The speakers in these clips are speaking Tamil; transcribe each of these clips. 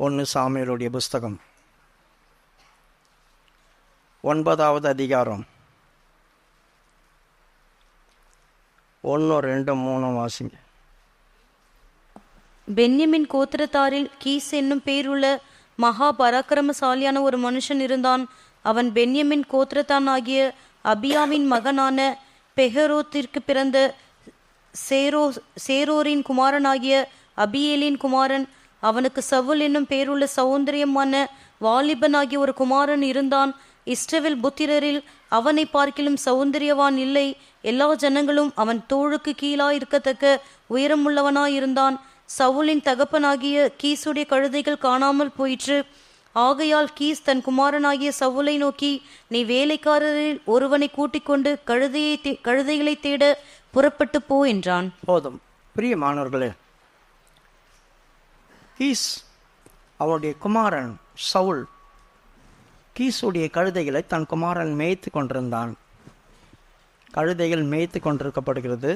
1 சாமுவேலுடைய புஸ்தகம் 9வது அதிகாரம் 1, 2, 3 வாசிங்க. பென்யமின் கோத்திரத்தாரில் கீஸ் என்னும் பேருள்ள மகா பராக்கிரமசாலியான ஒரு மனுஷன் இருந்தான். அவன் பென்யமின் கோத்திரத்தான் ஆகிய அபியாவின் மகனான பெஹரோத்திற்கு பிறந்த சேரோரின் குமாரனாகிய அபியேலின் குமாரன். அவனுக்கு சவுல் என்னும் பேருள்ள சௌந்தரியமான வாலிபனாகிய ஒரு குமாரன் இருந்தான். இஸ்ரவேல் புத்திரரில் அவனை பார்க்கிலும் சௌந்தரியவான் இல்லை. எல்லா ஜனங்களும் அவன் தோளுக்கு கீழாய் இருக்கத்தக்க உயரமுள்ளவனாயிருந்தான். சவுலின் தகப்பனாகிய கீசுடைய கழுதைகள் காணாமல் போயிற்று. ஆகையால் கீஸ் தன் குமாரனாகிய சவுலை நோக்கி, நீ வேலைக்காரரில் ஒருவனை கூட்டிக் கொண்டு கழுதைகளை தேட புறப்பட்டு போ என்றான். போதும். பிரியமானவர்களே, கீஸ் அவருடைய குமாரன் சவுல் கீசுடைய கழுதைகளை தன் குமாரன் மேய்த்து கொண்டிருந்தான். கழுதைகள் மேய்த்து கொண்டிருக்கப்படுகிறது.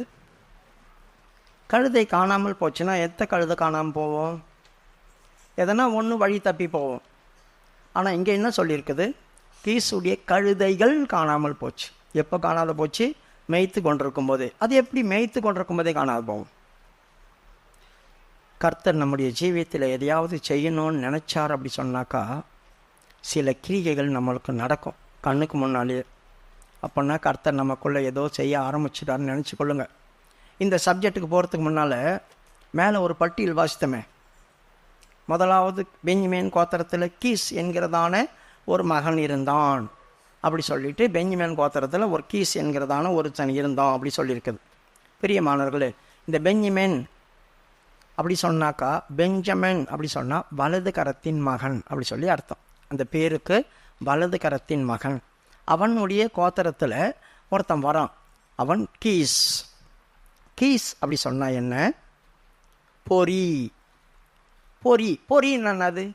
கழுதை காணாமல் போச்சுன்னா எத்த கழுதை காணாமல் போவோம்? எதனா ஒன்று வழி தப்பி போவோம். ஆனால் இங்கே என்ன சொல்லியிருக்குது? கீசுடைய கழுதைகள் காணாமல் போச்சு. எப்போ காணாத போச்சு? மேய்த்து கொண்டிருக்கும் போதே. அது எப்படி மேய்த்து கொண்டிருக்கும் போதே காணாத போவோம்? கர்த்தர் நம்முடைய ஜீவியத்தில் எதையாவது செய்யணும்னு நினச்சார் அப்படி சொன்னாக்கா சில கிரிகைகள் நம்மளுக்கு நடக்கும் கண்ணுக்கு முன்னாலேயே. அப்படின்னா கர்த்தர் நமக்குள்ளே ஏதோ செய்ய ஆரம்பிச்சிட்டாருன்னு நினச்சி கொள்ளுங்க. இந்த சப்ஜெக்டுக்கு போகிறதுக்கு முன்னால் மேலே ஒரு பட்டியல் வாசித்தமே. முதலாவது பென்யமீன் கோத்திரத்தில் கீஸ் என்கிறதான ஒரு மகன் இருந்தான் அப்படி சொல்லிட்டு, பென்யமீன் கோத்திரத்தில் ஒரு கீஸ் என்கிறதான ஒருத்தன் இருந்தான் அப்படி சொல்லியிருக்குது. பிரியமானவர்களே, இந்த பென்யமீன் அப்படி சொன்னாக்கா, பெஞ்சமின் அப்படி சொன்னால் வலது கரத்தின் மகன் அப்படி சொல்லி அர்த்தம். அந்த பேருக்கு வலது கரத்தின் மகன். அவனுடைய கோத்திரத்தில் ஒருத்தன் வரான், அவன் கீஸ். கீஸ் அப்படி சொன்னால் என்ன? பொரி. பொரி பொரி என்னது?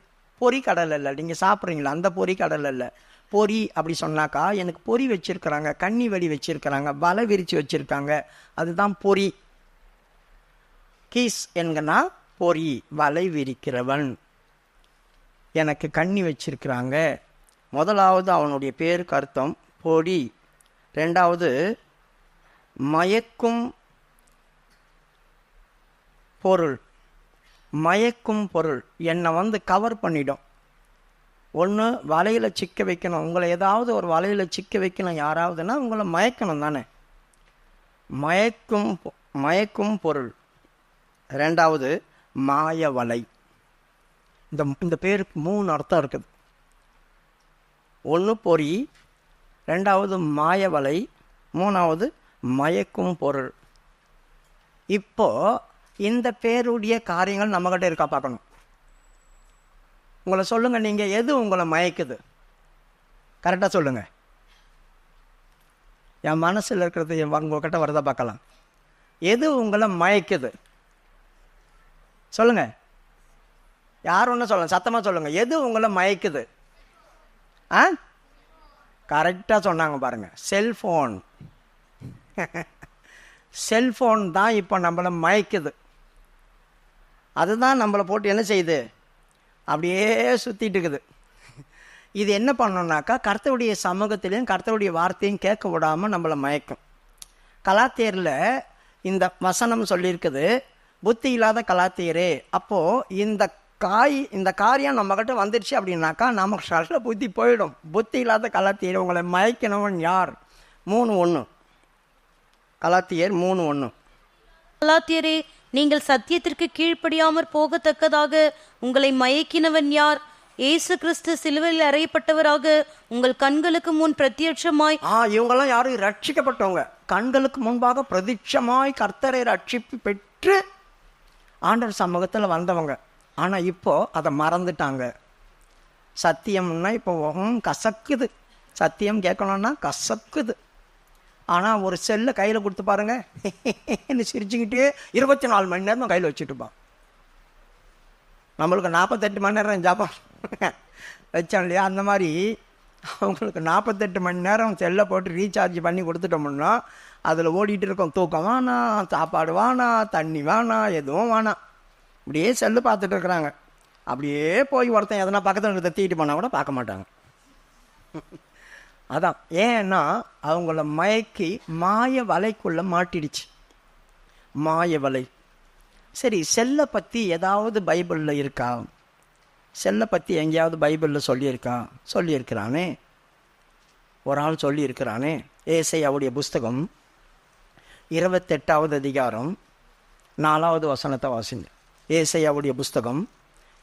பொரி கடல் இல்லை. நீங்கள் சாப்பிட்றீங்களா? அந்த பொரி கடல் இல்லை. பொரி அப்படி சொன்னாக்கா, எனக்கு பொரி வச்சுருக்கிறாங்க, கன்னி வெடி வச்சுருக்கிறாங்க, வலை விரித்து வச்சுருக்காங்க, அதுதான் பொரி. கீஸ் என்கனா பொரி, வலை விரிக்கிறவன். எனக்கு கண்ணி வச்சிருக்கிறாங்க. முதலாவது அவனுடைய பேருக்கு அர்த்தம் பொரி. ரெண்டாவது மயக்கும் பொருள். மயக்கும் பொருள் என்னை கவர் பண்ணிடும். ஒன்று வலையில் சிக்க வைக்கணும். உங்களை ஏதாவது ஒரு வலையில் சிக்க வைக்கணும் யாராவதுன்னா உங்களை மயக்கணும் தானே. மயக்கும் பொருள். ரெண்டாவது மாய வலை. இந்த பேருக்கு 3 அர்த்தம் இருக்குது. ஒன்று பொறி, ரெண்டாவது மாய வலை, மூணாவது மயக்கும் பொருள். இப்போ இந்த பேருடைய காரியங்கள் நம்மகிட்ட இருக்கா பார்க்கணும். உங்களை சொல்லுங்கள், நீங்கள் எது உங்களை மயக்குது? கரெக்டாக சொல்லுங்கள். என் மனசில் இருக்கிறது உங்ககிட்ட வரதா பார்க்கலாம். எது உங்களை மயக்குது? சொல்லுங்க. யார் ஒன்று சொல்லுங்க, சத்தமாக சொல்லுங்க. எது உங்களை மயக்குது? கரெக்டாக சொன்னாங்க பாருங்க. செல்ஃபோன். செல்ஃபோன் தான் இப்போ நம்மளை மயக்குது. அதுதான் நம்மளை போட்டு என்ன செய்யுது? அப்படியே சுற்றிட்டு இருக்குது. இது என்ன பண்ணோம்னாக்கா, கர்த்தருடைய சமூகத்திலையும் கர்த்தருடைய வார்த்தையும் கேட்க விடாமல் நம்மளை மயக்கும். கலாத்தியரில் இந்த வசனம் சொல்லியிருக்குது, புத்தி இல்லாத கலாத்தியரே. அப்போது இந்த காரியம் நம்மகிட்ட வந்துடுச்சு அப்படின்னாக்கா நமக்கு சட்ட புத்தி போயிடும். புத்தி இல்லாத கலாத்தியரே, உங்களை மயக்கினவன் யார்? 3:1. கலாத்தியர் 3:1. கலாத்தியரே, நீங்கள் சத்தியத்திற்கு கீழ்ப்படியாமற் போகத்தக்கதாக உங்களை மயக்கினவன் யார்? இயேசு கிறிஸ்து சிலுவையில் அறையப்பட்டவராக உங்கள் கண்களுக்கு முன் பிரத்யட்சமாய். இவங்கெல்லாம் யாரும் ரட்சிக்கப்பட்டவங்க. கண்களுக்கு முன்பாக பிரதிட்சமாய் கர்த்தரை ரட்சிப்பு பெற்று ஆண்டவர் சமூகத்தில் வந்தவங்க. ஆனால் இப்போ அதை மறந்துட்டாங்க. சத்தியம்னா இப்போ கசக்குது. சத்தியம் கேட்கணும்னா கசக்குது. ஆனால் ஒரு செல்லை கையில் கொடுத்து பாருங்க, என்ன சிரிச்சுக்கிட்டே 24 மணி நேரம் கையில் வச்சுட்டுப்பான். நம்மளுக்கு 48 மணி நேரம் ஜாபம் வச்சோம் இல்லையா? அந்த மாதிரி அவங்களுக்கு 48 மணி நேரம் செல்லை போட்டு ரீசார்ஜ் பண்ணி கொடுத்துட்டோம்னா அதில் ஓடிட்டு இருக்கோம். தூக்கம் வேணாம், சாப்பாடு வேணாம், தண்ணி வேணாம், எதுவும் வேணாம், இப்படியே செல்லு பார்த்துட்டு இருக்கிறாங்க. அப்படியே போய் ஒருத்தன் எதனா பக்கத்தில் இருக்கிறத தீட்டு பண்ணால் கூட பார்க்க மாட்டாங்க. அதான் ஏன்னா அவங்கள மயக்கி மாய வலைக்குள்ளே மாட்டிடுச்சு. மாய வலை. சரி, செல்லை பற்றி ஏதாவது பைபிளில் இருக்கா? செல்லை பற்றி எங்கேயாவது பைபிளில் சொல்லியிருக்கிறானே. ஒரு ஆள் சொல்லியிருக்கிறானே. ஏசாயாவுடைய புஸ்தகம் 28வது அதிகாரம் 4வது வசனத்தை வாசிங்க. ஏசாயாவுடைய புஸ்தகம்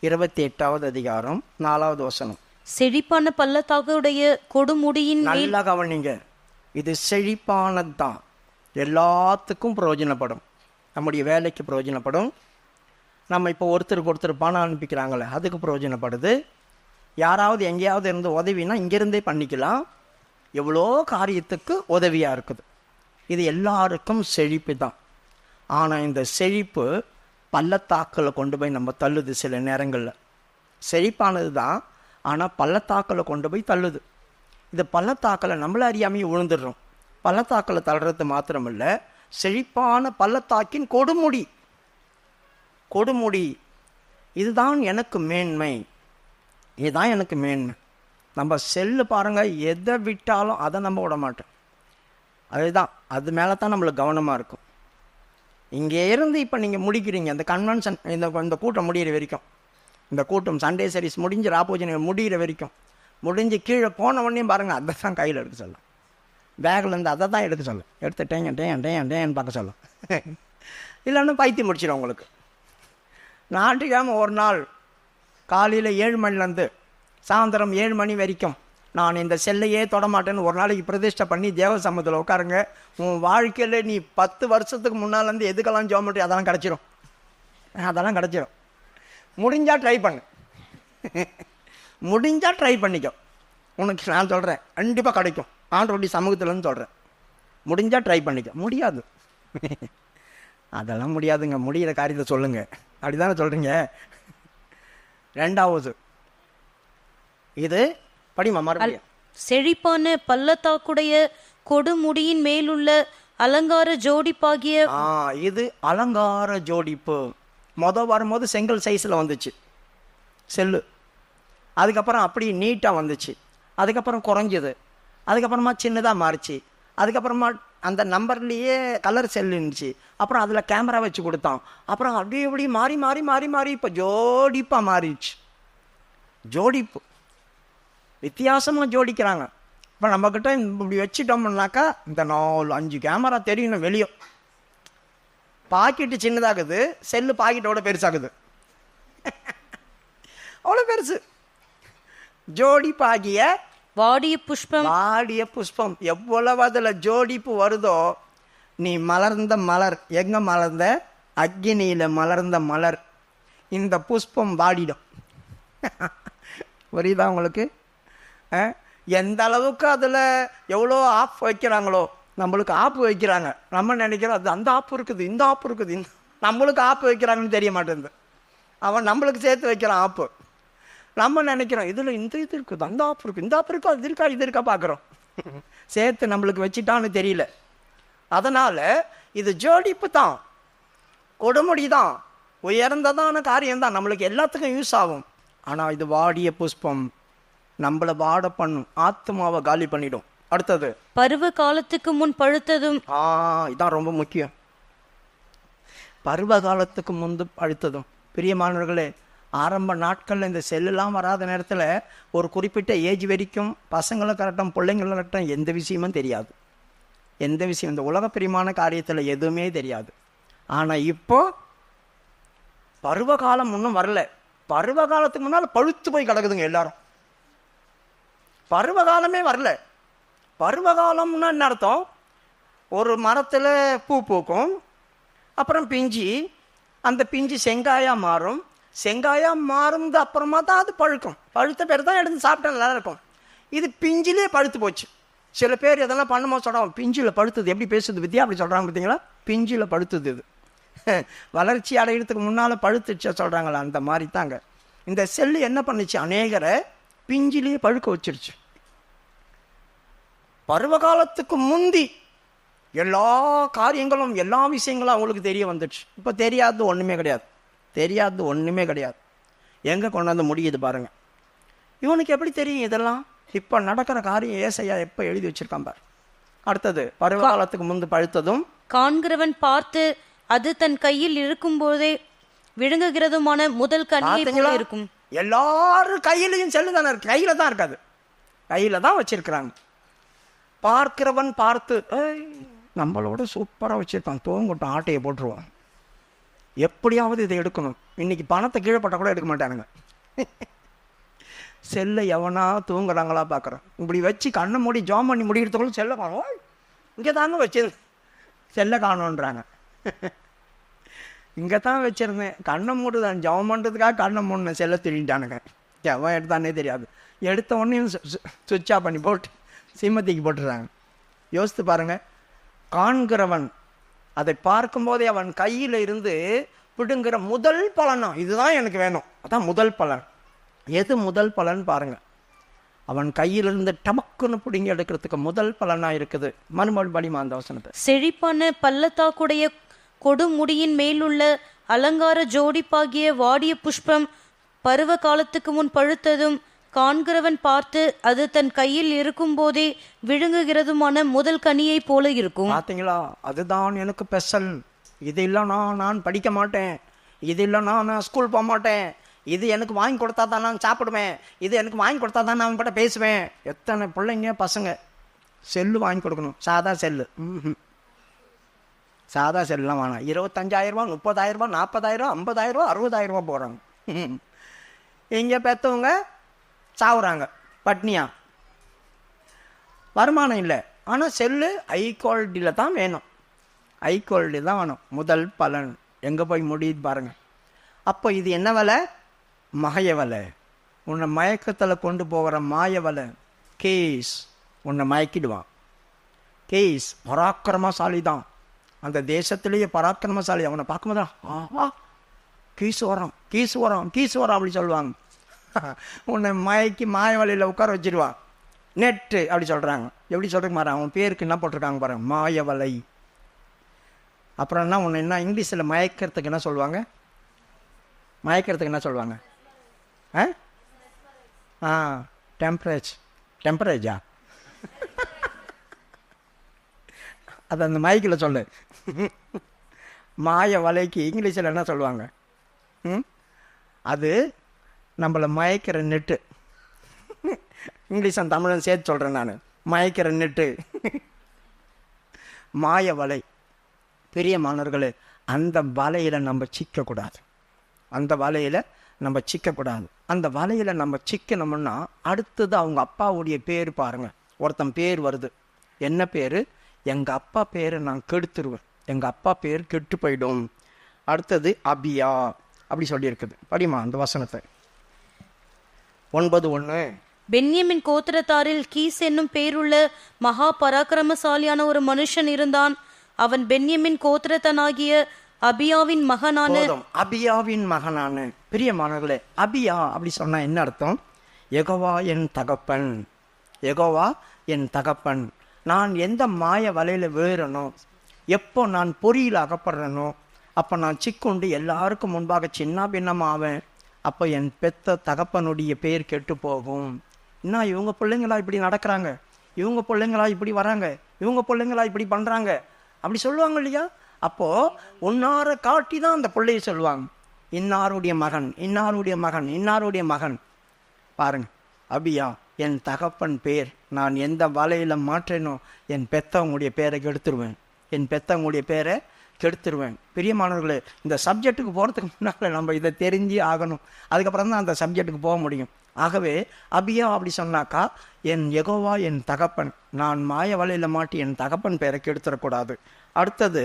28வது அதிகாரம் 4வது வசனம். செழிப்பான பள்ளத்தாக்குடைய கொடுமுடியின் நல்லா கவனிங்க. இது செழிப்பானதுதான், எல்லாத்துக்கும் பிரயோஜனப்படும். நம்முடைய வேலைக்கு பிரயோஜனப்படும். நம்ம இப்போ ஒருத்தருக்கு ஒருத்தர் பணம் அனுப்பிக்கிறாங்களே, அதுக்கு பிரயோஜனப்படுது. யாராவது எங்கேயாவது இருந்து உதவினா இங்கேருந்தே பண்ணிக்கலாம். எவ்வளோ காரியத்துக்கு உதவியாக இருக்குது. இது எல்லாருக்கும் செழிப்பு தான். ஆனால் இந்த செழிப்பு பள்ளத்தாக்கில் கொண்டு போய் நம்ம தள்ளுது. சில நேரங்களில் செழிப்பானது தான், ஆனால் பள்ளத்தாக்கில் கொண்டு போய் தள்ளுது. இது பள்ளத்தாக்கில் நம்மளை அறியாமையே விழுந்துடுறோம். பள்ளத்தாக்கில் தள்ளுறது மாத்திரமில்லை, செழிப்பான பள்ளத்தாக்கின் கொடுமுடி. இதுதான் எனக்கு மேன்மை, இதுதான் எனக்கு மேன்மை. நம்ம செல்லு பாருங்கள், எதை விட்டாலும் அதை நம்ம விட மாட்டோம். அதுதான், அது மேலே தான் நம்மளுக்கு கவனமாக இருக்கும். இங்கே இருந்து இப்போ நீங்கள் முடிக்கிறீங்க, இந்த கன்வென்ஷன், இந்த கூட்டம் முடிகிற வரைக்கும், இந்த கூட்டம் சண்டே சர்வீஸ் முடிஞ்சு ராப்போஜனை முடிகிற வரைக்கும், முடிஞ்சு கீழே போன உடனே பாருங்கள், அதை தான் கையில் எடுக்க சொல்லும். பேக்லேருந்து அதை தான் எடுக்க சொல்லும். எடுத்து டேன்னு பார்க்க சொல்லும். இல்லைன்னா பைத்தியம் முடிச்சிடும் உங்களுக்கு. ஞாயிற்றுக்கிழமை ஒரு நாள் காலையில் 7 மணிலேருந்து சாயந்தரம் 7 மணி வரைக்கும் நான் இந்த செல்லையே தொடமாட்டேன்னு ஒரு நாளைக்கு பிரதிஷ்டை பண்ணி தேவ சமூகத்தில் உட்காருங்க. உன் வாழ்க்கையில் நீ 10 வருஷத்துக்கு முன்னாலேருந்து எதுக்கெல்லாம் ஜோமெட்ரி அதெல்லாம் கிடச்சிரும். முடிஞ்சால் ட்ரை பண்ணு. முடிஞ்சால் ட்ரை பண்ணிக்கோ. உனக்கு நான் சொல்கிறேன், கண்டிப்பாக கிடைக்கும். ஆண்டோடைய சமூகத்தில்னு சொல்கிறேன். முடிஞ்சால் ட்ரை பண்ணிக்கோ. முடியாது, அதெல்லாம் முடியாதுங்க. முடிகிற காரியத்தை சொல்லுங்கள். அப்படி தானே சொல்கிறீங்க. ரெண்டாவது இது படிமா மறுபடியும். செழிப்பான பள்ளத்தாக்குடைய கொடுமுடியின் மேலுள்ள அலங்கார ஜோடிப்பாகிய. இது அலங்கார ஜோடிப்பு. வரும்போது செங்கல் சைஸில் வந்துச்சு செல்லு. அதுக்கப்புறம் அப்படி நீட்டாக வந்துச்சு. அதுக்கப்புறம் குறைஞ்சிது. அதுக்கப்புறமா சின்னதாக மாறிச்சு. அதுக்கப்புறமா அந்த நம்பர்லேயே கலர் செல் இருந்துச்சு. அப்புறம் அதில் கேமரா வச்சு கொடுத்தான். அப்புறம் அப்படி இப்படி மாறி இப்போ ஜோடிப்பாக மாறிடுச்சு. ஜோடிப்பு வித்தியாசமாக ஜோடிக்கிறாங்க. இப்போ நம்மக்கிட்ட இப்படி வச்சுட்டோம்னாக்கா இந்த 4-5 கேமரா தெரியணும் வெளியே. பாக்கெட்டு சின்னதாகுது, செல்லு பாக்கெட்டோட பெருசாகுது. அவ்வளோ பெருசு. ஜோடிப்பாகிய வாடிய புஷ்பம். எவ்வளவு அதில் ஜோடிப்பு வருதோ, நீ மலர்ந்த மலர், எங்க மலர்ந்த? அக்னியில் மலர்ந்த மலர். இந்த புஷ்பம் வாடிடும். புரியுதா உங்களுக்கு? எந்த அளவுக்கு அதில் எவ்வளோ ஆப் வைக்கிறாங்களோ, நம்மளுக்கு ஆப்பு வைக்கிறாங்க. நம்ம நினைக்கிறோம் அது அந்த ஆப்பு இருக்குது, இந்த ஆப்பு இருக்குது. நம்மளுக்கு ஆப்பு வைக்கிறாங்கன்னு தெரிய மாட்டேங்குது. அவன் நம்மளுக்கு சேர்த்து வைக்கிறான் ஆப்பு. நம்ம நினைக்கிறோம் இதில் இது இருக்குது, அந்த ஆப் இருக்குது, இந்த ஆப் இருக்கா, இது இருக்கா பார்க்குறோம். சேர்த்து நம்மளுக்கு வச்சுட்டான்னு தெரியல. அதனால் இது ஜோடிப்பு தான், கொடுமுடி தான், உயர்ந்ததான காரியம்தான், நம்மளுக்கு எல்லாத்துக்கும் யூஸ் ஆகும். ஆனால் இது வாடிய புஷ்பம், நம்மளை வாட பண்ணும், ஆத்மாவை காலி பண்ணிடும். அடுத்தது பருவ காலத்துக்கு முன் பழுத்ததும். இதான் ரொம்ப முக்கியம். பருவ காலத்துக்கு முன்பு பழுத்ததும். பிரியமானவர்களே, ஆரம்ப நாட்களில் இந்த செல்லுலாம் வராத நேரத்தில் ஒரு குறிப்பிட்ட ஏஜ் வரைக்கும் பசங்களும் கரெக்டும் பிள்ளைங்களும் கரெக்டும் எந்த விஷயமும் தெரியாது. எந்த விஷயம், இந்த உலக பிரியமான காரியத்தில் எதுவுமே தெரியாது. ஆனால் இப்போ பருவகாலம் இன்னும் வரல. பருவ காலத்துக்கு முன்னால் பழுத்து போய் கிடக்குதுங்க எல்லாரும். பருவகாலமே வரல. பருவகாலம்னா என்ன அர்த்தம்? ஒரு மரத்தில் பூ பூக்கும், அப்புறம் பிஞ்சு, அந்த பிஞ்சு செங்காயாக மாறும். செங்காயாக மாறும் அப்புறமா தான் அது பழுக்கும். பழுத்த பேர் தான் எடுத்து சாப்பிட்டா நல்லா இருக்கும். இது பிஞ்சிலே பழுத்து போச்சு. சில பேர் இதெல்லாம் பண்ணும்போது சொல்கிறாங்க, பிஞ்சில் பழுத்துது. எப்படி பேசுது வித்தியா அப்படி சொல்கிறாங்க பார்த்தீங்களா? பிஞ்சில் பழுத்துது. இது வளர்ச்சி அடைகிறதுக்கு முன்னால் பழுத்துச்ச சொல்கிறாங்களா? அந்த மாதிரி தாங்க இந்த செல்லு என்ன பண்ணுச்சு, அநேகரை பிஞ்சிலேயே பழுக்க வச்சிருச்சு. பருவகாலத்துக்கு முந்தி எல்லா காரியங்களும் எல்லா விஷயங்களும் அவங்களுக்கு தெரிய வந்துடுச்சு. இப்போ தெரியாதது ஒன்றுமே கிடையாது. எங்கே கொண்டாந்து முடியுது பாருங்கள். இவனுக்கு எப்படி தெரியும் இதெல்லாம்? இப்போ நடக்கிற காரியம் ஏசையா எப்போ எழுதி வச்சிருக்கான் பார். அடுத்தது, பருவ காலத்துக்கு முன்பு பழுத்ததும் காண்கிறவன் பார்த்து அது தன் கையில் இருக்கும் போதே விழுங்குகிறதுமான முதல் கனியை போல இருக்கும். எல்லாரும் கையிலையும் செல்லு தானே இருக்கு, கையில தான் இருக்காது, கையில தான் வச்சிருக்கிறாங்க. பார்க்கிறவன் பார்த்து நம்மளோட சூப்பராக வச்சிருக்கான், தூங்கட்டும், ஆட்டையை போட்டுருவான், எப்படியாவது இதை எடுக்கணும். இன்னைக்கு பணத்தை கீழே போட்டால் கூட எடுக்க மாட்டானுங்க. செல்லை எவனா தூங்குறாங்களா பார்க்குறோம். இப்படி வச்சு கண்ணை மூடி ஜாம் பண்ணி முடிக்கிறதுக்குள்ள செல்லை காணும். இங்கே தாங்க வச்சு செல்லை காணுன்றாங்க. இங்கே தான் வச்சுருந்தேன், கண்ணை மூடுதான், ஜாம் பண்ணுறதுக்காக கண்ணை மூடினேன், செல்லை திருடிட்டானுங்க. எவன் எடுத்தானே தெரியாது. எடுத்த உடனே சுவிட்ச் ஆஃப் பண்ணி போட்டு சிம்மத்திக்கு போட்டுறாங்க. யோசித்து பாருங்கள். காண்கிறவன் அதை பார்க்கும்போதே அவன் கையில் இருந்து பிடுங்குற முதல் பலனா, இதுதான் எனக்கு வேணும், அதான் முதல் பலன். எது முதல் பலன் பாருங்கள். அவன் கையிலிருந்து டமக்குன்னு பிடுங்கி எடுக்கிறதுக்கு முதல் பலனாக இருக்குது. மறுபடியும் அந்த வசனத்தை, செழிப்பான பள்ளத்தாக்குடைய கொடுமுடியின் மேலுள்ள அலங்கார ஜோடிப்பாகிய வாடிய புஷ்பம் பருவ காலத்துக்கு முன் பழுத்ததும் காண்கிறவன் பார்த்து அது தன் கையில் இருக்கும் போதே விழுங்குகிறதுமான முதல் கனியை போல இருக்கும். பார்த்தீங்களா? அதுதான் எனக்கு ஸ்பெஷல். இது இல்லைனா நான் படிக்க மாட்டேன், இது இல்லைனா நான் ஸ்கூல் போக மாட்டேன், இது எனக்கு வாங்கி கொடுத்தா தான் நான் சாப்பிடுவேன், இது எனக்கு வாங்கி கொடுத்தா தான் நான் அவங்ககிட்ட பேசுவேன். எத்தனை பிள்ளைங்க பசங்க செல்லு வாங்கி கொடுக்கணும், சாதா செல்லு. சாதா செல்லாம் வேணாம், 25,000 ரூபா, 30,000 ரூபா, 40,000, 50,000 ரூபா, 60,000 ரூபா போகிறாங்க. இங்கே பெற்றவங்க சாவுறாங்க பட்னியா, வருமானம் இல்லை. ஆனால் செல்லு ஹை குவாலிட்டியில் தான் வேணும், ஹை குவாலிட்டி தான் வேணும். முதல் பலன் எங்கே போய் முடியுது பாருங்கள். அப்போ இது என்ன விலை? மகைய விலை. உன்னை மயக்கத்தில் கொண்டு போகிற மாய விலை. கேஸ் உன்னை மயக்கிடுவான். கேஸ் பராக்கிரமசாலி தான், அந்த தேசத்திலேயே பராக்கிரமசாலி. அவனை பார்க்கும்போது ஆஹா கீசு வரான், கீசு வரான், கீசு வரான் அப்படி சொல்லுவாங்க. உன்னை மயக்கி மாய வலையில் உட்கார வச்சிருவான். நெட்டு அப்படி சொல்கிறாங்க. எப்படி சொல்கிறதுக்கு மாறேன், அவன் பேருக்கு என்ன போட்டிருக்காங்க பாருங்க, மாய வலை. அப்புறம் என்ன, உன்னை என்ன இங்கிலீஷில் மயக்கிறதுக்கு என்ன சொல்லுவாங்க? மயக்கிறதுக்கு என்ன சொல்லுவாங்க? டெம்பரேச்சா அது அந்த மைக்கில் சொல்லு. மாய வலைக்கு இங்கிலீஷில் என்ன சொல்லுவாங்க? அது நம்மளை மயக்கிற நெட்டு. இங்கிலீஷ் அண்ட் தமிழன் சேர்த்து சொல்கிறேன் நான். மயக்கிற நெட்டு, மாய வலை. பெரிய மாணவர்களே, அந்த வலையில் நம்ம சிக்கக்கூடாது, அந்த வலையில் நம்ம சிக்கக்கூடாது. அந்த வலையில் நம்ம சிக்கணும்னா அடுத்தது அவங்க அப்பாவுடைய பேர் பாருங்கள். ஒருத்தன் பேர் வருது, என்ன பேர்? எங்கள் அப்பா பேரை நான் கெடுத்துருவேன், எங்கள் அப்பா பேர் கெட்டு போயிடும். அடுத்தது அபியா அப்படி சொல்லியிருக்குது. படிமா அந்த வசனத்தை. 9:1. பென்யமின் கோத்திரத்தாரில் கீஸ் என்னும் பேருள்ள மகா பராக்கிரமசாலியான ஒரு மனுஷன் இருந்தான். அவன் பென்யமின் கோத்திரத்தனாகிய அபியாவின் மகனான. அபியாவின் மகனான. பிரியமானவர்களே, அபியா அப்படி சொன்னா என்ன அர்த்தம்? யெகோவா என் தகப்பன், யெகோவா என் தகப்பன். நான் எந்த மாய வலையில் வேறனோ, எப்போ நான் பொறியில் அகப்படுறனோ, அப்போ நான் சிக்குண்டு எல்லாருக்கும் முன்பாக சின்ன பின்னமாவேன். அப்போ என் பெத்த தகப்பனுடைய பேர் கெட்டு போகும். என்ன இவங்க பிள்ளைங்களா இப்படி நடக்கிறாங்க, இவங்க பிள்ளைங்களா இப்படி வராங்க, இவங்க பிள்ளைங்களா இப்படி பண்ணுறாங்க அப்படி சொல்லுவாங்க இல்லையா? அப்போது உன்னாரை காட்டி தான் அந்த பிள்ளையை சொல்லுவாங்க, இன்னாருடைய மகன், இன்னாருடைய மகன், இன்னாருடைய மகன். பாருங்க, அபியா என் தகப்பன் பேர். நான் எந்த வலையில் மாற்றேனோ என் பெத்தவங்களுடைய பேரை கெடுத்துருவேன், என் பெத்தவங்களுடைய பேரை கெடுத்துருவேன். பிரியமானவர்களே, இந்த சப்ஜெக்டுக்கு போகிறதுக்கு முன்னால் நம்ம இதை தெரிஞ்சு ஆகணும், அதுக்கப்புறம் தான் அந்த சப்ஜெக்டுக்கு போக முடியும். ஆகவே அபியா அப்படி சொன்னாக்கா, என் யெகோவா என் தகப்பன், நான் மாய வலையில் மாட்டி என் தகப்பன் பேரை கெடுத்துடக்கூடாது. அடுத்தது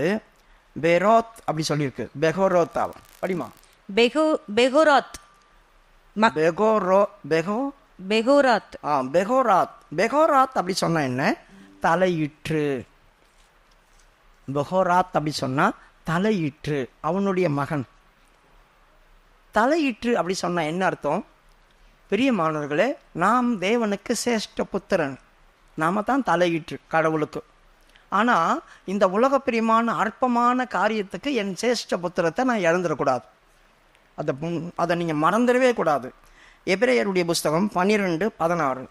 பெரோத் அப்படி சொல்லியிருக்கு. பெகோரோத்தா படிமா. பெகோராத். பெகோராத். பெகோராத். பெகோராத் அப்படி சொன்னா என்ன? தலையிற்று. பெகோராத் அப்படி சொன்னா தலையிற்று, அவனுடைய மகன். தலையிற்று அப்படி சொன்னா என்ன அர்த்தம்? பெரிய மாணவர்களே, நாம் தேவனுக்கு சேஷ்ட புத்திரன், நாம தான் தலையிற்று கடவுளுக்கு. ஆனால் இந்த உலக பிரியமான அற்பமான காரியத்துக்கு என் சேஷ்ட புத்திரத்தை நான் இழந்துடக்கூடாது. அதை நீங்கள் மறந்துடவே கூடாது. எபிரேயருடைய புஸ்தகம் 12:16.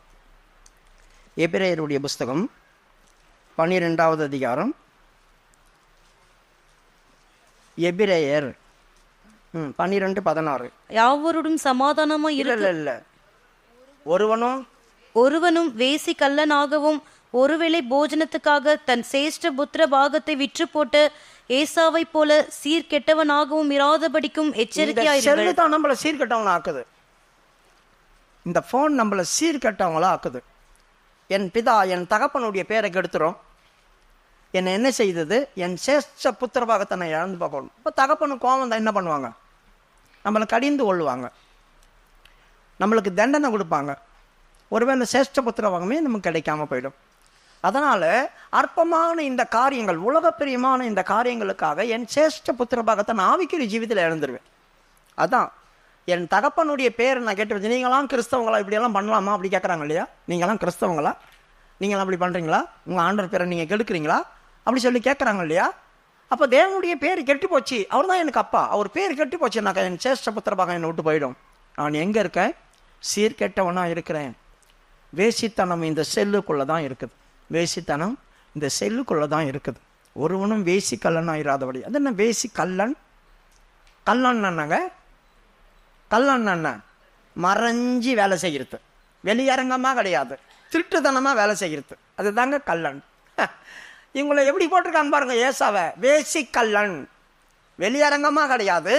எபிரேயருடைய புஸ்தகம் 12வது அதிகாரம். எபிரேயர் 12:16. யாவரோடும் சமாதானமா இல்லை ஒருவனும் வேசி கல்லனாகவும் ஒருவேளை போஜனத்துக்காக தன் சேஷ்ட புத்திர பாகத்தை விற்று போட்டு ஏசாவை போல சீர்கெட்டவனாகவும் இராதபடிக்கும் எச்சரிக்கையாயிருங்கள். தான் நம்மளை சீர்கெட்டவங்களா ஆக்குது. இந்த ஃபோன் நம்மளை சீர்கெட்டவங்களா ஆக்குது. என் பிதா என் தகப்பனுடைய பேரை கெடுத்துரும். என்னை என்ன செய்தது? என் சேஷ்ட புத்திர பாகத்தை நான் இழந்து பார்க்கணும். இப்போ தகப்பனு கோவம் தான் என்ன பண்ணுவாங்க? நம்மளை கடிந்து கொள்ளுவாங்க, நம்மளுக்கு தண்டனை கொடுப்பாங்க. ஒருவேளை சேஷ்ட புத்திர பாகமே நமக்கு கிடைக்காம போயிடும். அதனால் அற்பமான இந்த காரியங்கள், உலக பிரியமான இந்த காரியங்களுக்காக என் சேஷ்ட புத்திர பாகத்தை நான் ஆவிக்குரிய ஜீவிதத்தில் இழந்துருவேன். அதான் என் தகப்பனுடைய பேர் நான் கேட்டு வச்சு, நீங்களாம் கிறிஸ்தவங்களா இப்படியெல்லாம் பண்ணலாமா அப்படி கேட்குறாங்க இல்லையா? நீங்களாம் கிறிஸ்தவங்களா, நீங்களாம் அப்படி பண்ணுறீங்களா, உங்கள் ஆண்டவர் பேரை நீங்கள் கெடுக்குறீங்களா அப்படி சொல்லி கேட்குறாங்க இல்லையா? அப்போ தேவனுடைய பேர் கெட்டு போச்சு. அவர் தான் எனக்கு அப்பா, அவர் பேர் கெட்டு போச்சுனாக்கா என் சேஷ்ட புத்திர பாகம் என்னை விட்டு போயிடும். நான் எங்கே இருக்கேன்? சீர்கெட்டவனாக இருக்கிறேன். வேசித்தனம் இந்த செல்லுக்குள்ளே தான் இருக்குது. வேசித்தனம் இந்த செல்லுக்குள்ளே தான் இருக்குது. ஒருவனும் வேசி கல்லனாக இராதபடி. அது என்ன வேசி கல்லன்? கல்லன் என்னங்க? கல்லன் என்ன? மறைஞ்சி வேலை செய்கிறது, வெளியரங்கமாக கிடையாது, திருட்டுத்தனமாக வேலை செய்கிறது, அதுதாங்க கல்லன். இவங்களை எப்படி போட்டிருக்காங்க பாருங்க, ஏசாவை வேசி கல்லன். வெளியரங்கமாக கிடையாது,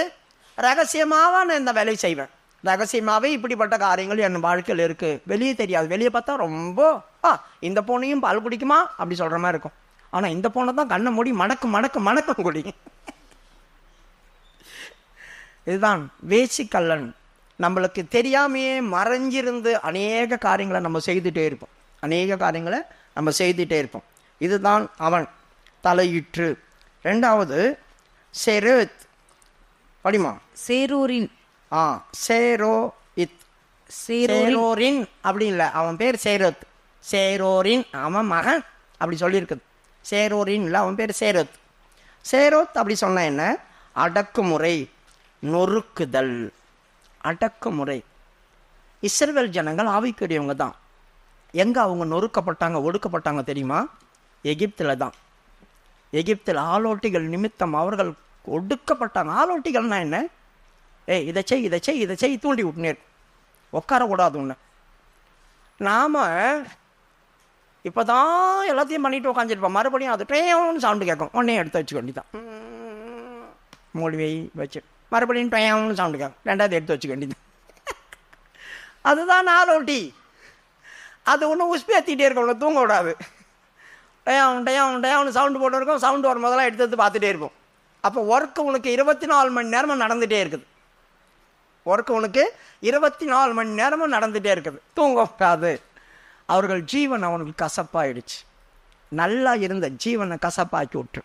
ரகசியமாக நான் இந்த வேலை செய்வேன். ரகசியமாகவே இப்படிப்பட்ட காரியங்கள் என் வாழ்க்கையில் இருக்குது. வெளியே தெரியாது. வெளியே பார்த்தா ரொம்ப இந்த பொண்ணையும் பால் குடிக்குமா அப்படி சொல்கிற மாதிரி இருக்கும். ஆனால் இந்த பொண்ணை தான் கண்ணை மூடி மணக்கு மணக்கு மணக்கம் குடிக்கும். இதுதான் வேசி கல்லன். நம்மளுக்கு தெரியாமையே மறைஞ்சிருந்து அநேக காரியங்களை நம்ம செய்துகிட்டே இருப்போம். அநேக காரியங்களை நம்ம செய்துகிட்டே இருப்போம். இதுதான் அவன் தலையிற்று. ரெண்டாவது செருத். படிமா? சேரூரின். சேரோரின் அப்படி இல்லை, அவன் பேர் சேரோத். சேரோரின் அவன் மகன் அப்படி சொல்லியிருக்குது. சேரோரின் இல்லை, அவன் பேர் சேரோத். சேரோத் அப்படி சொன்ன என்ன? அடக்குமுறை, நொறுக்குதல், அடக்குமுறை. இஸ்ரவேல் ஜனங்கள் ஆவிக்குரியவங்க தான். எங்கே அவங்க நொறுக்கப்பட்டாங்க, ஒடுக்கப்பட்டாங்க தெரியுமா? எகிப்தில் தான். எகிப்தில் ஆலோட்டிகள் நிமித்தம் அவர்கள் ஒடுக்கப்பட்டாங்க. ஆலோட்டிகள்னா என்ன? இதை செய் இதை செய் இதை செய் தூண்டி விட்டுனே உட்காரக்கூடாது. ஒன்று நாம் இப்போ தான் எல்லாத்தையும் பண்ணிட்டு உட்காந்துருப்போம். மறுபடியும் அது டேன்னு சவுண்டு கேட்கும். உடனே எடுத்து வச்சுக்க வேண்டியதான். மூலிவை வச்சு மறுபடியும் டேன்னு சவுண்டு கேட்கும். ரெண்டாவது எடுத்து வச்சுக்க வேண்டியது. அதுதான் ஆலோட்டி. அது ஒன்றும் உஸ்பி ஏற்றிக்கிட்டே இருக்கும், ஒன்று தூங்க விடாது. டேன்னு சவுண்டு போட்டு இருக்கும். சவுண்டு வரும் போதெல்லாம் எடுத்து பார்த்துட்டே இருப்போம். அப்போ ஒர்க்கு உனக்கு 24 மணி நேரமும் நடந்துகிட்டே இருக்குது. ஒர்க்கு உனக்கு 24 மணி நேரமும் நடந்துகிட்டே இருக்குது. தூங்கக்கூடாது. அவர்கள் ஜீவன் அவனுக்கு கசப்பாயிடுச்சு. நல்லா இருந்த ஜீவனை கசப்பாக்கி விட்டு.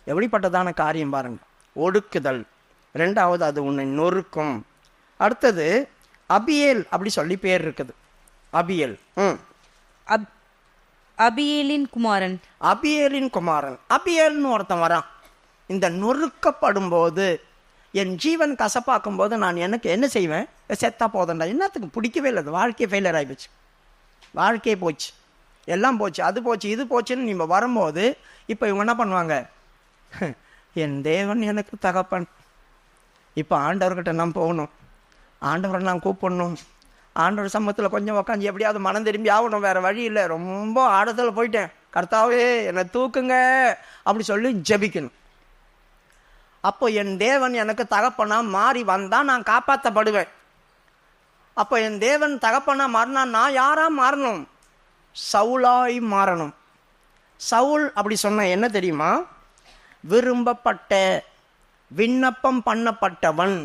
எப்படிப்பட்டதான காரியம் பாருங்க. ஒடுக்குதல். ரெண்டாவது அது உன்னை நொறுக்கும். அடுத்தது அபியேல் அப்படி சொல்லி பேர் இருக்குது. அபியேல். அபியேலின் குமாரன். அபியேலின் குமாரன். அபியேல்னு ஒருத்தன் வரான். இந்த நொறுக்கப்படும் போது, என் ஜீவன் கசப்பாக்கும் போது நான் எனக்கு என்ன செய்வேன்? செத்தா போதண்டா. என்னத்துக்கு பிடிக்கவே இல்லை. வாழ்க்கையே ஃபெயிலியர் ஆகிப்போச்சு. வாழ்க்கையே போச்சு, எல்லாம் போச்சு, அது போச்சு இது போச்சுன்னு நீங்கள் வரும்போது இப்போ இவங்க என்ன பண்ணுவாங்க? என் தேவன் எனக்கு தகப்பன். இப்போ ஆண்டவர்கிட்ட நான் போகணும், ஆண்டவரை நான் கூப்பிடணும், ஆண்டவர் சமூகத்தில் கொஞ்சம் உக்காந்து எப்படியாவது மனம் திரும்பி ஆகணும். வேறு வழி இல்லை. ரொம்ப ஆழத்தில் போயிட்டேன், கர்த்தாவே என்னை தூக்குங்க அப்படி சொல்லி ஜெபிக்கணும். அப்போ என் தேவன் எனக்கு தகப்பனா மாறி வந்தால் நான் காப்பாற்றப்படுவேன். அப்போ என் தேவன் தகப்பனா மாறினா நான் யாராக மாறணும்? சவுலாய் மாறணும். சவுல் அப்படி சொன்ன என்ன தெரியுமா? விரும்பப்பட்ட, விண்ணப்பம் பண்ணப்பட்டவன்.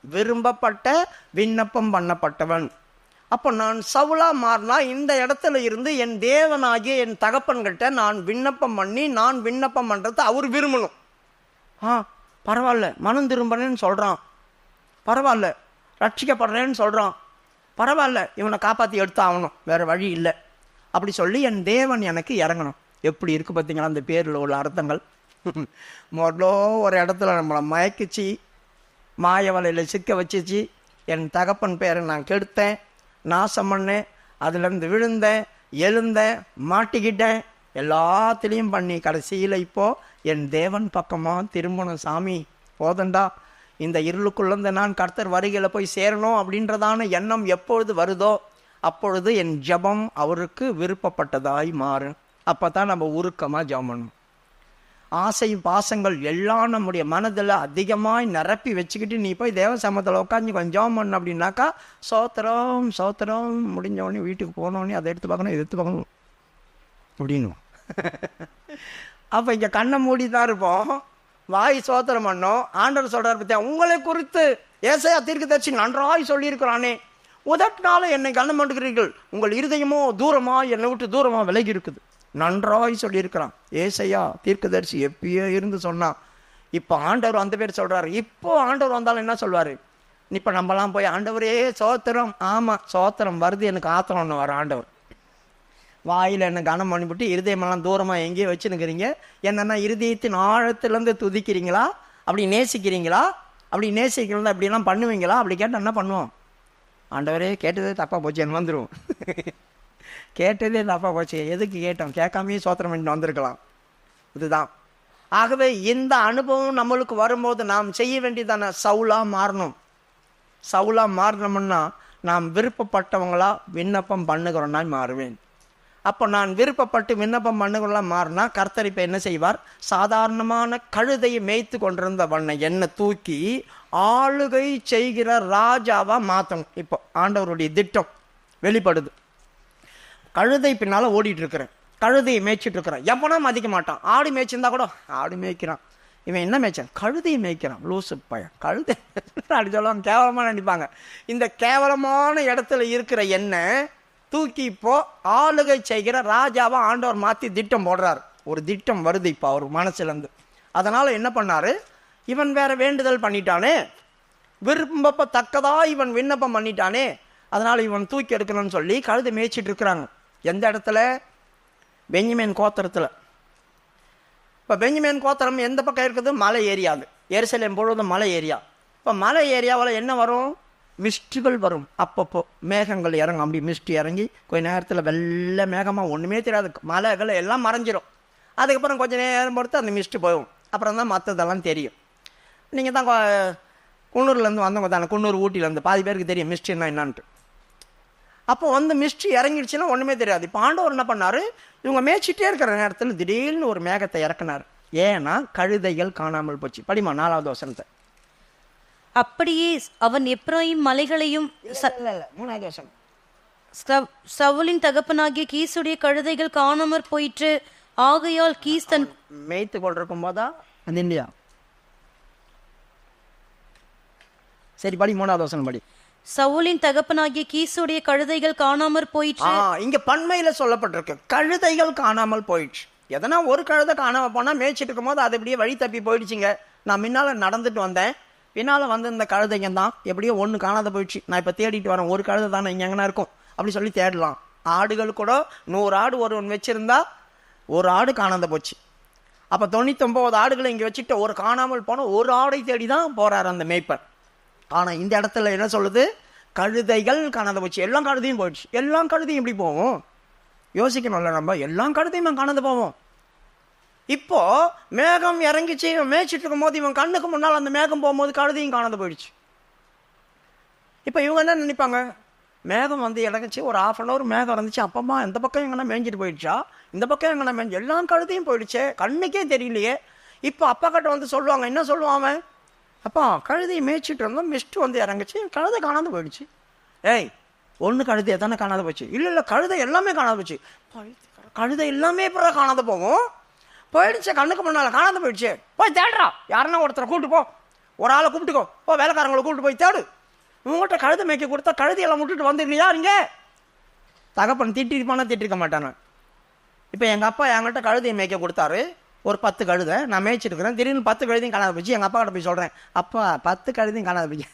விரும்பப்பட்ட, விண்ணப்பம் பண்ணப்பட்டவன். அப்போ நான் சவுலா மாறினா இந்த இடத்துல இருந்து என் தேவனாகிய என் தகப்பன்கிட்ட நான் விண்ணப்பம் பண்ணி, நான் விண்ணப்பம் பண்ணுறது அவர் விரும்பணும். பரவாயில்ல, மனம் திரும்புறேன்னு சொல்கிறான், பரவாயில்ல, ரட்சிக்கப்படுறேன்னு சொல்கிறான், பரவாயில்ல, இவனை காப்பாற்றி எடுத்து ஆகணும், வேறு வழி இல்லை அப்படி சொல்லி என் தேவன் எனக்கு இறங்கணும். எப்படி இருக்குது பார்த்தீங்களா அந்த பேரில் உள்ள அர்த்தங்கள்? முதல்ல ஒரு இடத்துல நம்மளை மயக்கிச்சு மாய வலையில் சிக்க வச்சிச்சு, என் தகப்பன் பேரை நான் கெடுத்தேன், நாசம் பண்ணேன், அதுலேருந்து விழுந்தேன், எழுந்தேன், மாட்டிக்கிட்டேன், எல்லாத்துலேயும் பண்ணி கடைசியில் இப்போது என் தேவன் பக்கமாக திரும்பணும் சாமி, போதண்டா, இந்த இருளுக்குள்ளேருந்து நான் கர்த்தர் வருகையில் போய் சேரணும் அப்படின்றதான எண்ணம் எப்பொழுது வருதோ அப்பொழுது என் ஜெபம் அவருக்கு விருப்பப்பட்டதாய் மாறும். அப்போ தான் நம்ம உருக்கமாக ஜெபம் பண்ணணும். ஆசை பாசங்கள் எல்லாம் நம்முடைய மனதில் அதிகமாக நிரப்பி வச்சுக்கிட்டு நீ போய் தேவ சமத்தில் உட்காந்து கொஞ்சம் ஜெபம் பண்ண அப்படின்னாக்கா சோத்திரம் சோத்திரம் முடிஞ்சவொடனே வீட்டுக்கு போனோடனே அதை எடுத்து பார்க்கணும், இதை எடுத்து பார்க்கணும் அப்படின்னு. அப்போ இங்கே கண்ணை மூடி தான் இருப்போம், வாய் சோத்திரம் பண்ணோம். ஆண்டவர் சொல்கிறார் பற்றியா, உங்களை குறித்து ஏசாயா தீர்க்கதரிசி நன்றாய் சொல்லியிருக்கிறானே, உதட்டினால என்னை கண்ணம் பண்ணுகிறீர்கள், உங்கள் இருதயமோ தூரமாக என்னை விட்டு தூரமாக விலகி இருக்குது. நன்றாய் சொல்லியிருக்கிறான் ஏசாயா தீர்க்கதரிசி, எப்பயோ இருந்து சொன்னான். இப்போ ஆண்டவர் அந்த பேர் சொல்கிறாரு. இப்போ ஆண்டவர் வந்தாலும் என்ன சொல்வார்? இப்போ நம்மலாம் போய் ஆண்டவரே சோத்திரம், ஆமாம் சோத்திரம் வருது, எனக்கு ஆத்திரம்னு வர ஆண்டவர் வாயில் என்ன கனம் பண்ணிவிட்டு இருதயமெல்லாம் தூரமாக எங்கேயோ வச்சுன்னுக்கிறீங்க, என்னென்னா இருதயத்தின் ஆழத்துலேருந்து துதிக்கிறீங்களா, அப்படி நேசிக்கிறீங்களா, அப்படி நேசிக்கிறதா அப்படிலாம் பண்ணுவீங்களா? அப்படி கேட்டால் என்ன பண்ணுவோம்? ஆண்டவரே கேட்டதே தப்பாக போச்சு என்ன வந்துடும். கேட்டதே தப்பாக போச்சு, எதுக்கு கேட்டோம்? கேட்காமையே சோத்திரம் பண்ணிட்டு வந்திருக்கலாம். இதுதான். ஆகவே இந்த அனுபவம் நம்மளுக்கு வரும்போது நாம் செய்ய வேண்டியதான சவுலாக மாறணும். சவுலாக மாறணும்னா நாம் விருப்பப்பட்டவங்களா விண்ணப்பம் பண்ணுகிறோன்னா மாறுவேன். அப்போ நான் விருப்பப்பட்டு விண்ணப்பம் பண்ணுகிறோம் மாறினா கர்த்தர் இப்போ என்ன செய்வார்? சாதாரணமான கழுதையை மேய்த்து கொண்டிருந்த வண்ணை என்னை தூக்கி ஆளுகை செய்கிற ராஜாவாக மாற்றணும். இப்போ ஆண்டவருடைய திட்டம் வெளிப்படுது. கழுதை பின்னால் ஓடிட்டுருக்கிறேன், கழுதையை மேய்ச்சிட்டு இருக்கிறேன். எப்போனா மதிக்க மாட்டான். ஆடு மேய்ச்சிருந்தா கூட ஆடு மேய்க்கிறான், இவன் என்ன மேய்ச்சான்? கழுதையை மேய்க்கிறான், லூசு பையன், கழுதை அப்படி சொல்லுவாங்க, கேவலமாக நினைப்பாங்க. இந்த கேவலமான இடத்துல இருக்கிற என்ன தூக்கி இப்போ ஆளுகை செய்கிற ராஜாவை ஆண்டவர் மாற்றி திட்டம் போடுறார். ஒரு திட்டம் வருது இப்போ அவர் மனசுலேருந்து. அதனால் என்ன பண்ணார்? இவன் வேற வேண்டுதல் பண்ணிட்டானே, விரும்பத்தக்கதா இவன் விண்ணப்பம் பண்ணிட்டானே, அதனால் இவன் தூக்கி எடுக்கணும்னு சொல்லி கழுதை மேய்ச்சிட்டு இருக்கிறாங்க. எந்த இடத்துல? பென்யமீன் கோத்திரத்தில். இப்போ பென்யமீன் கோத்திரம் எந்த பக்கம் இருக்குது? மலை ஏரியா. அது எருசலேம் பொழுதும் மலை ஏரியா. இப்போ மலை ஏரியாவில் என்ன வரும்? மிஸ்ட்டுகள் வரும். அப்பப்போ மேகங்கள் இறங்கும். அப்படி மிஸ்ட் இறங்கி கொஞ்ச நேரத்தில் வெள்ளை மேகமாக ஒன்றுமே தெரியாது, மலைகள் எல்லாம் மறைஞ்சிரும். அதுக்கப்புறம் கொஞ்சம் நேரம் பொறுத்து அந்த மிஸ்ட்டு போகும். அப்புறம் தான் மற்றதெல்லாம் தெரியும். நீங்கள் தான் குன்னூர்லேருந்து வந்தவங்க தானே, குன்னூர் ஊட்டிலேருந்து பாதி பேருக்கு தெரியும் மிஸ்ட்னா என்னான்ட்டு. அப்போ வந்து மிஸ்ட் இறங்கிடுச்சுன்னா ஒன்றுமே தெரியாது. இப்போ ஆண்டவர் என்ன பண்ணார்? இவங்க மேய்ச்சிட்டே இருக்கிற நேரத்தில் திடீர்னு ஒரு மேகத்தை இறக்குனார். ஏன்னா கழுதைகள் காணாமல் போச்சு. படிமா 4வது வசனத்தை. அப்படியே அவன் எப்ராயிம் மலைகளையும் 3வது வசனம். சவுலின் தகப்பனாகிய கீசுடைய கழுதைகள் காணாமற் போயிற்று. ஆகையால் கீஸ் தன் மேய்த்து கொண்டிருக்கும் போதா அது இல்லையா? சரி படி, 3வது வசனம் படி. சவுலின் தகப்பனாகிய கீசுடைய கழுதைகள் காணாமற் போயிற்று. இங்க பன்மையில சொல்லப்பட்டிருக்கு கழுதைகள் காணாமல் போயிடுச்சு. எதனா ஒரு கழுதை காணாம போனா மேய்ச்சிட்டு இருக்கும் போது அது எப்படியே வழி தப்பி போயிடுச்சுங்க. நான் முன்னால நடந்துட்டு வந்தேன், பின்னால் வந்து இந்த கழுதைங்க தான் எப்படியோ ஒன்று காணாத போயிடுச்சு. நான் இப்போ தேடிட்டு வரேன், ஒரு கழுதை தானே இங்கே எங்கன்னா இருக்கும் அப்படி சொல்லி தேடலாம். ஆடுகள் கூட 100 ஆடு ஒருவன் வச்சுருந்தா ஒரு ஆடு காணாத போச்சு. அப்போ 99 ஆடுகளை இங்கே வச்சுட்டு ஒரு காணாமல் போன ஒரு ஆடை தேடி தான் போகிறார் அந்த மேய்ப்பன். ஆனால் இந்த இடத்துல என்ன சொல்லுது? கழுதைகள் காணாத போச்சு. எல்லா கழுதையும் போயிடுச்சு. எல்லா கழுதையும் எப்படி போவோம்? யோசிக்கணும்ல நம்ம. எல்லா கழுதையும் காணாத போவோம். இப்போ மேகம் இறங்கிச்சு, இவன் மேய்ச்சிட்டு இருக்கும் போது இவன் கண்ணுக்கு முன்னால் அந்த மேகம் போகும்போது கழுதையும் காணாத போயிடுச்சு. இப்போ இவங்க என்ன நினைப்பாங்க? மேகம் வந்து இறங்கிச்சு, ஒரு 1/2 hour மேகம் இருந்துச்சு, அப்பமா இந்த பக்கம் எங்கன்னா மேய்ஞ்சிட்டு போயிடுச்சா, இந்த பக்கம் எங்கன்னா மேய்ஞ்சி எல்லா கழுதையும் போயிடுச்சு, கண்ணுக்கே தெரியலையே. இப்போ அப்பா கிட்ட வந்து சொல்லுவாங்க, என்ன சொல்லுவான்? அப்பா கழுதையை மேய்ச்சிட்டு இருந்தோம், மிஸ்ட் வந்து இறங்குச்சு, கழுதை காணாத போயிடுச்சு. ஏய் ஒன்று கழுதை தானே காணாத போச்சு? இல்லை கழுதை எல்லாமே காணாத போச்சு. கழுதை எல்லாமே இப்போ காணாத போகும். போயிடுச்சு, கண்ணுக்கு முன்னால் காணாத போயிடுச்சு. போய் தேடுறா, யாருன்னா ஒருத்தரை கூப்பிட்டு போ, ஒரு ஆளை கூப்பிட்டுக்கோ, போ வேலைக்காரங்களை கூப்பிட்டு போய் தேடு. உங்கள்கிட்ட கழுதை மேய்க்க கொடுத்தா கழுதையெல்லாம் விட்டுட்டு வந்துருக்கியா? இங்கே தகப்பன் திட்டிருப்பானா? திட்டிருக்க மாட்டானே. இப்போ எங்கள் அப்பா என்கிட்ட கழுதையை மேய்க்க கொடுத்தாரு, ஒரு 10 கழுதை நான் மேய்ச்சிருக்கிறேன். திடீர்னு 10 கழுதையும் காணாத போச்சு. எங்கள் அப்பா கிட்ட போய் சொல்கிறேன், அப்பா 10 கழுதையும் காணாத போச்சு.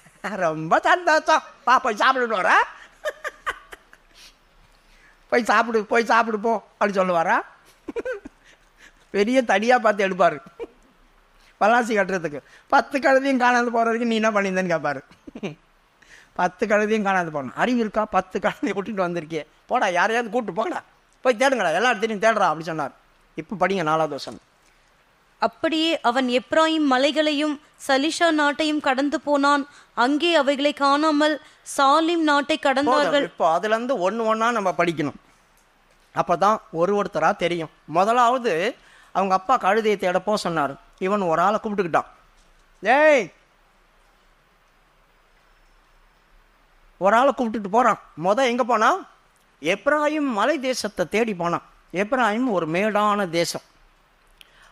ரொம்ப சந்தோஷம், பா போய் சாப்பிட்டுட்டு வரா, போய் சாப்பிடு போ அப்படி சொல்லுவாரா? பெரிய தடியாக பார்த்து எடுப்பார். பல்லாசி கட்டுறதுக்கு 10 கழுதையும் காணாது போகிறதுக்கு நீ என்ன பண்ணியிருந்தேன்னு கேட்பாரு. 10 கழுதையும் காணாது போகணும். அறிவு இருக்கா? 10 கழுதையை விட்டுட்டு வந்திருக்கே, போடா யாரையாவது கூப்பிட்டு போங்கடா, போய் தேடுங்கடா, எல்லா இடத்தையும் தேடுறா அப்படி சொன்னார். இப்போ படிங்க 4வது வசனம். அப்படியே அவன் எப்ராயிம் மலைகளையும் சலிஷா நாட்டையும் கடந்து போனான். அங்கே அவைகளை காணாமல் சாலிம் நாட்டை கடந்தார்கள். இப்போ அதுலேருந்து ஒன்றா நம்ம படிக்கணும். அப்போ தான் ஒருத்தராக தெரியும். முதலாவது அவங்க அப்பா கழுதையை தேடப்போ சொன்னார். இவன் ஒரு ஆளை கூப்பிட்டுக்கிட்டான். ஏய், ஒரு ஆளை கூப்பிட்டுட்டு போகிறான். எங்கே போனான்? எப்ராயிம் மலை தேசத்தை தேடி போனான். எப்ராயிம் ஒரு மேடான தேசம்.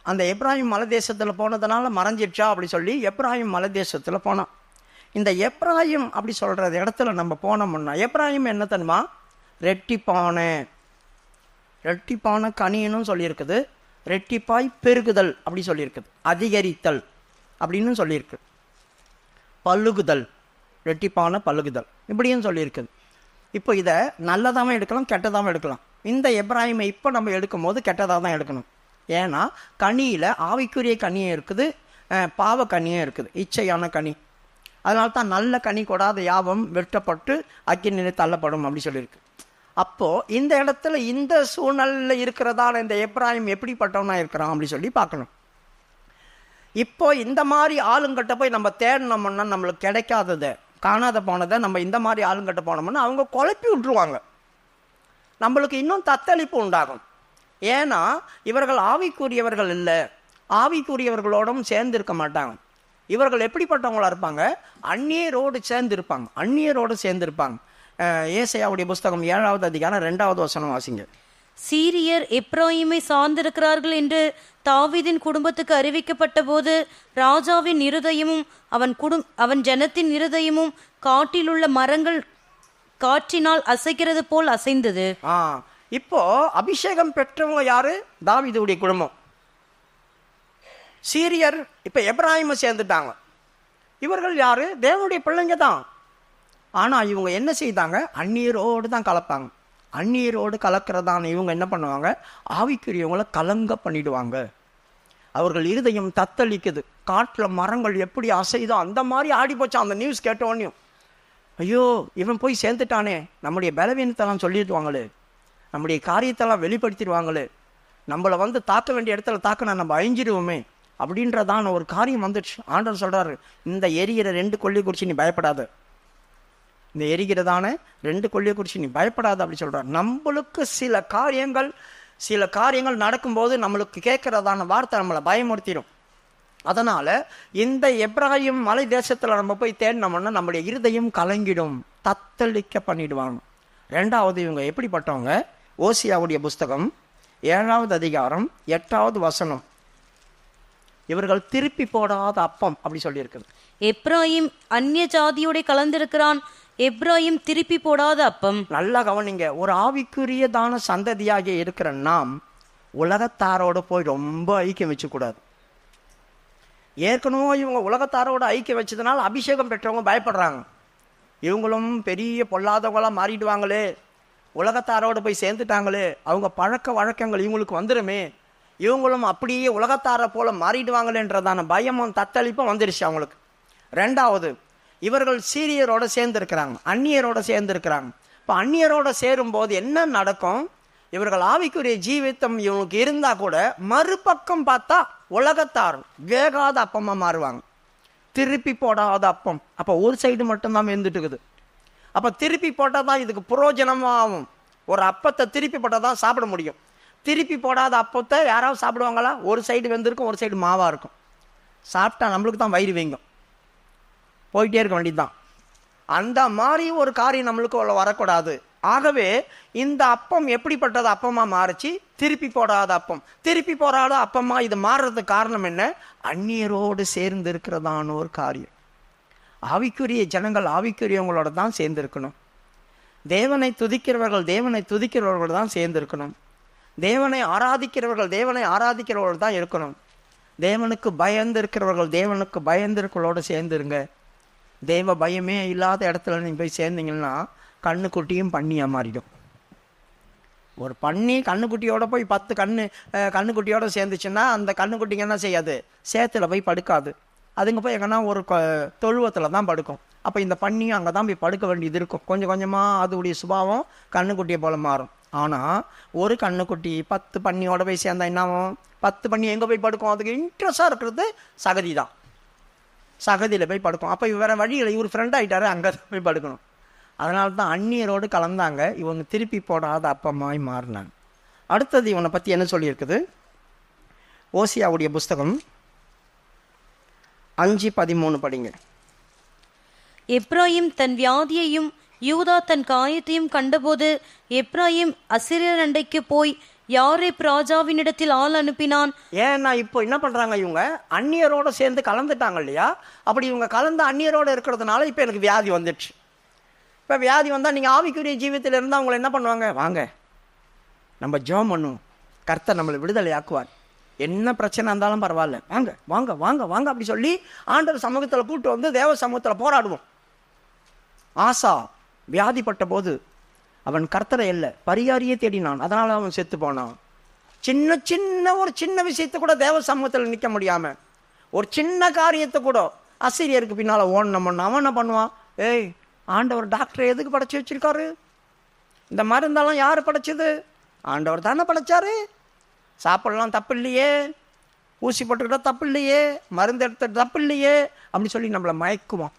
அந்த எப்ராயிம் மலை தேசத்தில் போனதுனால மறைஞ்சிடுச்சா அப்படி சொல்லி எப்ராயிம் மலை தேசத்தில் போனான். இந்த எப்ராயிம் அப்படி சொல்கிற இடத்துல நம்ம போனோம்னா, எப்ராயிம் என்ன தெரியுமா? ரெட்டிப்பான கனின்னு சொல்லியிருக்குது, ரெட்டிப்பாய் பெருகுதல் அப்படி சொல்லியிருக்குது, அதிகரித்தல் அப்படின்னு சொல்லியிருக்கு, பல்லுகுதல், ரெட்டிப்பான பல்லுகுதல் இப்படின்னு சொல்லியிருக்குது. இப்போ இதை நல்லதாகவும் எடுக்கலாம், கெட்டதாகவும் எடுக்கலாம். இந்த எப்ராயிமை இப்போ நம்ம எடுக்கும் போது கெட்டதாக தான் எடுக்கணும். ஏன்னா கனியில் ஆவிக்குரிய கனியும் இருக்குது, பாவ கனியும் இருக்குது, இச்சையான கனி. அதனால தான் நல்ல கனி கொடாத யாவும் வெட்டப்பட்டு அக்கினியிலே தள்ளப்படும் அப்படி சொல்லியிருக்கு. அப்போது இந்த இடத்துல இந்த சூழ்நிலையில் இருக்கிறதால இந்த எப்ராயிம் எப்படிப்பட்டவனா இருக்கிறான் அப்படி சொல்லி பார்க்கணும். இப்போ இந்த மாதிரி ஆளுங்கிட்ட போய் நம்ம தேடினோம்னா நம்மளுக்கு கிடைக்காததை, காணாத போனதை நம்ம இந்த மாதிரி ஆளுங்கிட்ட போனோம்னா அவங்க குழப்பி விட்டுருவாங்க, நம்மளுக்கு இன்னும் தத்தளிப்பு உண்டாகும். ஏன்னா இவர்கள் ஆவிக்குரியவர்கள் இல்லை, ஆவிக்குரியவர்களோடும் சேர்ந்து இருக்க மாட்டாங்க. இவர்கள் எப்படிப்பட்டவங்களா இருப்பாங்க? அந்நியரோடு சேர்ந்திருப்பாங்க. ஏசாயாவுடைய புஸ்தகம் 7வது அதிகாரம் 2வது வசனம் வாசிங்க. சீரியர் எப்ராயிமை சார்ந்திருக்கிறார்கள் என்று தாவீதின் குடும்பத்துக்கு அறிவிக்கப்பட்ட போது ராஜாவின் இருதயமும் அவன் ஜனத்தின் இருதயமும் காட்டிலுள்ள மரங்கள் காற்றினால் அசைக்கிறது போல் அசைந்தது. இப்போ அபிஷேகம் பெற்றவங்க யாரு? தாவீதுடைய குடும்பம். சீரியர் இப்ப எப்ராயிமை சேர்ந்துட்டாங்க. இவர்கள் யாரு? தேவனுடைய பிள்ளைங்க தான். ஆனா இவங்க என்ன செய்தாங்க? அந்நியரோடு தான் கலப்பாங்க. அந்நியரோடு கலக்கிறதான இவங்க என்ன பண்ணுவாங்க? ஆவிக்குரியவங்களை கலங்க பண்ணிடுவாங்க. அவர்கள் இருதயம் தத்தளிக்குது. காட்டில் மரங்கள் எப்படி அசைதோ அந்த மாதிரி ஆடி போச்சான். அந்த நியூஸ் கேட்டோன்னையும் ஐயோ இவன் போய் சேர்ந்துட்டானே, நம்முடைய பலவீனத்தெல்லாம் சொல்லிடுவாங்களே, நம்முடைய காரியத்தெல்லாம் வெளிப்படுத்திடுவாங்களே, நம்மளை தாக்க வேண்டிய இடத்துல தாக்கினா நம்ம அழிஞ்சிடுவோமே அப்படின்றதான ஒரு காரியம் வந்துடுச்சு. ஆண்டவர் சொல்கிறாரு, இந்த எரிகிற 2 கொள்ளையை குறித்து நீ பயப்படாத, இந்த எரிகிறதான 2 கொள்ளையை குறித்து நீ பயப்படாத அப்படி சொல்கிறார். நம்மளுக்கு சில காரியங்கள் நடக்கும்போது நம்மளுக்கு கேட்குறதான வார்த்தை நம்மளை பயமுறுத்திடும். அதனால் இந்த எப்ராயிம் மலை தேசத்தில் நம்ம போய் தேடினோம்னா நம்முடைய இருதயம் கலங்கிடும், தத்தளிக்க பண்ணிடுவாங்க. 2வது இவங்க எப்படிப்பட்டவங்க? ஓசியாவுடைய புஸ்தகம் 7வது அதிகாரம் 8வது வசனம். இவர்கள் திருப்பி போடாத அப்பம் அப்படி சொல்லியிருக்குது. எப்ராயிம் அந்நிய ஜாதியோட கலந்திருக்கிறான், எப்ராயிம் திருப்பி போடாத அப்பம். நல்லா கவனிங்க. ஒரு ஆவிக்குரியதான சந்ததியாக இருக்கிற நாம் உலகத்தாரோடு போய் ரொம்ப ஐக்கியம் வச்சுக்கூடாது. ஏற்கனவே இவங்க உலகத்தாரோட ஐக்கியம் வச்சதுனால அபிஷேகம் பெற்றவங்க பயப்படுறாங்க. இவங்களும் பெரிய பொல்லாதவங்களாம் மாறிடுவாங்களே, உலகத்தாரோடு போய் சேர்ந்துட்டாங்களே, அவங்க பழக்க வழக்கங்கள் இவங்களுக்கு வந்துடுமே, இவங்களும் அப்படியே உலகத்தாரை போல மாறிடுவாங்களேன்றதான பயமும் தத்தளிப்பும் வந்துடுச்சு அவங்களுக்கு. 2வது இவர்கள் சீரியரோட சேர்ந்துருக்கிறாங்க, அந்நியரோட சேர்ந்துருக்கிறாங்க. இப்போ அந்நியரோட சேரும்போது என்ன நடக்கும்? இவர்கள் ஆவிக்குரிய ஜீவித்தம் இவங்களுக்கு இருந்தால் கூட மறுபக்கம் பார்த்தா உலகத்தார் வேகாத அப்பமாக மாறுவாங்க, திருப்பி போடாத அப்பம். அப்போ ஒரு சைடு மட்டும்தான் வெந்துட்டு இருக்குது. அப்போ திருப்பி போட்டால் தான் இதுக்கு புரோஜனமாகும். ஒரு அப்பத்தை திருப்பி போட்டால் தான் சாப்பிட முடியும். திருப்பி போடாத அப்பத்தை யாராவது சாப்பிடுவாங்களா? ஒரு சைடு வெந்திருக்கும், ஒரு சைடு மாவாக இருக்கும். சாப்பிட்டா நம்மளுக்கு தான் வயிறு வீங்கும், போயிட்டே இருக்க வேண்டியதுதான். அந்த மாதிரி ஒரு காரியம் நம்மளுக்கு வரக்கூடாது. ஆகவே இந்த அப்பம் எப்படிப்பட்டது அப்பமாக மாறிச்சு? திருப்பி போடாத அப்பம். திருப்பி போடாத அப்பமாக இது மாறுறதுக்கு காரணம் என்ன? அந்நியரோடு சேர்ந்து இருக்கிறதான ஒரு காரியம். ஆவிக்குரிய ஜனங்கள் ஆவிக்குரியவங்களோட தான் சேர்ந்திருக்கணும். தேவனை துதிக்கிறவர்கள் தான் சேர்ந்திருக்கணும். தேவனை ஆராதிக்கிறவர்கள் தான் இருக்கணும். தேவனுக்கு பயந்திருக்கிறவர்களோட சேர்ந்துருங்க. தேவ பயமே இல்லாத இடத்துல நீங்கள் போய் சேர்ந்தீங்கன்னா கண்ணு குட்டியும் பண்ணியாக மாறிடும். ஒரு பன்னி கண்ணுக்குட்டியோட போய் 10 கண்ணுக்குட்டியோட சேர்ந்துச்சுன்னா அந்த கண்ணுக்குட்டிங்க என்ன செய்யாது, சேத்துல போய் படுக்காது. அதுங்க போய் எங்கன்னா ஒரு தொழுவத்தில் தான் படுக்கும். அப்போ இந்த பன்னியும் அங்கே தான் போய் படுக்க வேண்டியது இருக்கும். கொஞ்சம் கொஞ்சமாக அதோடைய சுபாவம் கண்ணுக்குட்டியை போல மாறும். ஆனால் ஒரு கண்ணுக்குட்டி 10 பன்னியோட போய் சேர்ந்தா என்னாகும், 10 பன்னி எங்கே போய் படுக்கும், அதுக்கு இன்ட்ரெஸ்டாக இருக்கிறது சகதி தான். சகதியில் போய் படுக்கும். அப்போ வேறு வழியில் இவர் ஃப்ரெண்ட் ஆகிட்டாரு, அங்கே தான் போய் படுக்கணும். அதனால தான் அந்நியரோடு கலந்தாங்க. இவங்க திருப்பி போடாத அப்பமாய் மாறினாங்க. அடுத்தது இவனை பற்றி என்ன சொல்லியிருக்குது, ஓசியாவுடைய புஸ்தகம் 5:13 படிங்க. எப்ராயிம் தன் வியாதியையும் யூதா தன் காயத்தையும் கண்டபோது எப்ராயிம் அசிரியர் அண்டைக்கு போய் யாரேப் ராஜாவினிடத்தில் ஆள் அனுப்பினான். ஏன்னா இப்போ என்ன பண்ணுறாங்க, இவங்க அந்நியரோடு சேர்ந்து கலந்துட்டாங்க இல்லையா. அப்படி இவங்க கலந்து அந்நியரோடு இருக்கிறதுனால இப்போ எனக்கு வியாதி வந்துடுச்சு. இப்போ வியாதி வந்தால் நீங்கள் ஆவிக்குரிய ஜீவியத்தில் இருந்தால் அவங்களை என்ன பண்ணுவாங்க, வாங்க நம்ம ஜெபம் பண்ணுவோம், கர்த்தர் நம்மளை விடுதலை ஆக்குவார், என்ன பிரச்சனை இருந்தாலும் பரவாயில்ல, வாங்க வாங்க வாங்க வாங்க அப்படி சொல்லி ஆண்டவர் சமூகத்தில் கூப்பிட்டு வந்து தேவ சமூகத்தில் போராடுவோம். ஆசா வியாதிப்பட்ட போது அவன் கர்த்தரை இல்லை பரிகாரியே தேடினான், அதனால அவன் செத்து போனான். ஒரு சின்ன விஷயத்தை கூட தேவ சமூகத்தில் நிற்க முடியாம, ஒரு சின்ன காரியத்தை கூட அசிரியருக்கு பின்னால் ஓடணும்னா அவன் என்ன பண்ணுவான், ஏய் ஆண்டவர் டாக்டரை எதுக்கு படைச்சி வச்சிருக்காரு, இந்த மருந்தெல்லாம் யார் படைச்சது, ஆண்டவர் தானே படைச்சாரு, சாப்பிடலாம் தப்பு இல்லையே, ஊசி போட்டுக்கிட்டா தப்பு இல்லையே, மருந்து எடுத்த தப்பு இல்லையே அப்படி சொல்லி நம்மளை மயக்குவோம்.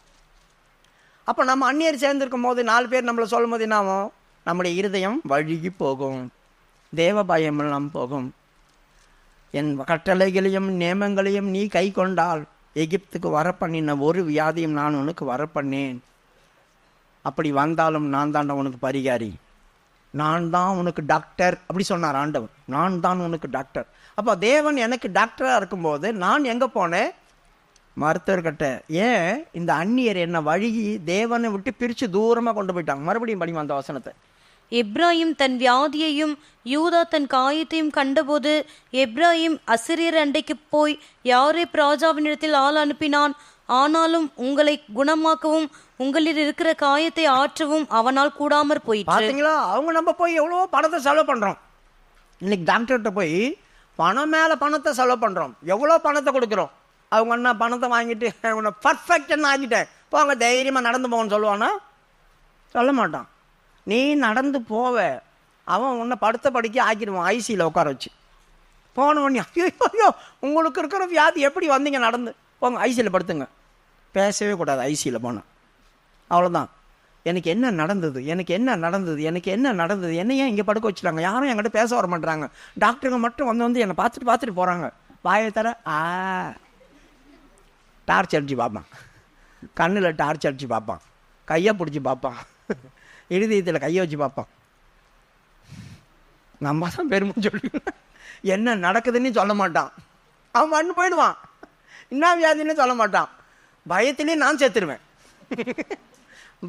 அப்போ நம்ம அந்நியர் சேர்ந்துருக்கும் போது 4 பேர் நம்மளை சொல்லும் போது என்னாகும், நம்முடைய இருதயம் வழுகி போகும், தேவ பயம் எல்லாம் போகும். என் கட்டளைகளையும் நியமங்களையும் நீ கை கொண்டால் எகிப்துக்கு வர பண்ணின ஒரு வியாதியும் நான் உனக்கு வர பண்ணேன், அப்படி வந்தாலும் நான் தான் உனக்கு பரிகாரி, நான் தான் உனக்கு டாக்டர் அப்படி சொன்னார் ஆண்டவன், நான் தான் உனக்கு டாக்டர். அப்போ தேவன் எனக்கு டாக்டராக இருக்கும்போது நான் எங்கே போனேன், மருத்துவர்கிட்ட. ஏன் இந்த அந்நியர் என்ன வழுகி தேவனை விட்டு பிரித்து தூரமாக கொண்டு போயிட்டாங்க. மறுபடியும் படிங்க அந்த வசனத்தை. எப்ராயிம் தன் வியாதியையும் யூதா தன் காயத்தையும் கண்டபோது எப்ராயிம் அசிரியர் அண்டைக்கு போய் யாரேப் ராஜாவினிடத்தில் ஆள் அனுப்பினான், ஆனாலும் உங்களை குணமாக்கவும் உங்களில் இருக்கிற காயத்தை ஆற்றவும் அவனால் கூடாமற் போயிற்று. பார்த்தீங்களா, அவங்க நம்ம போய் எவ்வளோ பணத்தை செலவு பண்ணுறோம். இன்னைக்கு டாக்டர்கிட்ட போய் பணம் மேலே பணத்தை செலவு பண்ணுறோம், எவ்வளோ பணத்தை கொடுக்குறோம். அவங்க என்ன பணத்தை வாங்கிட்டு உன்னை பர்ஃபெக்ட் என்ன ஆகிட்டேன் போங்க தைரியமாக நடந்து போகணும்னு சொல்லுவானா, சொல்ல மாட்டான். நீ நடந்து போவ, அவன் உன்னை படுத்த படிக்க ஆக்கிடுவான், ஐசியில் உட்கார வச்சு. போன உடனே ஐயோ உங்களுக்கு இருக்கிற வியாதி எப்படி வந்தீங்க, நடந்து போங்க ஐசியில் படுத்துங்க, பேசவே கூடாது ஐசியில் போனால். அவ்வளோதான். எனக்கு என்ன நடந்தது, எனக்கு என்ன நடந்தது, எனக்கு என்ன நடந்தது, என்ன ஏன் இங்கே படுக்க வச்சுட்டாங்க, யாரும் என்கிட்ட பேச வர மாட்டாங்க, டாக்டருங்க மட்டும் வந்து என்னை பார்த்துட்டு போகிறாங்க. வாயை தர டார்ச் அடிச்சு பார்ப்பான், கண்ணில் டார்ச் அடிச்சு பார்ப்பான், கையை பிடிச்சி பார்ப்பான், இருதயத்தில் கையை வச்சு பார்ப்பான். நம்ம தான் பெருமை சொல்லி என்ன நடக்குதுன்னு சொல்ல மாட்டான். அவன் பண்ணு போயிடுவான், என்ன வியாதின்னு சொல்ல மாட்டான். பயத்திலே நான் செத்துருவேன்.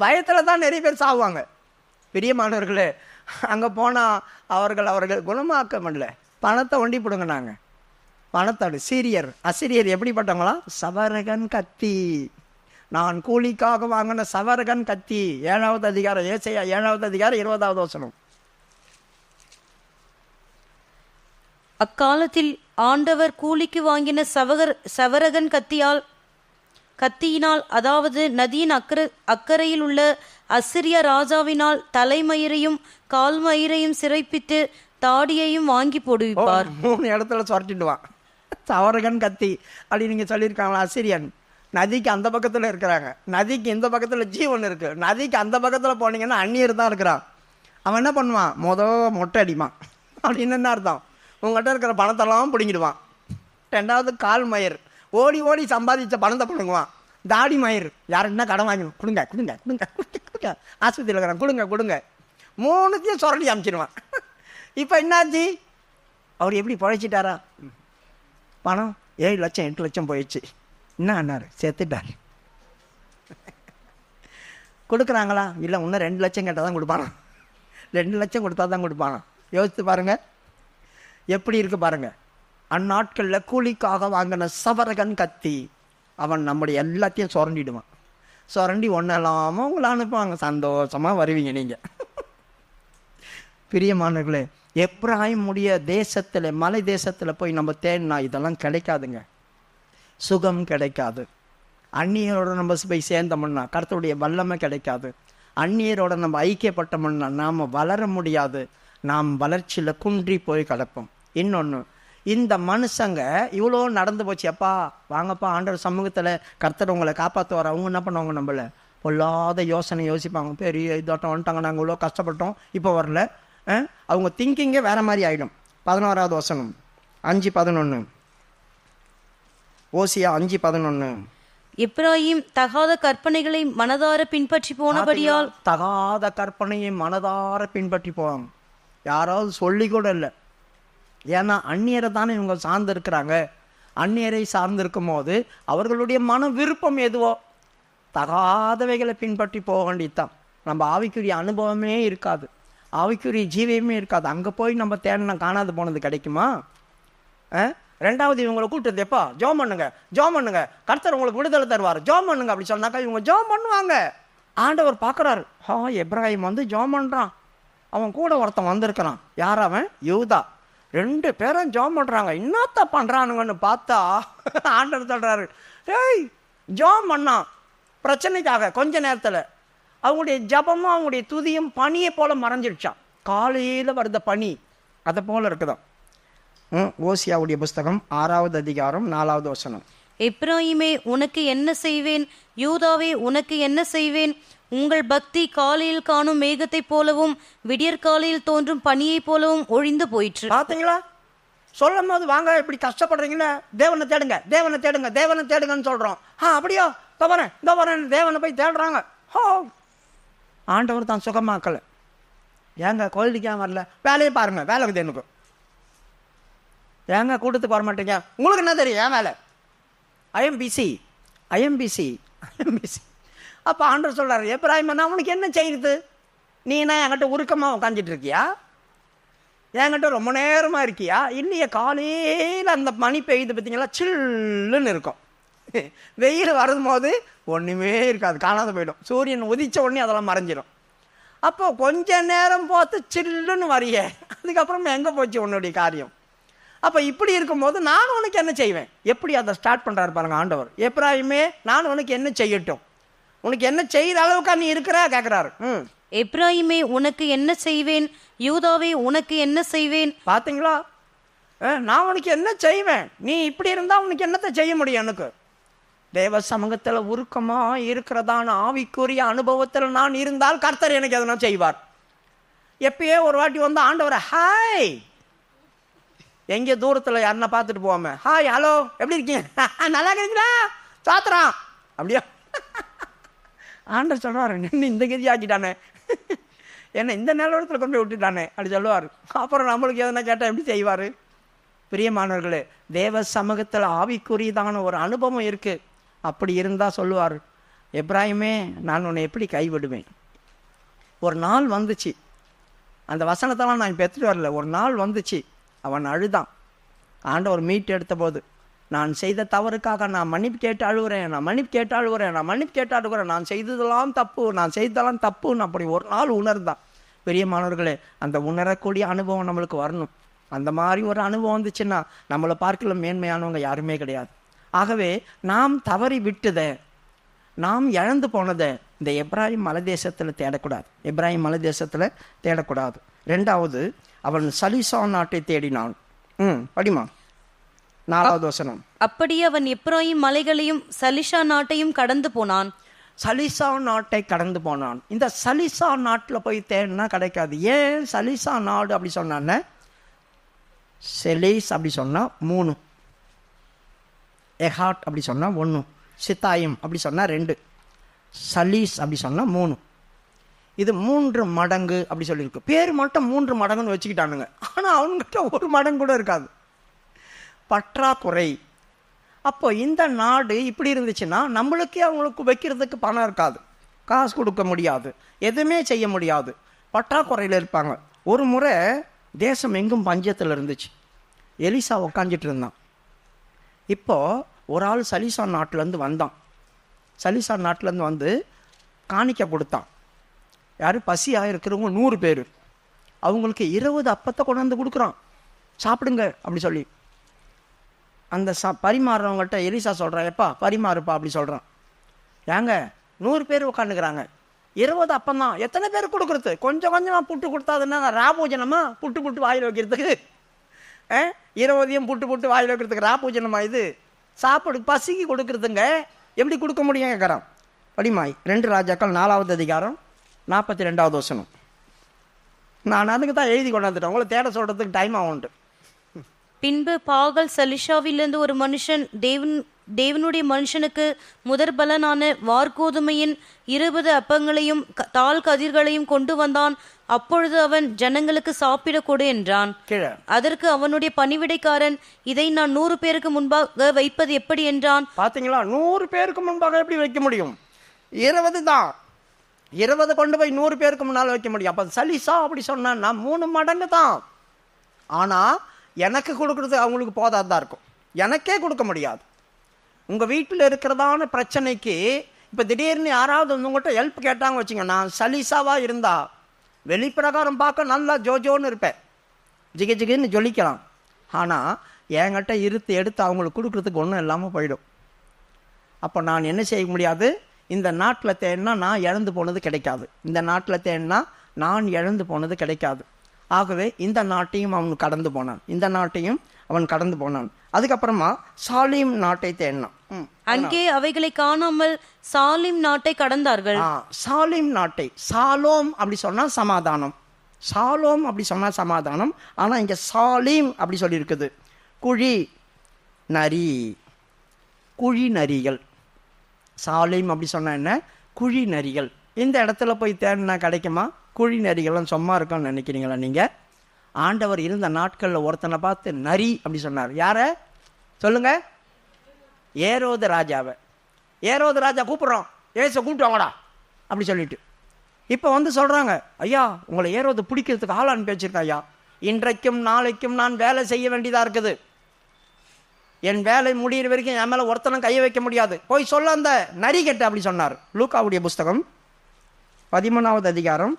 பயத்தில் தான் நிறைய பேர் சாவுவாங்க. பிரியமானவர்களே, அங்கே போனால் அவர்கள் குணமாக்க முடியல, பணத்தை ஒண்டி போடுங்க. நாங்கள் பணத்தோடு அசிரியர் எப்படிப்பட்டவங்களா, சவரகன் கத்தி, நான் கூலிக்காக வாங்கின சவரகன் கத்தி. 7வது அதிகாரம், ஏசாயா 7வது அதிகாரம் 20வது வசனம். அக்காலத்தில் ஆண்டவர் கூலிக்கு வாங்கின சவரகன் கத்தியினால், அதாவது நதியின் அக்கறையில் உள்ள அசிரிய ராஜாவினால் தலைமயிரையும் கால்மயிரையும் சிறைப்பித்து தாடியையும் வாங்கி போடுவிப்பார். 3 இடத்துல சொரட்டிடுவான். சவரகன் கத்தி அப்படி நீங்கள் சொல்லியிருக்காங்களா. அசிரியன் நதிக்கு அந்த பக்கத்தில் இருக்கிறாங்க, நதிக்கு இந்த பக்கத்தில் ஜீவன் இருக்குது. நதிக்கு அந்த பக்கத்தில் போனீங்கன்னா அந்நியர் தான் இருக்கிறான். அவன் என்ன பண்ணுவான், மொட்டை அடிப்பான். அப்படின்னு என்ன அர்த்தம், உங்கள்கிட்ட இருக்கிற பணத்தெல்லாம் பிடிங்கிடுவான். 2வது கால் மயிர், ஓடி சம்பாதிச்ச பணத்தை பிடுங்குவான். தாடி மயிர், யாருன்னா கடன் வாங்கணும், கொடுங்க கொடுங்க கொடுங்க கொடுங்க, ஆஸ்பத்திரியில் இருக்கிறான், கொடுங்க 3த்தையும் சொரண்டி அமைச்சிடுவான். இப்போ என்னாச்சு, அவர் எப்படி பழைச்சிட்டாரா, பணம் 7 லட்சம் 8 லட்சம் போயிடுச்சு. என்ன ஆனார், செத்துட்டார். கொடுக்குறாங்களா, இல்லை இன்னும் 2 லட்சம் கேட்டால் தான் கொடுப்பானா, 2 லட்சம் கொடுத்தா தான் கொடுப்பானா. யோசித்து பாருங்கள் எப்படி இருக்கு பாருங்கள். அந்நாட்களில் கூலிக்காக வாங்கின சவரகன் கத்தி, அவன் நம்முடைய எல்லாத்தையும் சுரண்டிடுவான். சுரண்டி ஒன்றும் இல்லாமல் உங்களை அனுப்புவாங்க, சந்தோஷமாக வருவீங்க நீங்கள். பிரியமானவர்களே, எப்ராஹிமுடைய தேசத்தில், மலை தேசத்தில் போய் நம்ம தேடினா இதெல்லாம் கிடைக்காதுங்க. சுகம் கிடைக்காது. அந்நியரோட நம்ம போய் சேர்ந்தோம்னா கர்த்தருடைய வல்லமை கிடைக்காது. அந்நியரோட நம்ம ஐக்கியப்பட்டோம்னா நாம் வளர முடியாது. நாம் வளர்ச்சியில் குன்றி போய் கிடப்போம். இன்னொன்று, இந்த மனுஷங்க இவ்வளோ நடந்து போச்சு, அப்பா வாங்கப்பா ஆண்டவர் சமூகத்தில் கர்த்தர் உங்களை காப்பாற்றுவார். அவங்க என்ன பண்ணுவாங்க, நம்மள பொல்லாத யோசனை யோசிப்பாங்க. பெரிய இதாட்டம் வந்துட்டாங்க, நாங்கள் இவ்வளோ கஷ்டப்பட்டோம், இப்போ வரல. அவங்க திங்கிங்கே வேறு மாதிரி ஆகிடும். 11வது வசனம் 5:11, ஓசியா 5:11. எப்ராயிம் தகாத கற்பனைகளை மனதார பின்பற்றி போனபடியால், தகாத கற்பனையை மனதார பின்பற்றி போவாங்க. யாராவது சொல்லி கூட இல்லை. ஏன்னா அந்நியரை தானே இவங்க சார்ந்து இருக்கிறாங்க. அந்நியரை சார்ந்து இருக்கும் போது அவர்களுடைய மன விருப்பம் எதுவோ தகாதவைகளை பின்பற்றி போக வேண்டியதுதான். நம்ம ஆவிக்குரிய அனுபவமே இருக்காது, ஆவிக்குரிய ஜீவியமே இருக்காது. அங்கே போய் நம்ம தேடின காணாது போனது கிடைக்குமா? ரெண்டாவது, இவங்களை கூப்பிட்டு எப்பா ஜோம் பண்ணுங்க, ஜோம் பண்ணுங்க, கர்த்தர் உங்களுக்கு விடுதலை தருவார், ஜோம் பண்ணுங்க அப்படி சொன்னாக்கா இவங்க ஜோம் பண்ணுவாங்க. ஆண்டவர் பார்க்குறாரு, எப்ராஹிம் வந்து ஜோம் பண்ணுறான், அவன் கூட ஒருத்தன் வந்திருக்கிறான். யார் அவன்? யூதா. 2 பேரும் ஜோம் பண்ணுறாங்க. என்னத்த பண்ணுறானுங்கன்னு பார்த்தா ஆண்டவர் சொல்கிறாரு, ஏய் ஜோம் பண்ணான் பிரச்சனைக்காக. கொஞ்ச நேரத்தில் அவங்களுடைய ஜபமும் அவங்களுடைய துதியும் பனியை போல மறைஞ்சிடுச்சான். காலையில் வருத பனி அதை போல இருக்குதான். ஓசியாவுடைய புஸ்தகம் 6வது அதிகாரம் 4வது வசனம். எப்ராயிமே உனக்கு என்ன செய்வேன், யூதாவே உனக்கு என்ன செய்வேன்? உங்கள் பக்தி காலையில் காணும் மேகத்தை போலவும் விடியற்காலையில் தோன்றும் பனியை போலவும் ஒழிந்து போயிற்று. பார்த்தீங்களா? சொல்லும் போது வாங்க இப்படி கஷ்டப்படுறீங்களா, தேவனை தேடுங்க, தேவனை தேடுங்க, தேவனை தேடுங்கன்னு சொல்கிறோம். அப்படியா, இந்த வரேன் தேவனை போய் தேடுறாங்க. ஆண்டவர் தான் சுகமாக்கலை. ஏங்க கோயிலுக்கு ஏன் வரல? வேலையை பாருங்க, வேலை இருக்குது எனக்கு. ஏங்க கூட்டத்துக்கு வர மாட்டேங்க? உங்களுக்கு என்ன தெரியும் ஏன் வேலை? ஐஎம்பிசி. அப்போ ஆண்டவர் சொல்கிறார், எப்ராஹிம் நான் உனக்கு என்ன செய்யுது? நீ என்ன என்கிட்ட உருக்கமாக உட்காந்துட்டு இருக்கியா? என்கிட்ட ரொம்ப நேரமாக இருக்கியா? இல்லையே, காலையில் அந்த மணி பெய்யுது பார்த்தீங்களா, சில்லுன்னு இருக்கும். வெயில் வரும்போது ஒன்றுமே இருக்காது, காணாத போயிடும். சூரியன் உதித்த உடனே அதெல்லாம் மறைஞ்சிடும். அப்போ கொஞ்ச நேரம் பார்த்து சில்லுன்னு வரிய, அதுக்கப்புறம் எங்கே போச்சு உன்னுடைய காரியம்? அப்போ இப்படி இருக்கும்போது நான் உனக்கு என்ன செய்வேன்? எப்படி அதை ஸ்டார்ட் பண்ணுறாரு பாருங்க ஆண்டவர். எப்ராஹிமே நான் உனக்கு என்ன செய்யட்டும்? உனக்கு என்ன செய்கிற அளவுக்கா நீ இருக்கிறா கேட்குறாரு. எப்ராயிமே உனக்கு என்ன செய்வேன், யூதாவே உனக்கு என்ன செய்வேன்? பார்த்தீங்களா? நான் உனக்கு என்ன செய்வேன்? நீ இப்படி இருந்தால் உனக்கு என்னத்தை செய்ய முடியும்? எனக்கு தேவ சமூகத்தில் உருக்கமாக இருக்கிறதான ஆவிக்குரிய அனுபவத்தில் நான் இருந்தால் கர்த்தர் எனக்கு எதனா செய்வார். எப்பயே ஒரு வாட்டி வந்து ஆண்டவரை ஹாய், எங்கே தூரத்தில் யாருன்னா பார்த்துட்டு போவாம, ஹாய் ஹலோ எப்படி இருக்கீங்க, நல்லா இருக்கீங்களா, சாத்துறான் அப்படியா? ஆண்டவர் சொல்லுவார், நின்று இந்த கதி ஆக்கிட்டானே, என்ன இந்த நிலவரத்தில் கொண்டு போய் விட்டுட்டானே அப்படி சொல்லுவார். அப்புறம் நம்மளுக்கு எதனா கேட்டால் எப்படி செய்வார்? பிரியமானவர்களே, தேவ சமூகத்தில் ஆவிக்குரியதான ஒரு அனுபவம் இருக்குது. அப்படி இருந்தால் சொல்லுவார், எப்ராஹிமே நான் உன்னை எப்படி கைவிடுவேன்? ஒரு நாள் வந்துச்சு, அந்த வசனத்தெல்லாம் நான் இப்போ எடுத்துகிட்டு வரல. ஒரு நாள் வந்துச்சு, அவன் அழுதான். ஆண்டவர் மீட்டு எடுத்த போது, நான் செய்த தவறுக்காக நான் மன்னிப்பு கேட்டு அழுகுறேன், நான் செய்ததெல்லாம் தப்புன்னு அப்படி ஒரு நாள் உணர்ந்தான். பெரியமானவர்களே, அந்த உணரக்கூடிய அனுபவம் நம்மளுக்கு வரணும். அந்த மாதிரி ஒரு அனுபவம் வந்துச்சுன்னா நம்மளை பார்க்கல மேன்மையானவங்க யாருமே கிடையாது. ஆகவே நாம் தவறி விட்டதை, நாம் இழந்து போனதை இந்த எப்ராஹிம் மலை தேசத்தில் தேடக்கூடாது. 2வது, அவன் சலிசா நாட்டை தேடினான். படிமா 4வது வசனம். அப்படியே அவன் எப்ராயிம் மலைகளையும் சலிஷா நாட்டையும் கடந்து போனான். சலிசா நாட்டை கடந்து போனான். இந்த சலிசா நாட்டில் போய் தேடினா கிடைக்காது. ஏன் சலிசா நாடு அப்படி சொன்னான்னு? செலிஸ் அப்படி சொன்னால் 3, எஹாட் அப்படி சொன்னால் 1, சித்தாயிம் அப்படி சொன்னால் 2, சலீஸ் அப்படி சொன்னால் 3. இது 3 மடங்கு அப்படி சொல்லியிருக்கு. பேர் மட்டும் 3 மடங்குன்னு வச்சுக்கிட்டானுங்க. ஆனால் அவங்ககிட்ட 1 மடங்கு கூட இருக்காது, பற்றாக்குறை. அப்போ இந்த நாடு இப்படி இருந்துச்சுன்னா நம்மளுக்கே அவங்களுக்கு வைக்கிறதுக்கு பணம் இருக்காது, காசு கொடுக்க முடியாது, எதுவுமே செய்ய முடியாது, பற்றாக்குறையில் இருப்பாங்க. ஒரு முறை தேசம் எங்கும் பஞ்சத்தில் இருந்துச்சு. எலிசா உக்காந்துட்டு இருந்தான். இப்போது ஒரு ஆள் சலிசா நாட்டிலேருந்து வந்தான். சலிசா நாட்டிலேருந்து வந்து காணிக்க கொடுத்தான். யார்? பசியாக இருக்கிறவங்க 100 பேர். அவங்களுக்கு 20 அப்பத்தை கொண்டு வந்து கொடுக்குறான், சாப்பிடுங்க அப்படி சொல்லி. அந்த பரிமாறுறவங்கள்ட்ட எலிசா சொல்கிறான், எப்பா பரிமாறுப்பா அப்படி சொல்கிறான். ஏங்க 100 பேர் உட்காந்துக்கிறாங்க, 20 அப்பம் தான், எத்தனை பேர் கொடுக்குறது? கொஞ்சம் கொஞ்சமாக புட்டு கொடுத்தாதுன்னா ராபூஜனமா? புட்டு வாயில் வைக்கிறதுக்கு 20 புட்டு வாயில் வைக்கிறதுக்கு ராபூஜனமா இது? சாப்பாடு பசிக்கு கொடுக்குறதுங்க, எப்படி கொடுக்க முடியும் கேட்குறான். படிமாய் 2 ராஜாக்கள் 4வது அதிகாரம் 42வது வசனம். நான் அதுக்கு தான் எழுதி கொண்டாந்துட்டேன், உங்களை தேட சொல்கிறதுக்கு டைம் ஆகும்ட்டு. பின்பு பாகால் சலிஷாவிலிருந்து ஒரு மனுஷன் தேவனுடைய மனுஷனுக்கு முதற் பலனான வார்கோதுமையின் 20 அப்பங்களையும் தாள் கதிர்களையும் கொண்டு வந்தான். அப்பொழுது அவன், ஜனங்களுக்கு சாப்பிட கொடு என்றான். அதற்கு அவனுடைய பணிவிடைக்காரன், இதை நான் 100 பேருக்கு முன்பாக வைப்பது எப்படி என்றான். பாத்தீங்களா, 100 பேருக்கு முன்பாக எப்படி வைக்க முடியும்? 20 தான், 20 கொண்டு போய் 100 பேருக்கு முன்னால் வைக்க முடியும். அப்ப சலிசா அப்படி சொன்னா 3 மடங்கு தான். ஆனா எனக்கு கொடுக்கறது அவங்களுக்கு போதாதான் இருக்கும், எனக்கே கொடுக்க முடியாது. உங்க வீட்டில் இருக்கிறதான பிரச்சனைக்கு இப்ப திடீர்னு யாராவது உங்கள்கிட்ட ஹெல்ப் கேட்டாங்க வச்சுங்க, நான் சலிசாவா இருந்தா வெளிப்பிரகாரம் பார்க்க நல்லா ஜோஜோன்னு இருப்பேன், ஜிகின்னு ஜொலிக்கலாம். ஆனால் என்கிட்ட எடுத்து அவங்களுக்கு கொடுக்குறதுக்கு ஒன்றும் இல்லாமல் போயிடும். அப்போ நான் என்ன செய்ய முடியாது? இந்த நாட்டில் தேடினா நான் இழந்து போனது கிடைக்காது, இந்த நாட்டில் தேடினா நான் இழந்து போனது கிடைக்காது. ஆகவே இந்த நாட்டையும் அவன் கடந்து போனான், இந்த நாட்டையும் அவன் கடந்து போனான். அதுக்கப்புறமா சாலீம் நாட்டை தேடினான். அங்கே அவைகளை காணாமல் சாலிம் நாட்டை கடந்தார்கள். சாலிம் நாட்டை, சாலோம் அப்படி சொன்னா சமாதானம், சாலோம் அப்படி சொன்னா சமாதானம். ஆனா இங்க சாலீம் அப்படி சொல்லி இருக்குது. குழி நரிகள். சாலீம் அப்படி சொன்னா என்ன? குழி நரிகள். இந்த இடத்துல போய் தேடினா கிடைக்குமா? குழி நரிகள்லாம் சும்மா இருக்கும்னு நினைக்கிறீங்களா நீங்க? ஆண்டவர் இருந்த நாட்களில் ஒருத்தனை பார்த்து நரி அப்படி சொன்னார். யார சொல்லுங்க? ஏரோது ராஜாவை. ஏரோது ராஜா கூப்பிட்றோம், ஏச கூப்பிட்டு வாங்கடா அப்படி சொல்லிட்டு. இப்போ வந்து சொல்கிறாங்க, ஐயா உங்களை ஏரோது பிடிக்கிறதுக்கு ஆள் அனுப்பி வச்சிருக்கேன் ஐயா, இன்றைக்கும் நாளைக்கும் நான் வேலை செய்ய வேண்டியதாக இருக்குது, என் வேலை முடிகிற வரைக்கும் என் மேலே ஒருத்தனும் கையை வைக்க முடியாது, போய் சொல்ல அந்த நரி கெட்ட அப்படி சொன்னார். லூக்காவுடைய புஸ்தகம் 13வது அதிகாரம்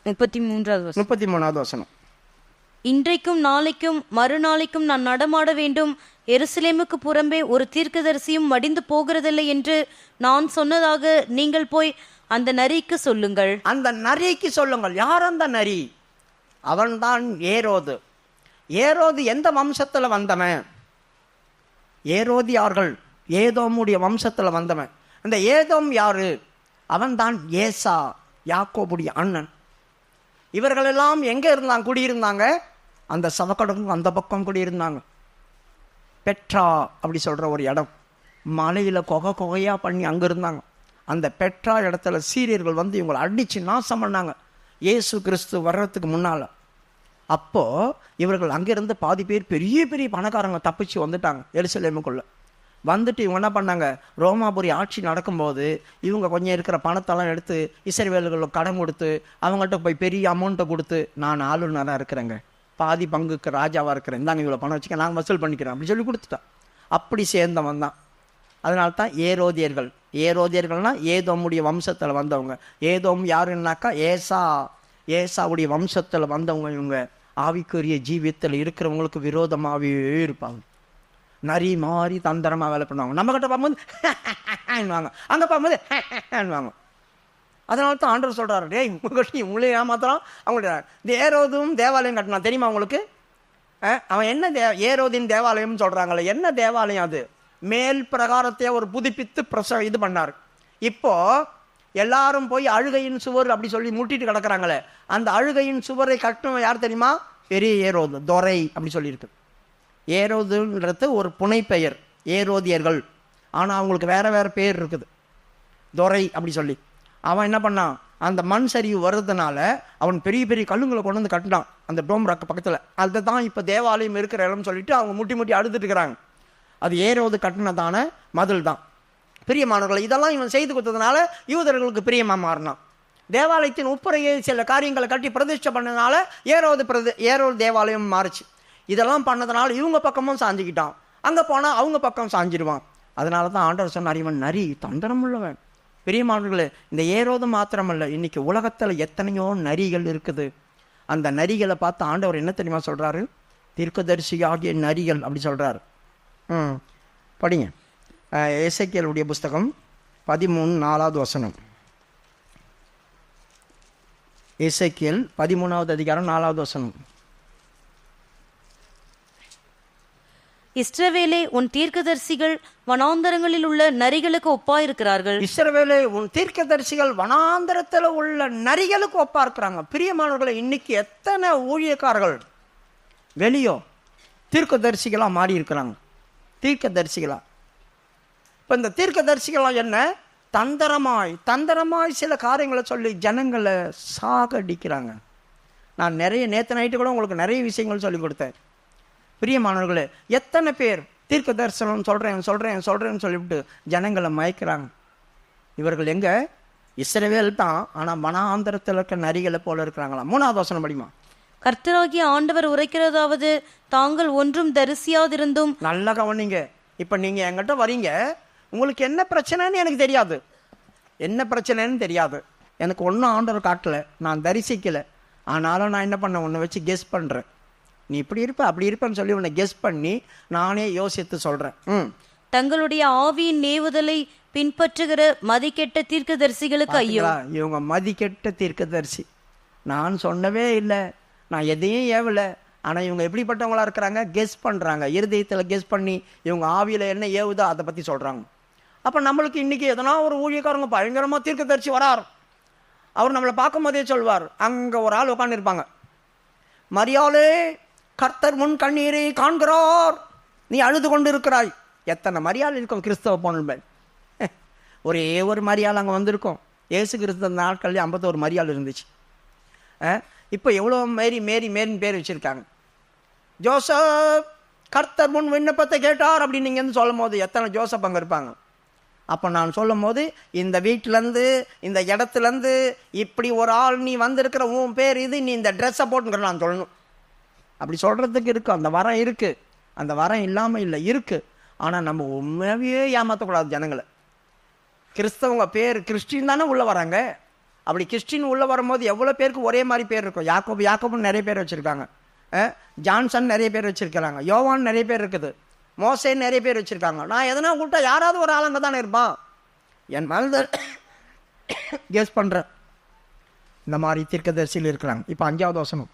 33வது வசனம். இன்றைக்கும் நாளைக்கும் மறுநாளைக்கும் நான் நடமாட வேண்டும், எருசலேமுக்கு புறம்பே ஒரு தீர்க்கதரிசியும் மடிந்து போகிறதில்லை என்று நான் சொன்னதாக நீங்கள் போய் அந்த நரிக்கு சொல்லுங்கள். அந்த நரிக்கு சொல்லுங்கள். யார் அந்த நரி? அவன்தான் ஏரோது. ஏரோது எந்த வம்சத்துல வந்தவன்? ஏரோதியார்கள் ஏதோமுடைய வம்சத்துல வந்தவன். அந்த ஏதோம் யாரு? அவன்தான் ஏசா, யாக்கோபுடைய அண்ணன். இவர்களெல்லாம் எங்கே இருந்தாங்க? குடியிருந்தாங்க அந்த சவக்கடலுக்கு அந்த பக்கம் குடியிருந்தாங்க. பெட்ரா அப்படி சொல்கிற ஒரு இடம், மலையில் கொகையாக பண்ணி அங்கே இருந்தாங்க. அந்த பெட்ரா இடத்துல சீரியர்கள் வந்து இவங்களை அடித்து நாசம் பண்ணாங்க இயேசு கிறிஸ்து வர்றதுக்கு முன்னால். அப்போது இவர்கள் அங்கேருந்து பாதி பேர் பெரிய பெரிய பணக்காரங்க தப்பிச்சு வந்துட்டாங்க எருசலேமுக்குள்ளே. வந்துட்டு இவங்க என்ன பண்ணாங்க? ரோமாபுரி ஆட்சி நடக்கும்போது இவங்க கொஞ்சம் இருக்கிற பணத்தெல்லாம் எடுத்து இஸ்ரவேலர்களுக்கு கடன் கொடுத்து அவங்கள்ட்ட போய் பெரிய அமௌண்ட்டை கொடுத்து, நான் ஆளுநராக இருக்கிறேங்க, பாதி பங்குக்கு ராஜாவாக இருக்கிறேன், இந்தாங்க இவ்வளோ பணம் வச்சுக்க, நாங்கள் வசூல் பண்ணிக்கிறோம் அப்படி சொல்லி கொடுத்துட்டான். அப்படி சேர்ந்தவன் தான். அதனால தான் ஏரோதியர்கள். ஏரோதியர்கள்னால் ஏதோமுடைய வம்சத்தில் வந்தவங்க. ஏதோம் யாருன்னாக்கா ஏசாவுடைய வம்சத்தில் வந்தவங்க. இவங்க ஆவிக்குரிய ஜீவியத்தில் இருக்கிறவங்களுக்கு விரோதமாகவே இருப்பாங்க. நரி மாறி தந்திரமாக வேலை பண்ணுவாங்க. நம்மகிட்ட பார்க்கும்போது அங்கே பார்க்கும்போது வாங்க. அதனால தான் ஆண்டவர் சொல்கிறாரு, டேய் உங்களே ஏமாத்திரம் அவங்களுடைய இந்த ஏரோதும் தேவாலயம் கட்டினா தெரியுமா உங்களுக்கு? அவன் என்ன ஏரோதின் தேவாலயம்னு சொல்கிறாங்களே, என்ன தேவாலயம் அது? மேல் பிரகாரத்தை ஒரு புதுப்பித்து இது பண்ணார். இப்போ எல்லாரும் போய் அழுகையின் சுவர் அப்படி சொல்லி முட்டிட்டு கிடக்குறாங்களே, அந்த அழுகையின் சுவரை கட்டணும் யார் தெரியுமா? பெரிய ஏரோது, துரை அப்படி சொல்லியிருக்கு. ஏரோதுன்றது ஒரு புனை பெயர், ஏரோதியர்கள். ஆனால் அவங்களுக்கு வேற வேற பேர் இருக்குது, துரை அப்படி சொல்லி. அவன் என்ன பண்ணான்? அந்த மண் சரிவு வர்றதுனால அவன் பெரிய பெரிய கல்லுங்களை கொண்டு வந்து கட்டினான் அந்த டோம் ராக்கு பக்கத்தில். அதுதான் இப்போ தேவாலயம் இருக்கிற இடம்னு சொல்லிட்டு அவங்க முட்டி அழுதுட்டு இருக்கிறாங்க. அது ஏரோது கட்டினதான மதில் தான். பிரியமானவர்கள், இதெல்லாம் இவன் செய்து கொடுத்ததுனால யூதர்களுக்கு பிரியமாக மாறினான். தேவாலயத்தின் உட்புறையை சில காரியங்களை கட்டி பிரதிஷ்டை பண்ணதுனால ஏரோது தேவாலயம் மாறுச்சு. இதெல்லாம் பண்ணதுனால இவங்க பக்கமும் சாஞ்சிக்கிட்டான், அங்கே போனால் அவங்க பக்கம் சாஞ்சிடுவான். அதனால தான் ஆண்டவர் சொன்னார், இவன் நரி, தந்திரம் உள்ளவன், பிரியமானவர்களே, இந்த ஏரோது மாத்திரமல்ல, இன்னைக்கு உலகத்தில் எத்தனையோ நரிகள் இருக்குது. அந்த நரிகளை பார்த்து ஆண்டவர் என்ன தெரியுமா சொல்கிறாரு? தீர்க்கதரிசியாகிய நரிகள் அப்படி சொல்கிறாரு. படிங்க எசேக்கியேலுடைய புஸ்தகம் 13:4 வசனம். எசேக்கியேல் 13வது அதிகாரம் 4வது வசனம். இஸ்ரவேலே, உன் தீர்க்கதரிசிகள் வனாந்தரங்களில் உள்ள நரிகளுக்கு ஒப்பாயிருக்கிறார்கள். இஸ்ரவேலே, உன் தீர்க்கதரிசிகள் வனாந்தரத்தில் உள்ள நரிகளுக்கு ஒப்பா இருக்கிறாங்க. பிரியமானவர்களை, இன்னைக்கு எத்தனை ஊழியக்காரர்கள் வெளியோ தீர்க்கதரிசிகளாக மாறி இருக்கிறாங்க. தீர்க்கதரிசிகளா. இப்போ இந்த தீர்க்கதரிசிகளாக என்ன? தந்திரமாய் சில காரியங்களை சொல்லி ஜனங்களை சாகடிக்கிறாங்க. நான் நேற்று நைட்டு கூட உங்களுக்கு நிறைய விஷயங்கள் சொல்லி கொடுத்தேன். பிரியமானவர்களே, எத்தனை பேர் தீர்க்க தரிசனம் சொல்கிறேன்னு சொல்லிவிட்டு ஜனங்களை மயக்கிறாங்க. இவர்கள் எங்கே? இஸ்ரவேல் தான், ஆனால் வனாந்தரத்தில் இருக்க நரிகளை போல இருக்கிறாங்களாம். 3வது வசனம் படிமா. கர்த்தராகிய ஆண்டவர் உரைக்கிறதாவது, தாங்கள் ஒன்றும் தரிசியாதிருந்தும். நல்லா கவனிங்க. இப்போ நீங்கள் என்கிட்ட வரீங்க, உங்களுக்கு என்ன பிரச்சனைன்னு எனக்கு தெரியாது. என்ன பிரச்சனைன்னு தெரியாது. எனக்கு ஒன்றும் ஆண்டவர் காட்டலை, நான் தரிசிக்கலை. ஆனாலும் நான் என்ன பண்ணேன்? உன்னை வச்சு கெஸ் பண்ணுறேன். நீ இப்படி இருப்ப அப்படி இருப்பேன்னு சொல்லி உன்னை கெஸ் பண்ணி நானே யோசித்து சொல்கிறேன். தங்களுடைய ஆவியின் நேவுதலை பின்பற்றுகிற மதிக்கெட்ட தீர்க்கதரிசிகளுக்கு ஐயோ. இவங்க மதிக்கெட்ட தீர்க்கதரிசி. நான் சொன்னவே இல்லை, நான் எதையும் ஏவலை. ஆனால் இவங்க எப்படிப்பட்டவங்களா இருக்கிறாங்க? கெஸ் பண்ணுறாங்க. இருதயத்தில் கெஸ் பண்ணி இவங்க ஆவியில் என்ன ஏவுதோ அதை பற்றி சொல்கிறாங்க. அப்போ நம்மளுக்கு இன்றைக்கி எதனா ஒரு ஊழியக்காரங்க பயங்கரமாக தீர்க்கதரிசி வரார். அவர் நம்மளை பார்க்கும் போதே சொல்வார், அங்கே ஒரு ஆள் உட்காந்துருப்பாங்க, மரியாளே, கர்த்தர் முன் கண்ணீரை காண்கிறார், நீ அழுது கொண்டு இருக்கிறாய். எத்தனை மரியாள் இருக்கும் கிறிஸ்தவ பொண்ணுகள். ஒரே ஒரு மரியாள் அங்கே வந்திருக்கும். இயேசு கிறிஸ்தவ நாட்கள்லேயே 51 மரியாள் இருந்துச்சு. இப்போ எவ்வளோ மேரின்னு பேர் வச்சுருக்காங்க. ஜோசப் கர்த்தர் முன் விண்ணப்பத்தை கேட்டார் அப்படின்னு நீங்கள் வந்து சொல்லும் போது எத்தனை ஜோசப் அங்கே இருப்பாங்க. அப்போ நான் சொல்லும் போது, இந்த வீட்டிலேருந்து இந்த இடத்துலேருந்து இப்படி ஒரு ஆள் நீ வந்திருக்கிற, உன் பேர் இது, நீ இந்த ட்ரெஸ்ஸை போட்டுங்கிற நான் சொல்லணும். அப்படி சொல்கிறதுக்கு இருக்குது, அந்த வரம் இருக்குது. அந்த வரம் இல்லாமல் இல்லை, இருக்குது. ஆனால் நம்ம உண்மையாகவே ஏமாற்றக்கூடாது ஜனங்களை. கிறிஸ்தவங்க பேர் கிறிஸ்டின் தானே உள்ளே வராங்க. அப்படி கிறிஸ்டின் உள்ளே வரும்போது எவ்வளோ பேருக்கு ஒரே மாதிரி பேர் இருக்கும். யாக்கோபுன்னு நிறைய பேர் வச்சுருக்காங்க. ஜான்சன் நிறைய பேர் வச்சுருக்கிறாங்க. யோவான் நிறைய பேர் இருக்குது. மோசேன்னு நிறைய பேர் வச்சுருக்காங்க. நான் எதனா கூப்பிட்டா யாராவது ஒரு ஆளுங்க தானே இருப்பான். என் மேலே கெஸ் பண்ணுறேன். இந்த மாதிரி தீர்க்கதரிசியில் இருக்கிறாங்க. இப்போ 5வது வசனம்.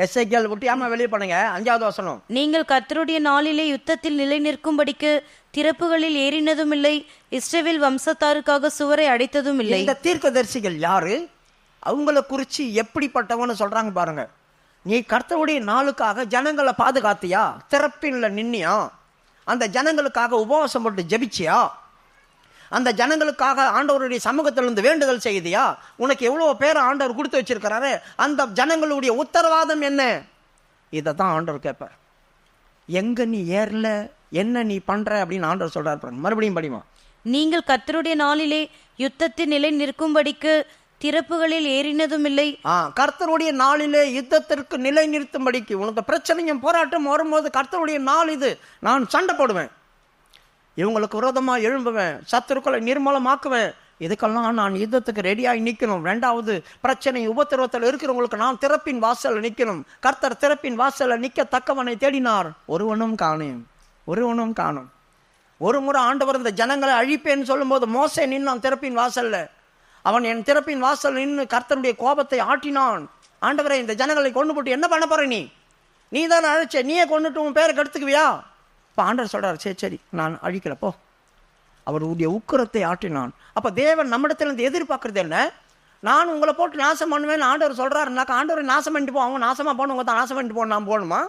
எசேக்கியேல் விட்டியாம வெளியே பண்ணுங்க. 5வது வசனம். நீங்கள் கர்த்தருடைய நாளிலே யுத்தத்தில் நிலை நிற்கும்படிக்கு திறப்புகளில் ஏறினதும் இல்லை, இஸ்ரவேல் வம்சத்தாருக்காக சுவரை அடைத்ததும் இல்லை. இந்த தீர்க்கதரிசிகள் யாரு? அவங்கள குறித்து எப்படிப்பட்டவன்னு சொல்றாங்க பாருங்க. நீ கர்த்தருடைய நாளுக்காக ஜனங்களை பாதுகாத்தியா? திறப்பின்ல நின்னியா? அந்த ஜனங்களுக்காக உபவாசம் போட்டு ஜெபிச்சியா? அந்த ஜனங்களுக்காக ஆண்டவருடைய சமூகத்திலிருந்து வேண்டுதல் செய்தியா? உனக்கு எவ்வளோ பேர் ஆண்டவர் கொடுத்து வச்சிருக்கிறாரு. அந்த ஜனங்களுடைய உத்தரவாதம் என்ன? இதை தான் ஆண்டவர் கேட்பார். எங்க நீ ஏறல, என்ன நீ பண்ற அப்படின்னு ஆண்டவர் சொல்றாரு. மறுபடியும் படிமா. நீங்கள் கர்த்தருடைய நாளிலே யுத்தத்தில் நிலை நிற்கும்படிக்கு திறப்புகளில் ஏறினதும் இல்லை. கர்த்தருடைய நாளிலே யுத்தத்திற்கு நிலை நிறுத்தும்படிக்கு. உனக்கு பிரச்சனையும் போராட்டம் வரும்போது கர்த்தருடைய நாள் இது. நான் சண்டை போடுவேன், இவங்களுக்கு விரோதமாக எழும்புவேன், சத்துருக்களை நிர்மூலமாக்குவேன். இதுக்கெல்லாம் நான் யுத்தத்துக்கு ரெடியாகி நிற்கணும். 2வது, பிரச்சனை உபத்திரவத்தில் இருக்கிறவங்களுக்கு நான் திறப்பின் வாசலில் நிற்கணும். கர்த்தர் திறப்பின் வாசலில் நிற்கத்தக்கவனை தேடினார், ஒருவனும் காணும். ஒரு முறை ஆண்டவர் இந்த ஜனங்களை அழிப்பேன்னு சொல்லும்போது மோசே நின்னான் திறப்பின் வாசலில். அவன் என் திறப்பின் வாசல் நின்று கர்த்தருடைய கோபத்தை ஆட்டினான். ஆண்டவரை, இந்த ஜனங்களை கொண்டு போட்டு என்ன பண்ண போற? நீ தான் அழைச்ச, நீயே கொண்டுட்டு உன் பேரை கெடுத்துக்குவியா? இப்போ ஆண்டவர் சொல்றார், சரி நான் அழிக்கிறப்போ. அவருடைய உக்கிரத்தை ஆட்டினான். அப்போ தேவன் நம்மிடத்திலிருந்து எதிர்பார்க்கறது என்ன? நான் உங்களை போட்டு நாசம் பண்ணுவேன் ஆண்டவர் சொல்றாருனாக்கா, ஆண்டவரை நாசம் பண்ணிட்டு போ, அவங்க நாசமா போனவங்க தான் நாசம் பண்ணிட்டு போன நான் போகணுமா?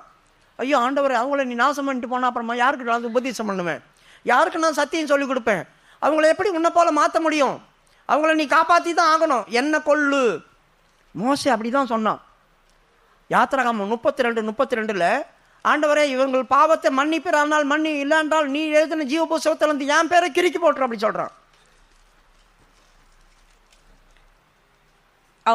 ஐயோ ஆண்டவரை, அவங்கள நீ நாசம் பண்ணிட்டு போனா அப்புறமா யாருக்கு நான் உபதேசம் பண்ணுவேன்? யாருக்கு நான் சத்தியம் சொல்லி கொடுப்பேன்? அவங்கள எப்படி உன்னை போல மாற்ற முடியும்? அவங்கள நீ காப்பாற்றி தான் ஆகணும். என்ன கொள்ளு. மோசே அப்படி தான் சொன்னான். யாத்திராகமம் 32:32 ஆண்டவரே, இவங்கள் பாவத்தை மன்னிப்பிறானால் மன்னி, இல்லைன்றால் நீ எழுதின ஜீவ புஸ்தகத்திலிருந்து என் பேரை கிறுக்கி போட்டுற அப்படி சொல்றான்.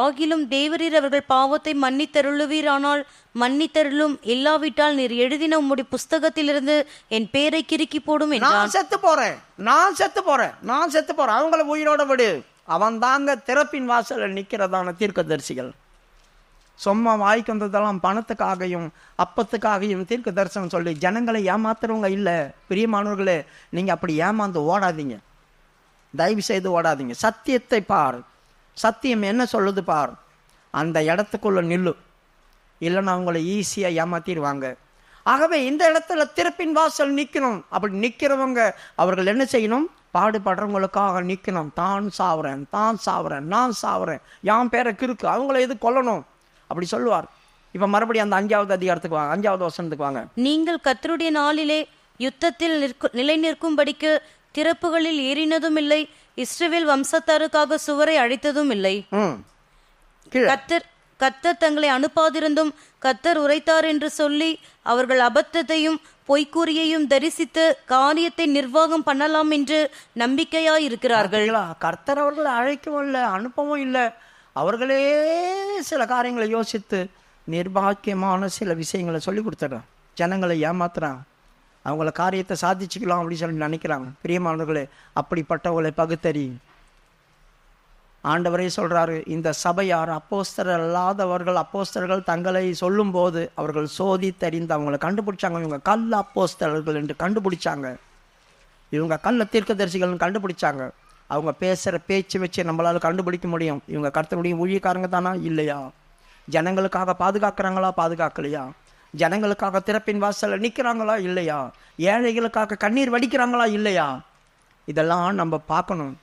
ஆகிலும் தேவரீர் அவர்கள் பாவத்தை மன்னித்தருளுவீரானால் மன்னித்தருளும், இல்லாவிட்டால் நீர் எழுதின உம்முடைய புஸ்தகத்திலிருந்து என் பேரை கிறுக்கி போடும் என்றான். நான் செத்து போறேன், அவங்கள உயிரோட விடு. அவன் தாங்க திறப்பின் வாசல்ல நிக்கிறதான தீர்க்கதரிசிகள். சும்மா வாய்க்கு வந்ததெல்லாம் பணத்துக்காகவும் அப்பத்துக்காகவும் தீர்க்க தரிசனம் சொல்லி ஜனங்களை ஏமாத்துறவங்க இல்லை. பிரியமானவர்களே, நீங்க அப்படி ஏமாந்து ஓடாதீங்க, தயவு செய்து ஓடாதீங்க. சத்தியத்தை பார், சத்தியம் என்ன சொல்லுது பார், அந்த இடத்துக்குள்ள நில்லு, இல்லைன்னா அவங்கள ஈஸியா ஏமாத்திடுவாங்க. ஆகவே இந்த இடத்துல திறப்பின் வாசல் நிற்கணும். அப்படி நிற்கிறவங்க அவர்கள் என்ன செய்யணும்? பாடுபடுறவங்களுக்காக நிற்கணும். நான் சாவுறேன், என் பேரை கிறுக்கு, அவங்கள எது கொல்லணும் அப்படி சொல்லுவார். இப்ப மறுபடியும் அந்த 5வது அதிகாரத்துக்கு வாங்க, 5வது வசனத்துக்கு வாங்க. நீங்கள் கர்த்தருடைய நாளிலே யுத்தத்தில் நிலை நிற்கும்படிக்கு திறப்புகளில் ஏறினதும் இல்லை, இஸ்ரவேல் வம்சத்தாருக்காக சுவரை அழைத்ததும் இல்லை. கர்த்தர் தங்களை அனுப்பாதிருந்தும் கர்த்தர் உரைத்தார் என்று சொல்லி அவர்கள் அபத்தத்தையும் பொய்க்கூறியையும் தரிசித்து காரியத்தை நிர்வாகம் பண்ணலாம் என்று நம்பிக்கையாயிருக்கிறார்கள். கர்த்தர் அவர்களை அழைக்கவும் இல்லை, அனுப்பவும் இல்லை. அவர்களே சில காரியங்களை யோசித்து நிர்பாக்கியமான சில விஷயங்களை சொல்லி கொடுத்துட்றான். ஜனங்களை ஏமாத்துறான், அவங்கள காரியத்தை சாதிச்சுக்கலாம் அப்படின்னு சொல்லி நினைக்கிறாங்க. பிரியமானவர்களே, அப்படிப்பட்டவர்களை பகுத்தறி ஆண்டவரே சொல்றாரு, இந்த சபையார் அப்போஸ்தலர் அல்லாதவர்கள் அப்போஸ்தலர்கள் தங்களை சொல்லும் போது அவர்கள் சோதித்தறிந்து அவங்களை கண்டுபிடிச்சாங்க. இவங்க கள்ள அப்போஸ்தலர்கள் என்று கண்டுபிடிச்சாங்க, இவங்க கள்ள தீர்க்கதரிசிகள் கண்டுபிடிச்சாங்க. அவங்க பேசுகிற பேச்சு வச்சு நம்மளால கண்டுபிடிக்க முடியும், இவங்க கர்த்தருடைய ஊழியக்காரங்க தானா இல்லையா, ஜனங்களுக்காக பாதுகாக்கிறாங்களா பாதுகாக்கலையா, ஜனங்களுக்காக திறப்பின் வாசல்ல நிற்கிறாங்களா இல்லையா, ஏழைகளுக்காக கண்ணீர் வடிக்கிறாங்களா இல்லையா, இதெல்லாம் நம்ம பார்க்கணும்.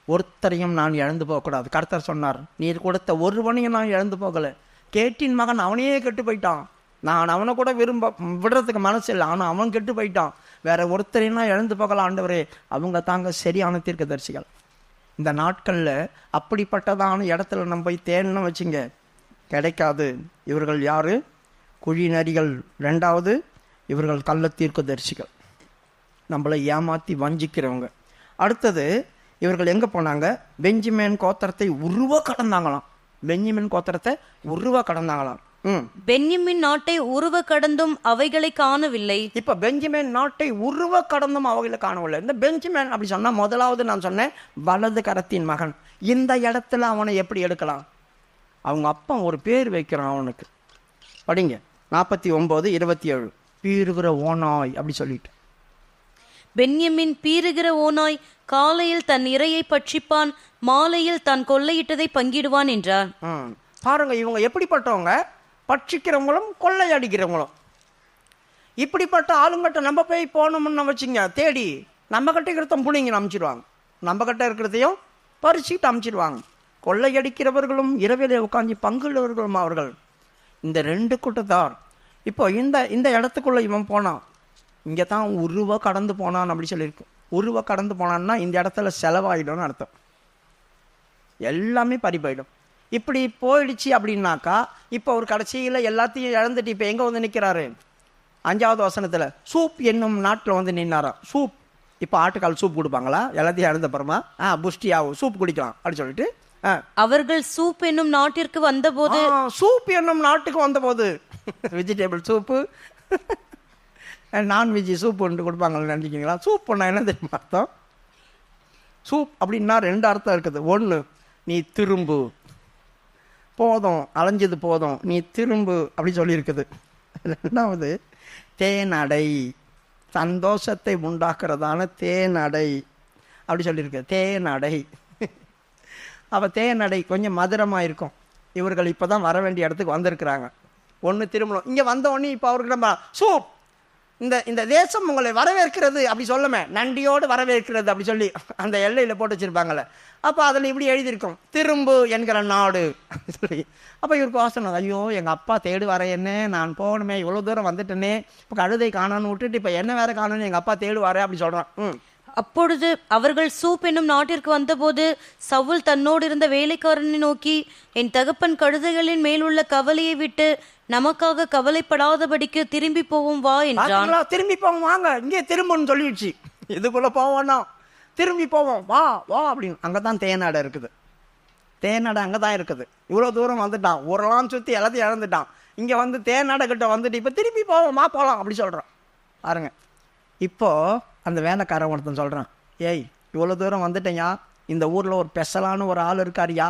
ஒருத்தரையும் நான் இழந்து போகக்கூடாது. கர்த்தர் சொன்னார், நீர் கொடுத்த ஒருவனையும் நான் இழந்து போகலை. கேட்டின் மகன் அவனையே கெட்டு போயிட்டான், நான் அவனை கூட விடுறதுக்கு மனசு இல்லை, ஆனால் அவன் கெட்டு போயிட்டான். வேற ஒருத்தரையும் நான் இழந்து போகலாம் ஆண்டவரே. அவங்க தாங்க சரியான தீர்க்கதரிசிகள். இந்த நாட்களில் அப்படிப்பட்டதான இடத்துல நம்ம போய் தேடணும் வச்சுங்க, கிடைக்காது. இவர்கள் யாரு? குழி நரிகள். 2வது, இவர்கள் கள்ள தீர்க்கதரிசிகள், நம்மளை ஏமாற்றி வஞ்சிக்கிறவங்க. அடுத்தது, இவர்கள் எங்கே போனாங்க? பெஞ்சமின் கோத்திரத்தை உருவ கடந்தாங்களாம். பென்யமின் நாட்டை உருவ கடந்தும் அவைகளை காணவில்லை. இப்ப பெஞ்சமின் நாட்டை உருவ கடந்தும் அவைகளை காணவில்லை. இந்த பெஞ்சமின் அப்படி சொன்னா, முதலாவது நான் சொன்னேன் வலது கரத்தின் மகன். இந்த இடத்துல அவனை எப்படி எடுக்கலாம்? அவங்க அப்பா ஒரு பேர் வைக்கிறான் அவனுக்கு. படிங்க 49:27. பீறுகிற ஓனாய் அப்படி சொல்லிட்டு. பென்யமின் பீறுகிற ஓனாய், காலையில் தன் இரையை பட்சிப்பான், மாலையில் தான் கொள்ளையிட்டதை பங்கிடுவான் என்றார். பாருங்க, இவங்க எப்படிப்பட்டவங்க? பட்சிக்கிறவங்களும் கொள்ளையடிக்கிறவங்களும். இப்படிப்பட்ட ஆளுங்கிட்ட நம்ம போய் போனோம்னு வச்சுங்க, தேடி நம்ம கிட்ட இருக்கிறத புனிங்க அமுச்சிடுவாங்க, நம்ம கிட்ட இருக்கிறதையும் பறிச்சுட்டு அமுச்சிடுவாங்க. கொள்ளையடிக்கிறவர்களும் இரவிலே உட்காந்து பங்குள்ளவர்களும் அவர்கள். இந்த 2 கூட்டத்தார். இப்போ இந்த இடத்துக்குள்ள இவன் போனான், இங்கே தான் உருவ கடந்து போனான் அப்படி சொல்லியிருக்கு. உருவ கடந்து போனான்னா இந்த இடத்துல செலவாயிடும்னு அர்த்தம், எல்லாமே பறி போயிடும். இப்படி போயிடுச்சு அப்படின்னாக்கா, இப்போ ஒரு கடைசியில் எல்லாத்தையும் இழந்துட்டு இப்போ எங்கே வந்து நிற்கிறாரு? 5வது வசனத்தில் சூப் என்னும் நாட்டில் வந்து நின்னாரா. சூப், இப்போ ஆட்டுக்கால் சூப் கொடுப்பாங்களா? எல்லாத்தையும் இழந்த அப்புறமா புஷ்டி ஆகும், சூப் குடிக்கலாம் அப்படி சொல்லிட்டு அவர்கள் சூப் என்னும் நாட்டிற்கு வந்தபோது, சூப் என்னும் நாட்டுக்கு வந்தபோது வெஜிடபிள் சூப்பு நான்வெஜ் சூப் ஒன்று கொடுப்பாங்கன்னு நினைக்கிறீங்களா? சூப் பண்ணால் என்ன தெரியுமா அர்த்தம்? சூப் அப்படின்னா 2 அர்த்தம் இருக்குது. 1, நீ திரும்பு, போதும் அலைஞ்சது போதும், நீ திரும்பு அப்படி சொல்லியிருக்குது. 2வது, தேனடை, சந்தோஷத்தை உண்டாக்குறதான தேனடை அப்படி சொல்லியிருக்கு. தேனடை. அப்போ தேனடை கொஞ்சம் மதுரமாக இருக்கும். இவர்கள் இப்போ தான் வர வேண்டிய இடத்துக்கு வந்திருக்கிறாங்க. 1 திரும்பணும். இங்கே வந்த உடனே இப்போ அவருக்கு நம்ம சூப், இந்த தேசம் உங்களை வரவேற்கிறது அப்படி சொல்லுமே, நன்றியோடு வரவேற்கிறது அப்படி சொல்லி அந்த எல்லையில் போட்டு வச்சுருப்பாங்கள்ல. அப்போ அதில் இப்படி எழுதியிருக்கும், திரும்பு என்கிற நாடு சொல்லி. அப்போ இவருக்கு வாசனை, ஐயோ எங்கள் அப்பா தேடு வர என்ன, நான் போகணுமே, இவ்வளோ தூரம் வந்துட்டேனே, இப்போ கழுதை காணான்னு விட்டுட்டு இப்போ என்ன வேற காணணும், எங்கள் அப்பா தேடு வரேன் அப்படி சொல்கிறான். அப்பொழுது அவர்கள் சூப் என்னும் நாட்டிற்கு வந்தபோது சவுல் தன்னோடு இருந்த வேலைக்காரனை நோக்கி, என் தகப்பன் கழுதைகளின் மேலுள்ள கவலையை விட்டு நமக்காக கவலைப்படாதபடிக்கு திரும்பி போவோம் வா என்றான். திரும்பி போவோம், வாங்க இங்கே திரும்பன்னு சொல்லிடுச்சு, இதுக்குள்ள போவோம்னா திரும்பி போவோம், வா வா அப்படின்னு. அங்கதான் தேனாடை இருக்குது. தேனடை அங்கே தான் இருக்குது. இவ்வளோ தூரம் வந்துட்டான், ஊரெல்லாம் சுற்றி எல்லாத்தையும் இழந்துட்டான். இங்கே வந்து தேனடை கிட்ட வந்துட்டு இப்போ திருப்பி போகலாம் அப்படி சொல்கிறான். பாருங்க, இப்போது அந்த வேலைக்காரன் ஒருத்தன் சொல்கிறான், ஏய் இவ்வளோ தூரம் வந்துட்டேயா, இந்த ஊரில் ஒரு ஸ்பெஷலான ஒரு ஆள் இருக்காரியா,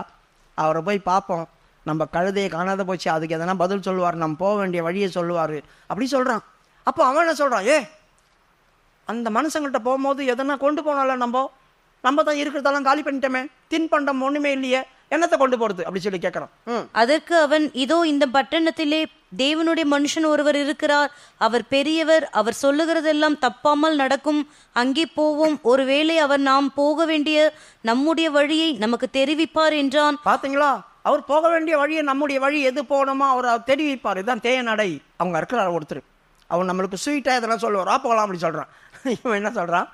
அவரை போய் பார்ப்போம், நம்ம கழுதையை காணாத போச்சு, அதுக்கு எதனா பதில் சொல்லுவார், நம்ம போக வேண்டிய வழியை சொல்லுவார் அப்படி சொல்கிறான். அப்போ அவன் என்ன சொல்கிறான், அந்த மனுஷங்கள்கிட்ட போகும்போது எதனா கொண்டு போனால நம்ம தான் இருக்கிறதெல்லாம் காலி பண்ணிட்டோமே, தின்பண்டம் ஒன்றுமே இல்லையே, என்னத்தை கொண்டு போகிறது அப்படி சொல்லி கேட்குறான். அதற்கு அவன், இதோ இந்த பட்டணத்திலே தேவனுடைய மனுஷன் ஒருவர் இருக்கிறார், அவர் பெரியவர், அவர் சொல்லுகிறதெல்லாம் தப்பாமல் நடக்கும், அங்கே போவோம், ஒருவேளை அவர் நாம் போக வேண்டிய நம்முடைய வழியை நமக்கு தெரிவிப்பார் என்றான். பார்த்தீங்களா, அவர் போக வேண்டிய வழியை, நம்முடைய வழி எது போகணுமோ அவர் தெரிவிப்பார். இதுதான் தேனடை. அவங்க இருக்கிறார் ஒருத்தர், அவன் நம்மளுக்கு ஸ்வீட்டாக இதெல்லாம் சொல்லுவார், போகலாம் அப்படி சொல்கிறான். இவன் என்ன சொல்கிறான்,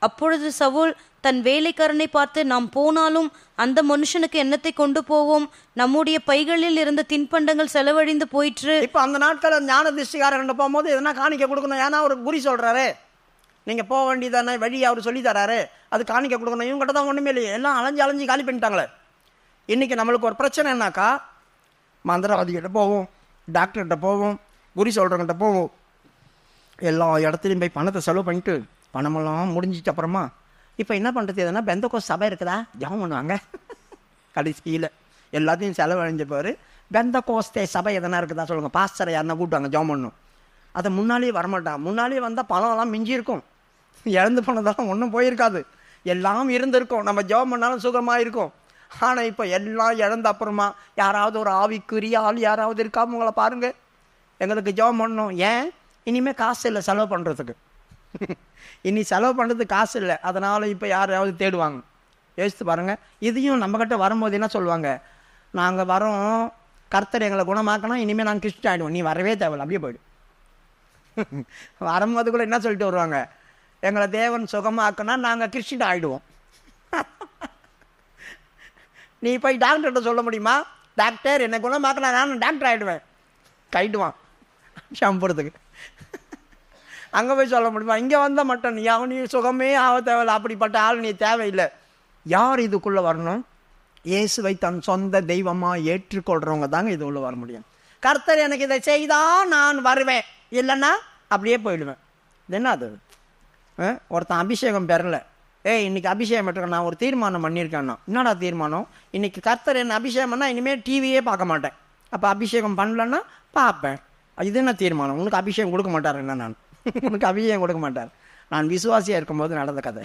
அப்பொழுது சவுல் தன் வேலைக்காரனை பார்த்து, நாம் போனாலும் அந்த மனுஷனுக்கு என்னத்தை கொண்டு போவோம், நம்முடைய பைகளில் இருந்த தின்பண்டங்கள் செலவழிந்து போயிற்று. இப்போ அந்த நாட்கள் ஞான திருஷ்டிக்காரன் போகும்போது எதனா காணிக்க கொடுக்கணும், ஏன்னா அவர் குறி சொல்கிறாரு, நீங்கள் போக வேண்டியதானே வழி அவர் சொல்லி தராரு, அது காணிக்க கொடுக்கணும். இவங்ககிட்ட தான் ஒன்றுமே இல்லையே, எல்லாம் அலைஞ்சு காலி பண்ணிட்டாங்களே. இன்றைக்கி நம்மளுக்கு ஒரு பிரச்சனை என்னாக்கா, மந்திரவாதிகிட்ட போவோம், டாக்டர்கிட்ட போவோம், குறி சொல்கிறவங்கிட்ட போவோம், எல்லா இடத்துலையும் போய் பணத்தை செலவு பண்ணிட்டு பணமெல்லாம் முடிஞ்சிட்டு அப்புறமா இப்போ என்ன பண்ணுறது, எதுனா பெந்தகோஸ்தே சபை இருக்குதா ஜெபம் பண்ணுவாங்க. கடைசியில் எல்லாத்தையும் செலவழிஞ்ச பேர் பெந்தகோஸ்தே சபை எதனா இருக்குதா சொல்லுங்கள், பாஸ்டரை யாருன்னா கூப்பிட்டாங்க ஜெபம் பண்ணணும். அதை முன்னாலேயே வரமாட்டான், முன்னாலேயே வந்தால் பணம்லாம் மிஞ்சி இருக்கும், இழந்து போனதெல்லாம் ஒன்றும் போயிருக்காது, எல்லாம் இருந்திருக்கும், நம்ம ஜெபம் பண்ணாலும் சுகமாக இருக்கும். ஆனால் இப்போ எல்லாம் இழந்த அப்புறமா யாராவது ஒரு ஆவிக்குரிய ஆள் யாராவது இருக்காம உங்களை பாருங்கள், எங்களுக்கு ஜெபம் பண்ணணும், ஏன் இனிமேல் காசு இல்லை செலவு பண்ணுறதுக்கு, இனி செலவு பண்ணுறதுக்கு காசு இல்லை, அதனால் இப்போ யாராவது தேடுவாங்க. யோசித்து பாருங்கள். இதையும் நம்மக்கிட்ட வரும்போது என்ன சொல்லுவாங்க, நாங்கள் வரோம், கர்த்தர் எங்களை குணமாக்கணும், இனிமேல் நாங்கள் கிறிஸ்டின் ஆகிடுவோம், நீ வரவே தேவையில்லை அப்படியே போய்டும். வரும்போது கூட என்ன சொல்லிட்டு வருவாங்க, எங்களை தேவன் சுகமாக்குனா நாங்கள் கிறிஸ்டின் ஆகிடுவோம். நீ போய் டாக்டர்கிட்ட சொல்ல முடியுமா, டாக்டர் என்னை குணமாக்கினா நானும் டாக்டர் ஆகிடுவேன், கைடுவான் ஷம்புறதுக்கு. அங்கே போய் சொல்ல முடியுமா, இங்கே வந்தால் மட்டும் நீ அவனையும் சுகமே ஆக தேவையில்லை, அப்படிப்பட்ட ஆள் நீ தேவையில்லை. யார் இதுக்குள்ளே வரணும், இயேசுவை தன் சொந்த தெய்வமாக ஏற்றுக்கொள்கிறவங்க தாங்க இது உள்ள வர முடியும். கர்த்தர் எனக்கு இதை செய்தால் நான் வருவேன், இல்லைன்னா அப்படியே போயிடுவேன். இது என்ன அது, ஒருத்தன் அபிஷேகம் பெறலை, இன்றைக்கி அபிஷேகம் பெற்றுக்க நான் ஒரு தீர்மானம் பண்ணியிருக்கேன்னா, என்னடா தீர்மானம், இன்றைக்கி கர்த்தர் என்ன அபிஷேகம் பண்ணால் இனிமேல் டிவியே பார்க்க மாட்டேன், அப்போ அபிஷேகம் பண்ணலன்னா பார்ப்பேன், இது என்ன தீர்மானம், உனக்கு அபிஷேகம் கொடுக்க மாட்டார், என்ன நான் உனக்கு அபிஷேகம் கொடுக்க மாட்டார், நான் விசுவாசியாக இருக்கும்போது நடந்த கதை.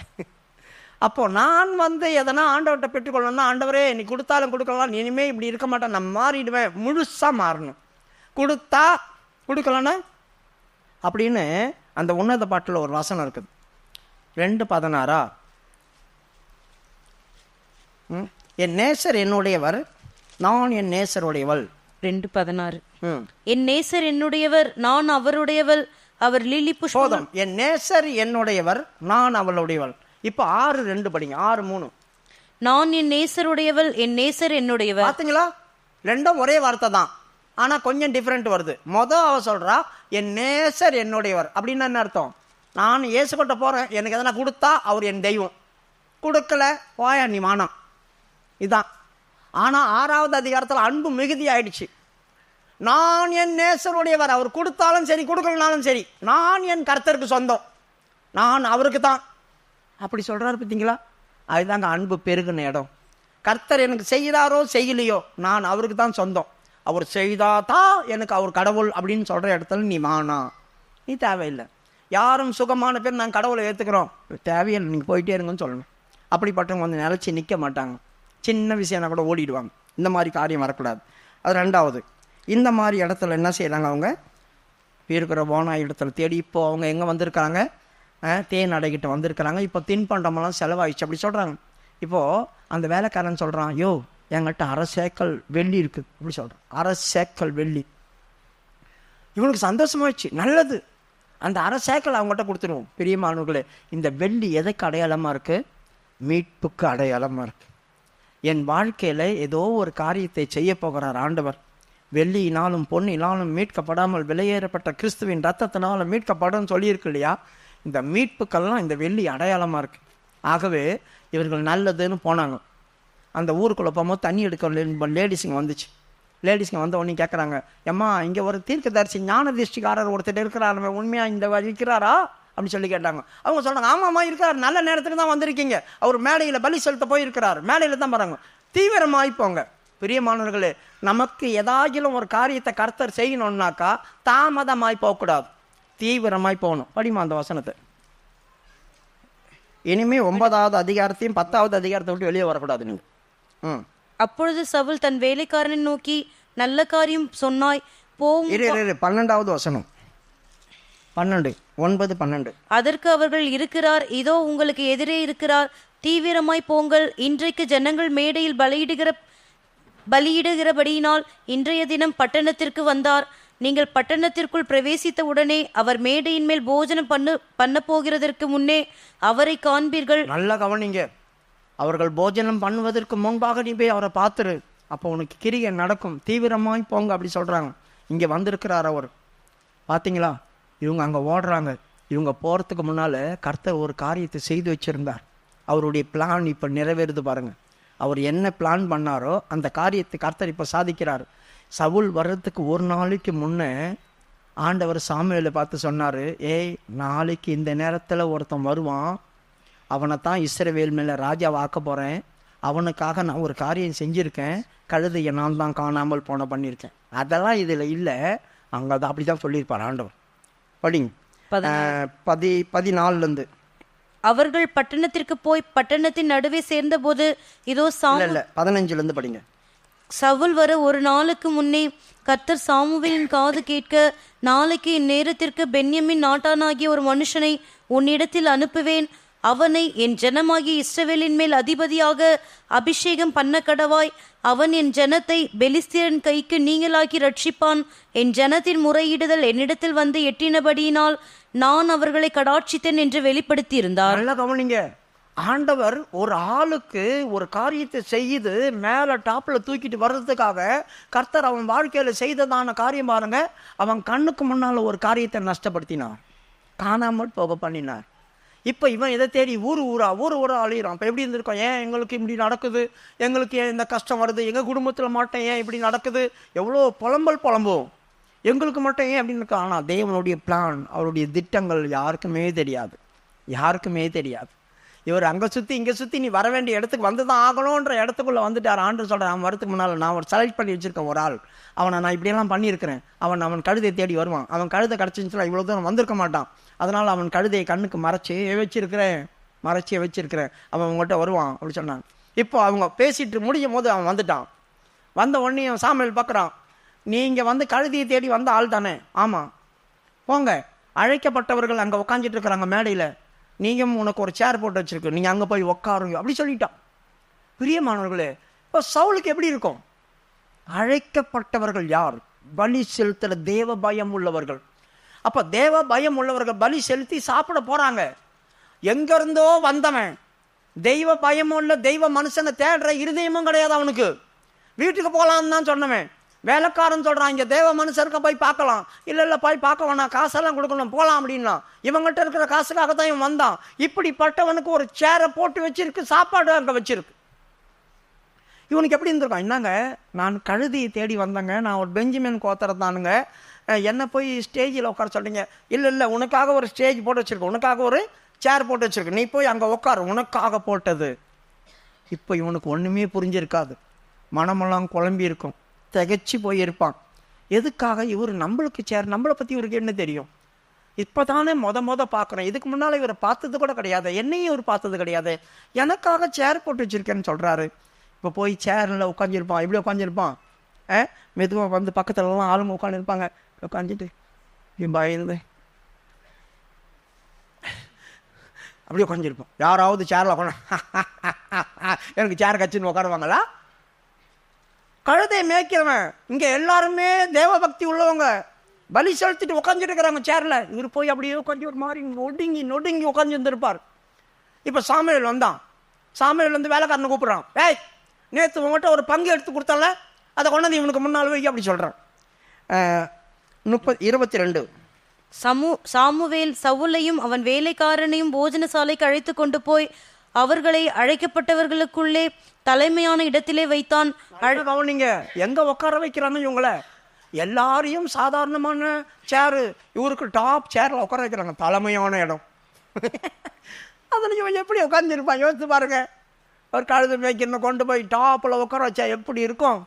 அப்போது நான் வந்து எதனா ஆண்டவர்கிட்ட பெற்றுக்கொள்ளணும்னா, ஆண்டவரே நீ கொடுத்தாலும் கொடுக்கலாம், இனிமேல் இப்படி இருக்க மாட்டேன், நான் மாறிடுவேன், முழுசாக மாறணும், கொடுத்தா கொடுக்கலன்னா அப்படின்னு. அந்த உன்னத பாட்டில் ஒரு வசனம் இருக்குது, 2:16, என் நேசர் என்னுடையவர், நான் என் நேசருடையவள். 2:16, என் நேசர் என்னுடையவர், நான் அவருடையவள், அவர் லிலி புஷ்பம். என் நேசர் என்னுடையவர், நான் அவளுடையவள். இப்போ 6:2 படிங்க, 6:3, நான் என் நேசருடையவள், என் நேசர் என்னுடையவர். பார்த்தீங்களா, ரெண்டும் ஒரே வார்த்தை தான், ஆனால் கொஞ்சம் டிஃப்ரெண்ட் வருது. அவ சொல்கிறா என் நேசர் என்னுடையவர், அப்படின்னு என்ன அர்த்தம், நான் இயேசுகிட்ட போகிறேன், எனக்கு எதனா கொடுத்தா அவர் என் தெய்வம், கொடுக்கல போயா நீ வானம், இதுதான். ஆனால் 6வது அதிகாரத்தில் அன்பு மிகுதி ஆயிடுச்சு. நான் என் நேசருடையவர், அவர் கொடுத்தாலும் சரி கொடுக்கலனாலும் சரி, நான் என் கர்த்தருக்கு சொந்தம், நான் அவருக்கு தான், அப்படி சொல்கிறாரு. பார்த்தீங்களா, அதுதாங்க அன்பு பெருகுன இடம். கர்த்தர் எனக்கு செய்கிறாரோ செய்யலையோ நான் அவருக்கு தான் சொந்தம், அவர் செய்தாதான் எனக்கு அவர் கடவுள் அப்படின்னு சொல்கிற இடத்துல நீ வானா, நீ தேவையில்லை. யாரும் சுகமான பேர் நான் கடவுளை ஏற்றுக்கிறோம், தேவையில்லை, நீங்கள் போயிட்டே இருங்கன்னு சொல்லணும். அப்படிப்பட்டவங்க வந்து நிலச்சி நிற்க மாட்டாங்க, சின்ன விஷயம்னா கூட ஓடிடுவாங்க. இந்த மாதிரி காரியம் வரக்கூடாது. அது 2வது. இந்த மாதிரி இடத்துல என்ன செய்கிறாங்க, அவங்க இருக்கிற ஓனாய் இடத்துல தேடி இப்போ அவங்க எங்கே வந்திருக்காங்க, தேன் அடைகிட்ட வந்திருக்கிறாங்க. இப்போ தின்பண்டமெல்லாம் செலவாயிடுச்சு அப்படி சொல்கிறாங்க. இப்போது அந்த வேலைக்காரன் சொல்கிறான், யோ என்கிட்ட 1/2 சேக்கல் வெள்ளி இருக்குது அப்படி சொல்கிறான். 1/2 சேக்கல் வெள்ளி. இவனுக்கு சந்தோஷமாயிடுச்சு, நல்லது, அந்த 1/2 சேக்கல் அவங்ககிட்ட கொடுத்துருவோம். பெரியமானவர்களே, இந்த வெள்ளி எதுக்கு அடையாளமாக இருக்குது, மீட்புக்கு அடையாளமாக இருக்குது. என் வாழ்க்கையில் ஏதோ ஒரு காரியத்தை செய்ய போகிறார் ஆண்டவர், வெள்ளியினாலும் பொன்னினாலும் மீட்கப்படாமல் விலையேறப்பட்ட கிறிஸ்துவின் ரத்தத்தினாலும் மீட்கப்படும் சொல்லியிருக்கு இல்லையா. இந்த மீட்புக்கெல்லாம் இந்த வெள்ளி அடையாளமாக இருக்குது. ஆகவே இவர்கள் நல்லதுன்னு போனாங்க. அந்த ஊருக்குள்ளே போகும்போது தண்ணி எடுக்க லேடிஸுங்க வந்துச்சு. லேடிஸுங்க வந்த உடனே கேட்குறாங்க, எம்மா இங்கே ஒரு தீர்க்கதரிசி ஞான திருஷ்டிக்காரர் ஒருத்தர் இருக்கிறார், உண்மையாக இந்த இருக்கிறாரா அப்படின்னு சொல்லி கேட்டாங்க. அவங்க சொல்கிறாங்க, ஆமாம்மா இருக்கிறார், நல்ல நேரத்துக்கு தான் வந்திருக்கீங்க, அவர் மேடையில் பலி செலுத்த போயிருக்கிறார், மேடையில் தான் பாருங்க. தீவிரமாகி போங்க. பிரியமானவர்களே, நமக்கு ஏதாகிலும் ஒரு காரியத்தை கர்த்தர் செய்யணும்னாக்கா தாமதமாய் போகக்கூடாது, தீவிரமாய் போகணும். படிமா அந்த வசனத்தை. இனிமே 9வது அதிகாரத்தையும் 10வது அதிகாரத்தை விட்டு வெளியே வரக்கூடாது நீங்கள். அப்பொழுது சவுல் தன் வேலைக்காரனை நோக்கி, நல்ல காரியம் சொன்னாய், போம். 12வது வசனம், 12, 9, 12. அதற்கு அவர்கள், இருக்கிறார், இதோ உங்களுக்கு எதிரே இருக்கிறார், தீவிரமாய் போங்கள். இன்றைக்கு ஜனங்கள் மேடையில் பலியிடுகிறபடியினால் இன்றைய தினம் பட்டணத்திற்கு வந்தார். நீங்கள் பட்டணத்திற்குள் பிரவேசித்த உடனே அவர் மேடையின் மேல் போஜனம் பண்ண போகிறதற்கு முன்னே அவரை காண்பீர்கள். நல்லா கவனிங்க. அவர்கள் போஜனம் பண்ணுவதற்கு முன்பாக நீ போய் அவரை பார்த்துரு, அப்போ உனக்கு கிரியை நடக்கும். தீவிரமாய் போங்க அப்படி சொல்கிறாங்க. இங்கே வந்திருக்கிறார் அவர். பார்த்தீங்களா, இவங்க அங்கே ஓடுறாங்க. இவங்க போகிறதுக்கு முன்னால் கர்த்தர் ஒரு காரியத்தை செய்து வச்சுருந்தார். அவருடைய பிளான் இப்போ நிறைவேறுது பாருங்கள். அவர் என்ன பிளான் பண்ணாரோ அந்த காரியத்தை கர்த்தர் இப்போ சாதிக்கிறார். சவுல் வர்றதுக்கு ஒரு நாளைக்கு முன்னே ஆண்டவர் சாமுவேலை பார்த்து சொன்னார், ஏய் நாளைக்கு இந்த நேரத்தில் ஒருத்தன் வருவான், அவனை தான் இஸ்ரவேல் மேலே ராஜாவை ஆக்க போகிறேன், அவனுக்காக நான் ஒரு காரியம் செஞ்சுருக்கேன், கழுதையை நான் தான் காணாமல் பண்ணியிருக்கேன். அதெல்லாம் இதில் இல்லை, அங்கே அதை அப்படி தான் சொல்லியிருப்பார் ஆண்டவர். படிங்க 14 அவர்கள் பட்டணத்திற்கு போய் பட்டணத்தின் நடுவே சேர்ந்தபோது இதோ 15 படிங்க. சவுல் வர ஒரு நாளுக்கு முன்னே கர்த்தர் சாமுவேலின் காது கேட்க, நாளைக்கு இந்நேரத்திற்கு பென்யமின் நாட்டானாகிய ஒரு மனுஷனை உன்னிடத்தில் அனுப்புவேன், அவனை என் ஜனமாகிய இஸ்ரவேலின் மேல் அதிபதியாக அபிஷேகம் பண்ண கடவாய், அவன் என் ஜனத்தை பெலிஸ்தியரின் கைக்கு நீங்களாக்கி ரட்சிப்பான். என் ஜனத்தின் முறையிடுதல் என்னிடத்தில் வந்து எட்டினபடியினால் நான் அவர்களை கடாட்சித்தேன் என்று வெளிப்படுத்தி இருந்தார். நல்லா கவனிங்க. ஆண்டவர் ஒரு ஆளுக்கு ஒரு காரியத்தை செய்து மேலே டாப்பில் தூக்கிட்டு வர்றதுக்காக கர்த்தர் அவன் வாழ்க்கையில் செய்ததான காரியம் பாருங்க. அவன் கண்ணுக்கு முன்னால் ஒரு காரியத்தை நஷ்டப்படுத்தினார், காணாமல் போக பண்ணினார். இப்போ இவன் இதை தேடி ஊர் ஊரா அழியிறான். இப்போ எப்படி இருந்திருக்கோம், ஏன் எங்களுக்கு இப்படி நடக்குது, எங்களுக்கு ஏன் இந்த கஷ்டம் வருது, எங்கள் குடும்பத்தில் மட்டும் ஏன் இப்படி நடக்குது, எவ்வளோ புலம்பும், எங்களுக்கு மட்டும் ஏன் அப்படின்னு இருக்கா. ஆனால் தேவனுடைய பிளான், அவருடைய திட்டங்கள் யாருக்குமே தெரியாது. இவர் அங்கே சுற்றி இங்கே சுற்றி நீ வர வேண்டிய இடத்துக்கு வந்து தான் ஆகணுன்ற இடத்துக்குள்ளே வந்துட்டார். ஆண்டு சொல்கிறேன், அவன் வரத்துக்கு முன்னால் நான் ஒரு செலக்ட் பண்ணி வச்சுருக்கேன் ஒரு ஆள், அவனை நான் இப்படியெல்லாம் பண்ணியிருக்கிறேன், அவன் கழுதை தேடி வருவான், அவன் கழுதை கிடச்சிருந்துச்சுன்னா இவ்வளோ தூரம் வந்திருக்க மாட்டான், அதனால் அவன் கழுதையை கண்ணுக்கு மறைச்சி வச்சிருக்கிறேன், அவன் உங்கள்கிட்ட வருவான் அப்படி சொன்னான். இப்போ அவங்க பேசிட்டு முடியும் போது அவன் வந்துட்டான். வந்த உடனே அவன் சாமுவேல் பார்க்குறான், நீங்கள் வந்து கழுதையை தேடி வந்த ஆள் தானே? ஆமாம், போங்க, அழைக்கப்பட்டவர்கள் அங்கே உட்காந்துட்டு இருக்கிறாங்க மேடையில், நீங்கள் உனக்கு ஒரு சேர் போட்டு வச்சுருக்கு, நீங்கள் அங்கே போய் உட்காருங்க அப்படி சொல்லிட்டான். பிரியமானவர்களே, இப்போ சவுலுக்கு எப்படி இருக்கும்? அழைக்கப்பட்டவர்கள் யார்? பலி செலுத்துகிற தேவ பயம் உள்ளவர்கள். அப்போ தேவ பயம் உள்ளவர்கள் பலி செலுத்தி சாப்பிட போகிறாங்க. எங்கேருந்தோ வந்தவன், தெய்வ பயமும் உள்ள தெய்வ மனுஷனை தேடுற இருதயமும் கிடையாது அவனுக்கு. வீட்டுக்கு போகலான்னு தான் சொன்னவன். வேலைக்காரன் சொல்கிறான், இங்கே தேவ மனுஷருக்க போய் பார்க்கலாம். இல்லை போய் பார்க்க வேணாம், காசெல்லாம் கொடுக்கணும், போகலாம் அப்படின்னா. இவங்கள்ட்ட இருக்கிற காசுக்காக தான் இவன் வந்தான். இப்படிப்பட்டவனுக்கு ஒரு சேரை போட்டு வச்சிருக்கு, சாப்பாடு அங்கே வச்சிருக்கு. இவனுக்கு எப்படி இருந்திருக்கான்? என்னங்க, நான் கழுதியை தேடி வந்தேங்க, நான் ஒரு பெஞ்சமின் கோத்தரத்தானுங்க, என்ன போய் ஸ்டேஜில் உட்கார சொல்கிறீங்க? இல்லை உனக்காக ஒரு ஸ்டேஜ் போட்டு வச்சுருக்கேன், உனக்காக ஒரு சேர் போட்டு வச்சுருக்கு, நீ போய் அங்கே உட்காரு, உனக்காக போட்டது. இப்போ இவனுக்கு ஒன்றுமே புரிஞ்சிருக்காது, மனமெல்லாம் குழம்பி இருக்கும், திகச்சு போயிருப்பான். எதுக்காக? இவர் நம்மளுக்கு சேர், நம்மளை பற்றி இவருக்கு என்ன தெரியும்? இப்போ தானே மொத பார்க்குறேன், இதுக்கு முன்னால் இவரை பார்த்தது கூட கிடையாது, என்னையும் இவர் பார்த்தது கிடையாது, எனக்காக சேர் போட்டு வச்சுருக்கேன்னு சொல்கிறாரு. இப்போ போய் சேரில் உட்காந்துருப்பான், இப்படி உட்காந்துருப்பான், மெதுவாக வந்து பக்கத்துலலாம் ஆளுங்க உட்காந்துருப்பாங்க, உட்காந்துட்டு பயந்து அப்படியே உட்காந்துருப்போம். யாராவது சேரில் உட்காந்து எனக்கு சேர் கட்சின்னு உட்காருவாங்களா? கழுதை மேய்க்கிறவன், இங்கே எல்லாருமே தேவ பக்தி உள்ளவங்க, பலி செலுத்திட்டு உட்காந்துட்டு இருக்கிறாங்க சேரில். இவர் போய் அப்படியே உட்காந்து ஒரு மாதிரி நொடுங்கி உட்காந்து இருந்திருப்பார். இப்போ சாமுவேல் வந்தான். சாமுவேல் வந்து வேலைக்காரனை கூப்பிட்றான், ஏய் நேற்று உங்கள்கிட்ட ஒரு பங்கு எடுத்து கொடுத்தால, அதை கொண்டாந்து இவனுக்கு முன்னால் வை அப்படி சொல்கிறான். 22 சாமுவேல் சவுலையும் அவன் வேலைக்காரனையும் போஜனசாலைக்கு அழைத்து கொண்டு போய் அவர்களை அழைக்கப்பட்டவர்களுக்குள்ளே தலைமையான இடத்திலே வைத்தான். கவனிங்க, எங்க உட்கார வைக்கிறான்னு இவங்கள எல்லாரையும் சாதாரணமான சேரு, இவருக்கு டாப் சேர்ல உட்கார வைக்கிறாங்க, தலைமையான இடம். அதில் இவன் எப்படி உட்காந்துருப்பான் யோசித்து பாருங்க. ஒரு கழுது மேய்க்கணும் கொண்டு போய் டாப்பில் உட்கார வச்சா எப்படி இருக்கும்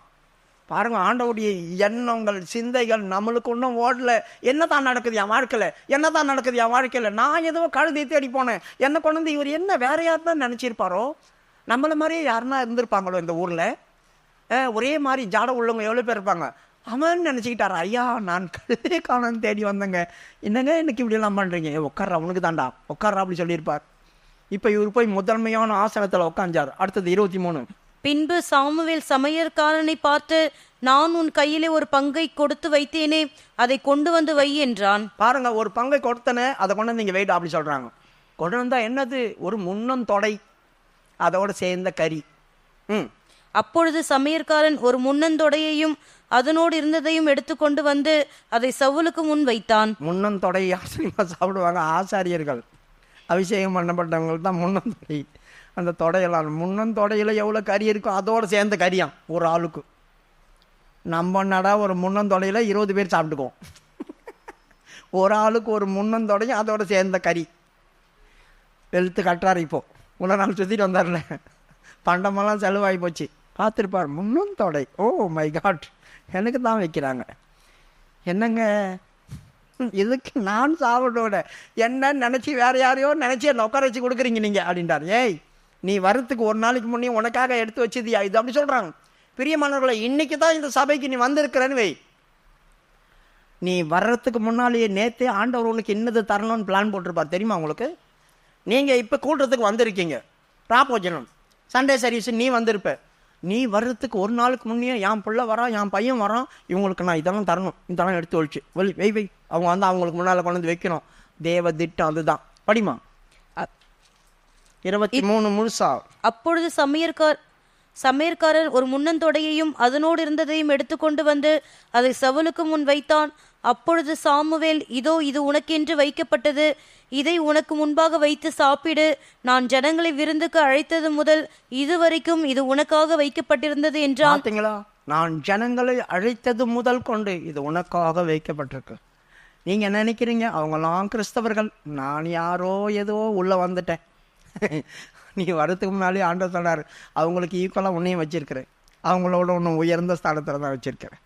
பாருங்க. ஆண்டவுடைய எண்ணங்கள் சிந்தைகள் நம்மளுக்கு ஒன்றும் ஓடல. என்ன தான் நடக்குது என் வாழ்க்கையில், என்ன தான் நடக்குது என் வாழ்க்கையில். நான் ஏதோ கழுதை தேடி போனேன், என்னை கொண்டு வந்து இவர் என்ன வேற யார் தான் நினச்சிருப்பாரோ, நம்மளை மாதிரியே யாருன்னா இருந்திருப்பாங்களோ இந்த ஊரில். ஒரே மாதிரி ஜாட உள்ளவங்க எவ்வளோ பேர் இருப்பாங்க. அவன் நினச்சிக்கிட்டாரா, ஐயா நான் கழுதை காணன்னு தேடி வந்தேங்க, என்னங்க எனக்கு இப்படியெல்லாம் பண்ணுறீங்க, உட்கார்ற அவனுக்கு தாண்டா உட்கார்றா அப்படி சொல்லியிருப்பார். இப்போ இவர் போய் முதன்மையான ஆசனத்தில் உட்காந்தார். அடுத்தது 23. பின்பு சாமுவேல் சமையற்காரனை பார்த்து, நான் உன் கையிலே ஒரு பங்கை கொடுத்து வைத்தேனே, அதை கொண்டு வந்து வை என்றான். பாருங்க, ஒரு பங்கை கொடுத்தனே, அதை கொண்டு வந்து நீங்கள் வெயிட் அப்படி சொல்கிறாங்க. கொண்டு வந்தா என்னது, ஒரு முன்னந்தொடை அதோட சேர்ந்த கறி. அப்பொழுது சமையற்காரன் ஒரு முன்னந்தொடையையும் அதனோடு இருந்ததையும் எடுத்துக்கொண்டு வந்து அதை சவுலுக்கு முன் வைத்தான். முன்னந்தொடை ஆச்சரியமாக சாப்பிடுவாங்க ஆசாரியர்கள், அபிஷேகம் பண்ணப்பட்டவங்களுக்கு தான் முன்னந்தொடை. அந்த தொடையெல்லாம் முன்னந்தொடையில் எவ்வளோ கறி இருக்கும் அதோடு சேர்ந்த கறியாம் ஒரு ஆளுக்கு. நம்ம நடா ஒரு முன்னந்தொடையில் 20 பேர் சாப்பிட்டுக்குவோம். ஒரு ஆளுக்கு ஒரு முன்னந்தொடையும் அதோடு சேர்ந்த கறி. வெளுத்து கட்டுறாரு. இப்போது உள்ள நாள் சுற்றிட்டு வந்தார்ல, பண்டமெல்லாம் செலவாகி போச்சு. பார்த்துருப்பார், முன்னந்தொடை, ஓ மை காட், எனக்கு தான் வைக்கிறாங்க. என்னங்க இதுக்கு நான் சாப்பிட்டோட என்ன நினச்சி வேறு யாரையோ நினச்சி என்னை உட்கார வச்சு கொடுக்குறீங்க நீங்கள் அப்படின்றார். ஏய், நீ வரத்துக்கு ஒரு நாளைக்கு முன்னே உனக்காக எடுத்து வச்சதியா இது அப்படி சொல்கிறாங்க. பிரியமானவர்களை, இன்னைக்கு தான் இந்த சபைக்கு நீ வந்திருக்கிறன்னு வை. நீ வர்றதுக்கு முன்னாலேயே நேற்றே ஆண்டவர் உனக்கு இன்னது தரணும்னு பிளான் போட்டிருப்பார் தெரியுமா உங்களுக்கு. நீங்கள் இப்போ கூட்டுறதுக்கு வந்திருக்கீங்க, ராப்போஜனம் சண்டே சர்வீஸ் நீ வந்திருப்ப. நீ வர்றதுக்கு ஒரு நாளுக்கு முன்னே என் பிள்ளை வரான், என் பையன் வரான், இவங்களுக்கு நான் இதெல்லாம் தரணும், இதெல்லாம் எடுத்து ஒழிச்சு வை. அவங்க வந்து அவங்களுக்கு முன்னால் கொண்டு வந்து வைக்கணும். தேவ திட்டம் அதுதான். படிமா 23 முழுசா. அப்பொழுது சமையற்காரன் ஒரு முன்னந்தொடையையும் அதனோடு இருந்ததையும் எடுத்துக்கொண்டு வந்து அதை சவுலுக்கு முன் வைத்தான். அப்பொழுது சாமுவேல், இதோ இது உனக்கென்று வைக்கப்பட்டது, இதை உனக்கு முன்பாக வைத்து சாப்பிடு. நான் ஜனங்களை விருந்துக்கு அழைத்தது முதல் இதுவரைக்கும் இது உனக்காக வைக்கப்பட்டிருந்தது என்றான். பார்த்தீங்களா, நான் ஜனங்களை அழைத்தது முதல் கொண்டு இது உனக்காக வைக்கப்பட்டிருக்கு. நீங்கள் நினைக்கிறீங்க அவங்களாம் கிறிஸ்தவர்கள், நான் யாரோ ஏதோ உள்ளே வந்துட்டேன். நீ வரதுக்கு முன்னாலே ஆண்டவர் சொன்னார், அவங்களுக்கு ஈக்குவலாக உன்னையும் வச்சிருக்கிறேன், அவங்களோட ஒன்றும் உயர்ந்த ஸ்தானத்தில் தான் வச்சுருக்கிறேன்.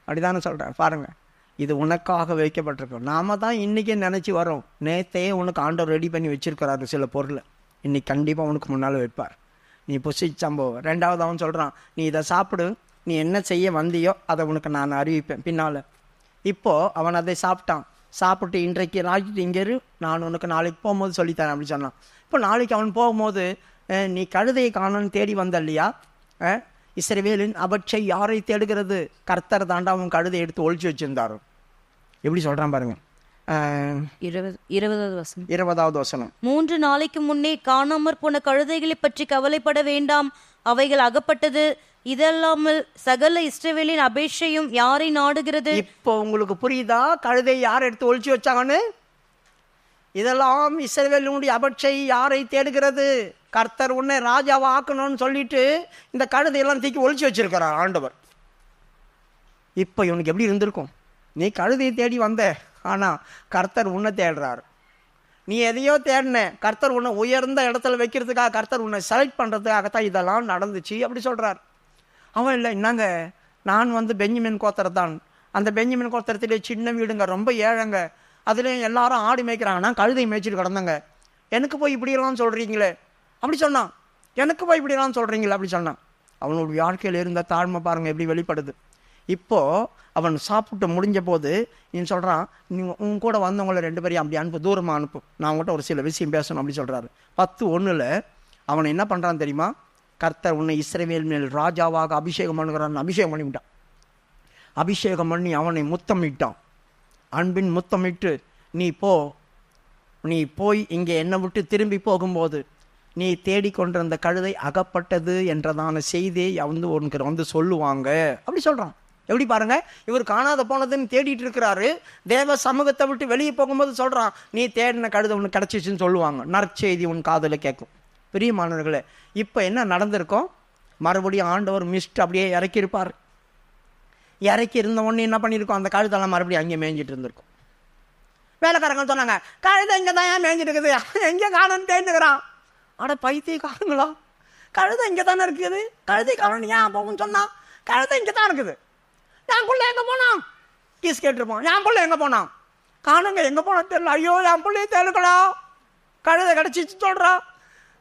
அப்படிதானே சொல்கிறேன். பாருங்கள், இது உனக்காக வைக்கப்பட்டிருக்கோம். நாம தான் இன்றைக்கே நினச்சி வரோம், நேற்றையே உனக்கு ஆண்டவர் ரெடி பண்ணி வச்சுருக்கிறாரு சில பொருளை, இன்றைக்கி கண்டிப்பாக உனக்கு முன்னால் வைப்பார். நீ புசிச்ச சம்பவம். ரெண்டாவது அவன் சொல்கிறான், நீ இதை சாப்பிடு, நீ என்ன செய்ய வந்தியோ அதை உனக்கு நான் அறிவிப்பேன் பின்னால். இப்போது அவன் அதை சாப்பிட்டான். சாப்பிட்டு இன்றைக்கு ராஜ்யத்து இங்கே இரு, நான் உனக்கு நாளைக்கு போகும்போது சொல்லித்தரேன் அப்படி சொன்னான். இப்போ நாளைக்கு அவன் போகும்போது, நீ கழுதையை காணன்னு தேடி வந்த இல்லையா, இஸ்ரவேலின் அபட்சை யாரை தேடுகிறது, கர்த்தர் தாண்டா அவன் கழுதை எடுத்து ஒழிச்சு வச்சிருந்தாரோ. எப்படி சொல்கிறான் பாருங்க. 20வது வசனம். 3 நாளைக்கு முன்னே காணாமற் போன கழுதைகளை பற்றி கவலைப்பட வேண்டாம், அவைகள் அகப்பட்டது. இதல்லாமல் சகல இஸ்ரவேலின் அபேட்சையும் யாரை நாடுகிறது. இப்போ உங்களுக்கு புரியுதா கழுதை யார் எடுத்து ஒழிச்சு வச்சாங்கன்னு? இதெல்லாம் இஸ்ரவேலினுடைய அபட்சை யாரை தேடுகிறது, கர்த்தர் உன்னை ராஜாவை ஆக்கணும்னு சொல்லிட்டு இந்த கழுதையெல்லாம் தூக்கி ஒழிச்சு வச்சிருக்கிறார் ஆண்டவர். இப்போ இவனுக்கு எப்படி இருந்திருக்கும்? நீ கழுதையை தேடி வந்த, ஆனால் கர்த்தர் உன்னை தேடுறாரு. நீ எதையோ தேடின, கர்த்தர் உன்னை உயர்ந்த இடத்துல வைக்கிறதுக்காக, கர்த்தர் உன்னை செலக்ட் பண்ணுறதுக்காகத்தான் இதெல்லாம் நடந்துச்சு அப்படி சொல்கிறார். அவன் இல்லை, என்னங்க நான் வந்து பெஞ்சமின் கோத்திரத்தான், அந்த பெஞ்சமின் கோத்திரத்திலே சின்ன வீடுங்க, ரொம்ப ஏழைங்க, அதுலேயும் எல்லாரும் ஆடு மேய்க்கிறாங்க, நான் கழுதை மேய்ச்சிட்டு கிடந்தங்க, எனக்கு போய் இப்படியெல்லாம் சொல்கிறீங்களே அப்படி சொன்னான். எனக்கு போய் இப்படியெல்லாம் சொல்கிறீங்களே அப்படி சொன்னான். அவனுடைய வாழ்க்கையில் இருந்த தாழ்மை பாருங்கள் எப்படி வெளிப்படுது. இப்போது அவன் சாப்பிட்டு முடிஞ்ச போது நீ சொல்கிறான், நீ உன் கூட வந்தவங்கள 2 பேரையும் அப்படி அனுப்பு, தூரமாக அனுப்பு, நான் அவங்ககிட்ட ஒரு சில விஷயம் பேசணும் அப்படி சொல்கிறாரு. 10:1 அவனை என்ன பண்ணுறான்னு தெரியுமா? கர்த்தர் உன்னை இஸ்ரவேல் மேல் ராஜாவாக அபிஷேகம் பண்ணுகிறான்னு அபிஷேகம் பண்ணிவிட்டான். அபிஷேகம் பண்ணி அவனை முத்தமிட்டான். அன்பின் முத்தமிட்டு, நீ போய் இங்கே என்னை விட்டு திரும்பி போகும்போது நீ தேடிக்கொண்டிருந்த கழுதை அகப்பட்டது என்றதான செய்தியை உனக்கு வந்து சொல்லுவாங்க அப்படி சொல்கிறான். எப்படி பாருங்க, இவர் காணாத போனதுன்னு தேடிட்டு இருக்கிறாரு. தேவ சமூகத்தை விட்டு வெளியே போகும்போது சொல்கிறான், நீ தேடின கழுதை உனக்கு கிடச்சிச்சுன்னு சொல்லுவாங்க. நற்செய்தி உன் காதில் கேட்கும். பிரியமானவர்களே, இப்போ என்ன நடந்திருக்கும்? மறுபடியும் ஆண்டவர் மிஸ்ட் அப்படியே இறக்கியிருப்பார். இறக்கி இருந்த உடனே என்ன பண்ணியிருக்கோம்? அந்த கழுத்தெல்லாம் மறுபடியும் அங்கே மேய்ஞ்சிட்டு இருந்திருக்கும். வேலைக்காரங்க சொன்னாங்க, கழுதை இங்கே தான் ஏன் மேய்ஞ்சிட்டு இருக்குது, எங்கே காணுன்னு தேர்ந்துக்கிறான். அட பைத்திய காணுங்களா, கழுதை இங்கே தானே இருக்குது, கழுதை காணும் ஏன் போகும்னு சொன்னான். கழுதை இங்கே தான் இருக்குது. என் பிள்ளை எங்கே போனான்? கீஸ் கேட்டிருப்போம். என் பிள்ளை எங்கே போனான்? காணுங்க, எங்கே போனான்னு தெரியல. ஐயோ என் பிள்ளையை தேடுக்கலாம். கழுதை கிடச்சிச்சு சொல்கிறான்.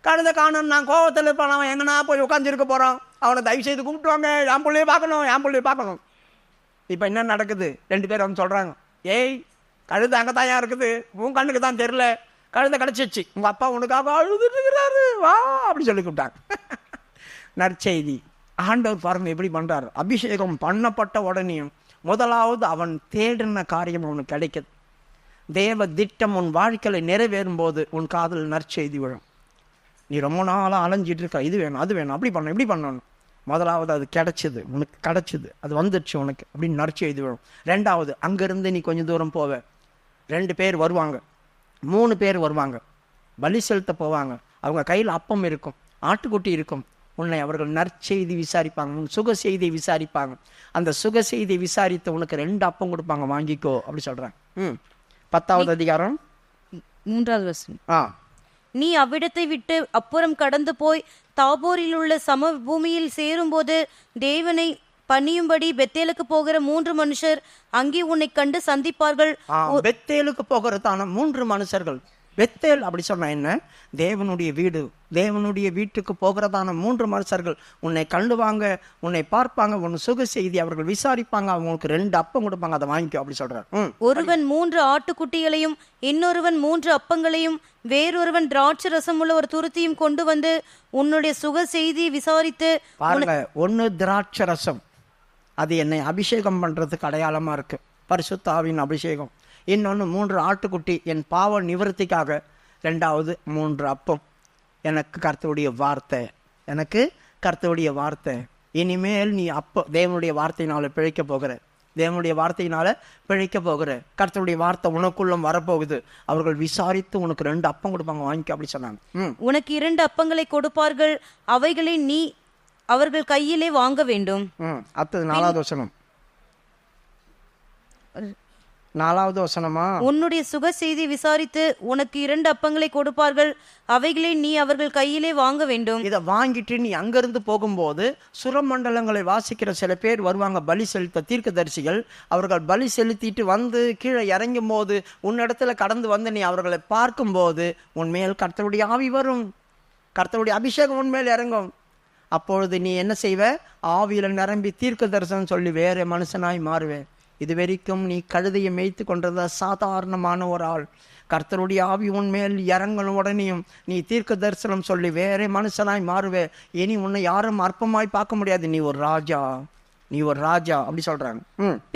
கழுதை காணும். நான் கோவத்தில் இருப்பான். அவன் எங்கன்னா போய் உட்காந்துருக்க போகிறான். அவனை தயவு செய்து கூப்பிட்டுவாங்க, என் பிள்ளையை பார்க்கணும், என் பிள்ளையை பார்க்கணும். இப்போ என்ன நடக்குது? 2 பேர் வந்து சொல்கிறாங்க, ஏய் கழுதை அங்கே தான் இருக்குது, உன் கண்ணுக்கு தான் தெரில, கழுதை கிடச்சிச்சு, உங்கள் அப்பா உனக்காக அழுதுட்டு இருக்கிறாரு, வா அப்படி சொல்லி கூப்பிட்டாங்க. நற்செய்தி. ஆண்டவர் பாருங்க எப்படி பண்ணுறாரு. அபிஷேகம் பண்ணப்பட்ட உடனேயும் முதலாவது அவன் தேடின காரியம் அவனுக்கு கிடைக்குது. தேவ திட்டம் உன் வாழ்க்கையில் நிறைவேறும் போது உன் காதில் நற்செய்தி விழும். நீ ரொம்ப நாளாக அலைஞ்சிட்டு இருக்க, இது வேணும் அது வேணும், அப்படி பண்ணணும் இப்படி பண்ணணும். முதலாவது அது கிடச்சிது, உனக்கு கிடச்சிது, அது வந்துடுச்சு உனக்கு அப்படின்னு நற்செய்தி விழும். 2வது, அங்கேருந்து நீ கொஞ்சம் தூரம் போவ, 2 பேர் வருவாங்க, 3 பேர் வருவாங்க, பலி செலுத்த போவாங்க. அவங்க கையில் அப்பம் இருக்கும், ஆட்டுக்குட்டி இருக்கும். உன்னை அவர்கள் நற்செய்தி விசாரிப்பாங்க, உன் சுக செய்தியை விசாரிப்பாங்க. அந்த சுக செய்தியை விசாரித்து உனக்கு 2 அப்பம் கொடுப்பாங்க, வாங்கிக்கோ அப்படி சொல்கிறாங்க. 10வது அதிகாரம் 3வது வசனம். நீ அவ்விடத்தை விட்டு அப்புறம் கடந்து போய் தாபோரில் உள்ள சமபூமியில் சேரும்போது தேவனை பணியும்படி பெத்தேலுக்கு போகிற 3 மனுஷர் அங்கே உன்னை கண்டு சந்திப்பார்கள். பெத்தேலுக்கு போகிறதான 3 மனுஷர்கள். பெத்தேல் அப்படி சொன்னா என்ன? தேவனுடைய வீடு. தேவனுடைய வீட்டுக்கு போகிறதான 3 மனுஷர்கள் உன்னை கண்டுவாங்க, உன்னை பார்ப்பாங்க, உன் சுக செய்தி அவர்கள் விசாரிப்பாங்க, அவங்களுக்கு 2 அப்பம் கொடுப்பாங்க, அதை வாங்கிக்கோ அப்படி சொல்றாரு. ஒருவன் 3 ஆட்டுக்குட்டிகளையும் இன்னொருவன் 3 அப்பங்களையும் வேறொருவன் திராட்சை ரசம் உள்ள ஒரு துருத்தியும் கொண்டு வந்து உன்னுடைய சுக செய்தி விசாரித்து பாருங்க. 1 திராட்சை ரசம், அது என்னை அபிஷேகம் பண்றதுக்கு அடையாளமா இருக்கு, பரிசுத்த ஆவியின் அபிஷேகம். இன்னொன்று 3 ஆட்டுக்குட்டி என் பாவ நிவர்த்திக்காக. 2வது 3 அப்பம். எனக்கு கர்த்தருடைய வார்த்தை, எனக்கு கர்த்தருடைய வார்த்தை. இனிமேல் நீ தேவனுடைய வார்த்தையினால பிழைக்க போகிற, தேவனுடைய வார்த்தையினால பிழைக்க போகிற. கர்த்தருடைய வார்த்தை உனக்குள்ளும் வரப்போகுது. அவர்கள் விசாரித்து உனக்கு 2 அப்பம் கொடுப்பாங்க, வாங்கிக்க அப்படி சொன்னாங்க. உனக்கு 2 அப்பங்களை கொடுப்பார்கள், அவைகளை நீ அவர்கள் கையிலே வாங்க வேண்டும். அடுத்தது 4வது வசனம். 4வது வசனமா? உன்னுடைய சுக செய்தி விசாரித்து உனக்கு 2 அப்பங்களை கொடுப்பார்கள், அவைகளை நீ அவர்கள் கையிலே வாங்க வேண்டும். இதை வாங்கிட்டு நீ அங்கிருந்து போகும்போது சுரமண்டலங்களை வாசிக்கிற சில பேர் வருவாங்க, பலி செலுத்த தீர்க்கதரிசிகள். அவர்கள் பலி செலுத்திட்டு வந்து கீழே இறங்கும் போது உன்னிடத்துல கடந்து வந்து நீ அவர்களை பார்க்கும்போது உன்மேல் கர்த்தருடைய ஆவி வரும், கர்த்தருடைய அபிஷேகம் உன்மேல் இறங்கும். அப்பொழுது நீ என்ன செய்வ? ஆவியில நிரம்பி தீர்க்க தரிசனம் சொல்லி வேற மனுஷனாய் மாறுவேன். இது வரைக்கும் நீ கழுதையை மேய்த்து கொண்டத சாதாரணமான ஒரு ஆள். கர்த்தருடைய ஆவி உன்மேல் இறங்கணும் உடனேயும் நீ தீர்க்க தரிசனம் சொல்லி வேற மனுஷனாய் மாறுவே. இனி உன்னை யாரும் அற்பமாய் பார்க்க முடியாது, நீ ஒரு ராஜா, நீ ஒரு ராஜா அப்படி சொல்றாங்க.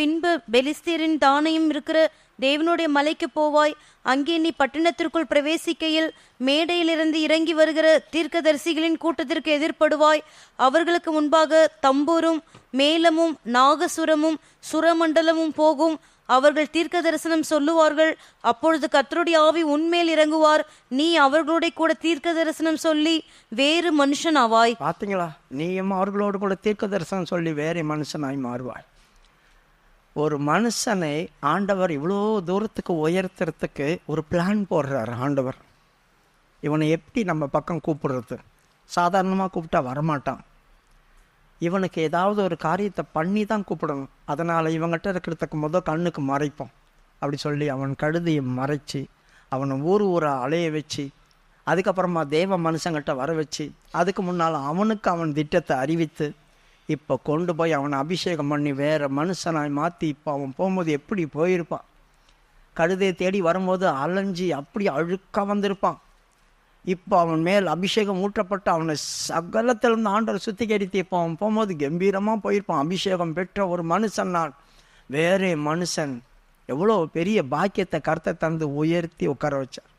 பின்பு பெலிஸ்தீரின் தானையும் இருக்கிற தேவனுடைய மலைக்கு போவாய். அங்கே நீ பட்டணத்திற்குள் பிரவேசிக்கையில் மேடையிலிருந்து இறங்கி வருகிற தீர்க்கதரிசிகளின் கூட்டத்திற்கு எதிர்ப்படுவாய். அவர்களுக்கு முன்பாக தம்பூரும் மேளமும் நாகசுரமும் சுரமண்டலமும் போகும். அவர்கள் தீர்க்க தரிசனம் சொல்லுவார்கள். அப்பொழுது கர்த்தருடைய ஆவி உன்மேல் இறங்குவார். நீ அவர்களோட கூட தீர்க்க தரிசனம் சொல்லி வேறு மனுஷன் ஆவாய். பாத்தீங்களா? நீயும் அவர்களோடு கூட தீர்க்க தரிசனம் சொல்லி வேறு மனுஷனாய் மாறுவாய். ஒரு மனுஷனை ஆண்டவர் இவ்வளோ தூரத்துக்கு உயர்த்துறதுக்கு ஒரு பிளான் போடுறார் ஆண்டவர். இவனை எப்படி நம்ம பக்கம் கூப்பிடுறது? சாதாரணமாக கூப்பிட்டா வரமாட்டான். இவனுக்கு ஏதாவது ஒரு காரியத்தை பண்ணி தான் கூப்பிடணும். அதனால் இவங்கிட்ட இருக்கிறதுக்கு கண்ணுக்கு மறைப்போம் அப்படி சொல்லி அவன் கழுதையை மறைச்சி அவனை ஊரை அலைய வச்சு அதுக்கப்புறமா தேவ மனுஷங்கிட்ட வர வச்சு அதுக்கு முன்னால் அவனுக்கு அவன் திட்டத்தை அறிவித்து இப்போ கொண்டு போய் அவனை அபிஷேகம் பண்ணி வேறு மனுஷனாய் மாற்றி இப்போ அவன் போகும்போது எப்படி போயிருப்பான்? கழுதையை தேடி வரும்போது அலைஞ்சி அப்படி அழுக்காக வந்திருப்பான். இப்போ அவன் மேல் அபிஷேகம் ஊற்றப்பட்டு அவனை சகலத்திலிருந்து ஆண்டவர் சுத்திகரித்து இப்போ அவன் போகும்போது கம்பீரமாக போயிருப்பான். அபிஷேகம் பெற்ற ஒரு மனுஷன் நான், வேறே மனுஷன். எவ்வளோ பெரிய பாக்கியத்தை கர்த்தர் தந்து உயர்த்தி உட்கார வச்சார்.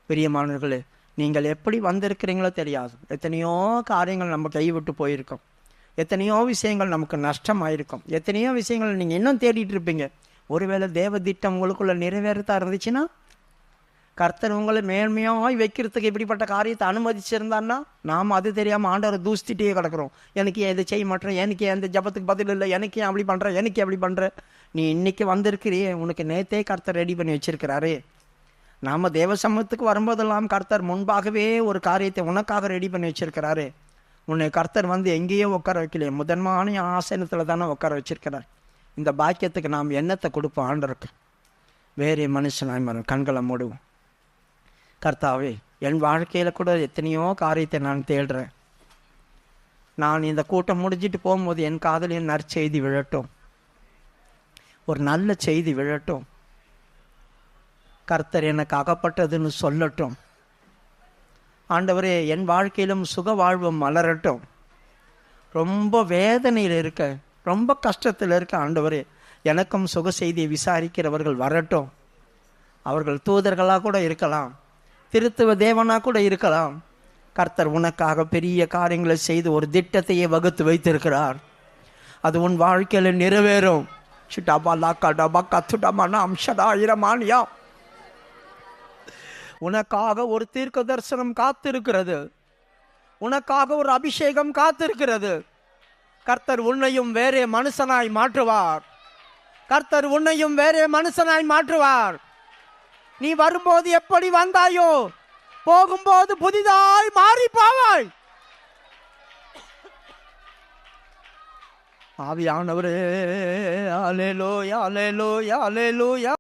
பிரியமானவர்களே, நீங்கள் எப்படி வந்திருக்கிறீங்களோ தெரியாது. எத்தனையோ காரியங்கள் நம்ம கைவிட்டு போயிருக்கோம், எத்தனையோ விஷயங்கள் நமக்கு நஷ்டமாயிருக்கும், எத்தனையோ விஷயங்கள் நீங்கள் இன்னும் தேடிட்டு இருப்பீங்க. ஒருவேளை தேவ திட்டம் உங்களுக்குள்ள நிறைவேறதா இருந்துச்சுன்னா கர்த்தர் உங்களை மேன்மையாய் வைக்கிறதுக்கு இப்படிப்பட்ட காரியத்தை அனுமதிச்சிருந்தான்னா நாம் அது தெரியாமல் ஆண்டவரை தூசிட்டே கிடக்கிறோம். எனக்கு ஏன் இதை செய்ய மாட்டேன், எனக்கு ஏன் இந்த ஜபத்துக்கு பதில் இல்லை, எனக்கு ஏன் அப்படி பண்ணுறேன், எனக்கு அப்படி பண்ணுறேன். நீ இன்னைக்கு வந்திருக்கிறியே, உனக்கு நேத்தே கர்த்தர் ரெடி பண்ணி வச்சிருக்கிறாரு. நாம் தேவ சமூகத்துக்கு வரும்போதெல்லாம் கர்த்தர் முன்பாகவே ஒரு காரியத்தை உனக்காக ரெடி பண்ணி வச்சிருக்கிறாரு. உன்னை கர்த்தர் வந்து எங்கேயோ உட்கார வைக்கலையே, முதன்மான ஆசனத்தில் தானே உட்கார வச்சிருக்கிறார். இந்த பாக்கியத்துக்கு நாம் என்னத்தை கொடுப்போம் ஆண்டருக்கு? வேறே மனுஷனாய் மரம் கண்களை மூடுவோம். கர்த்தாவே, என் வாழ்க்கையில் கூட எத்தனையோ காரியத்தை நான் தேடுறேன். நான் இந்த கூட்டம் முடிஞ்சிட்டு போகும்போது என் காதலின் நற்செய்தி விழட்டும், ஒரு நல்ல செய்தி விழட்டும். கர்த்தர் எனக்கு அகப்பட்டதுன்னு சொல்லட்டும். ஆண்டவரே, என் வாழ்க்கையிலும் சுக வாழ்வும் மலரட்டும். ரொம்ப வேதனையில் இருக்க, ரொம்ப கஷ்டத்தில் இருக்க ஆண்டவரே, எனக்கும் சுக செய்தியை விசாரிக்கிறவர்கள் வரட்டும். அவர்கள் தூதர்களாக கூட இருக்கலாம், திருத்துவ தேவனாக கூட இருக்கலாம். கர்த்தர் உனக்காக பெரிய காரியங்களை செய்து ஒரு திட்டத்தையே வகுத்து வைத்திருக்கிறார். அது உன் வாழ்க்கையில் நிறைவேறும். உனக்காக ஒரு தீர்க்க தரிசனம் காத்திருக்கிறது, உனக்காக ஒரு அபிஷேகம் காத்திருக்கிறது. கர்த்தர் உன்னையும் வேறே மனுஷனாய் மாற்றுவார். கர்த்தர் உன்னையும் வேறே மனுஷனாய் மாற்றுவார். நீ வரும்போது எப்படி வந்தாயோ, போகும்போது புதிதாய் மாறி போவாய். ஆவியானவரே, அல்லேலூயா, அல்லேலூயா, அல்லேலூயா.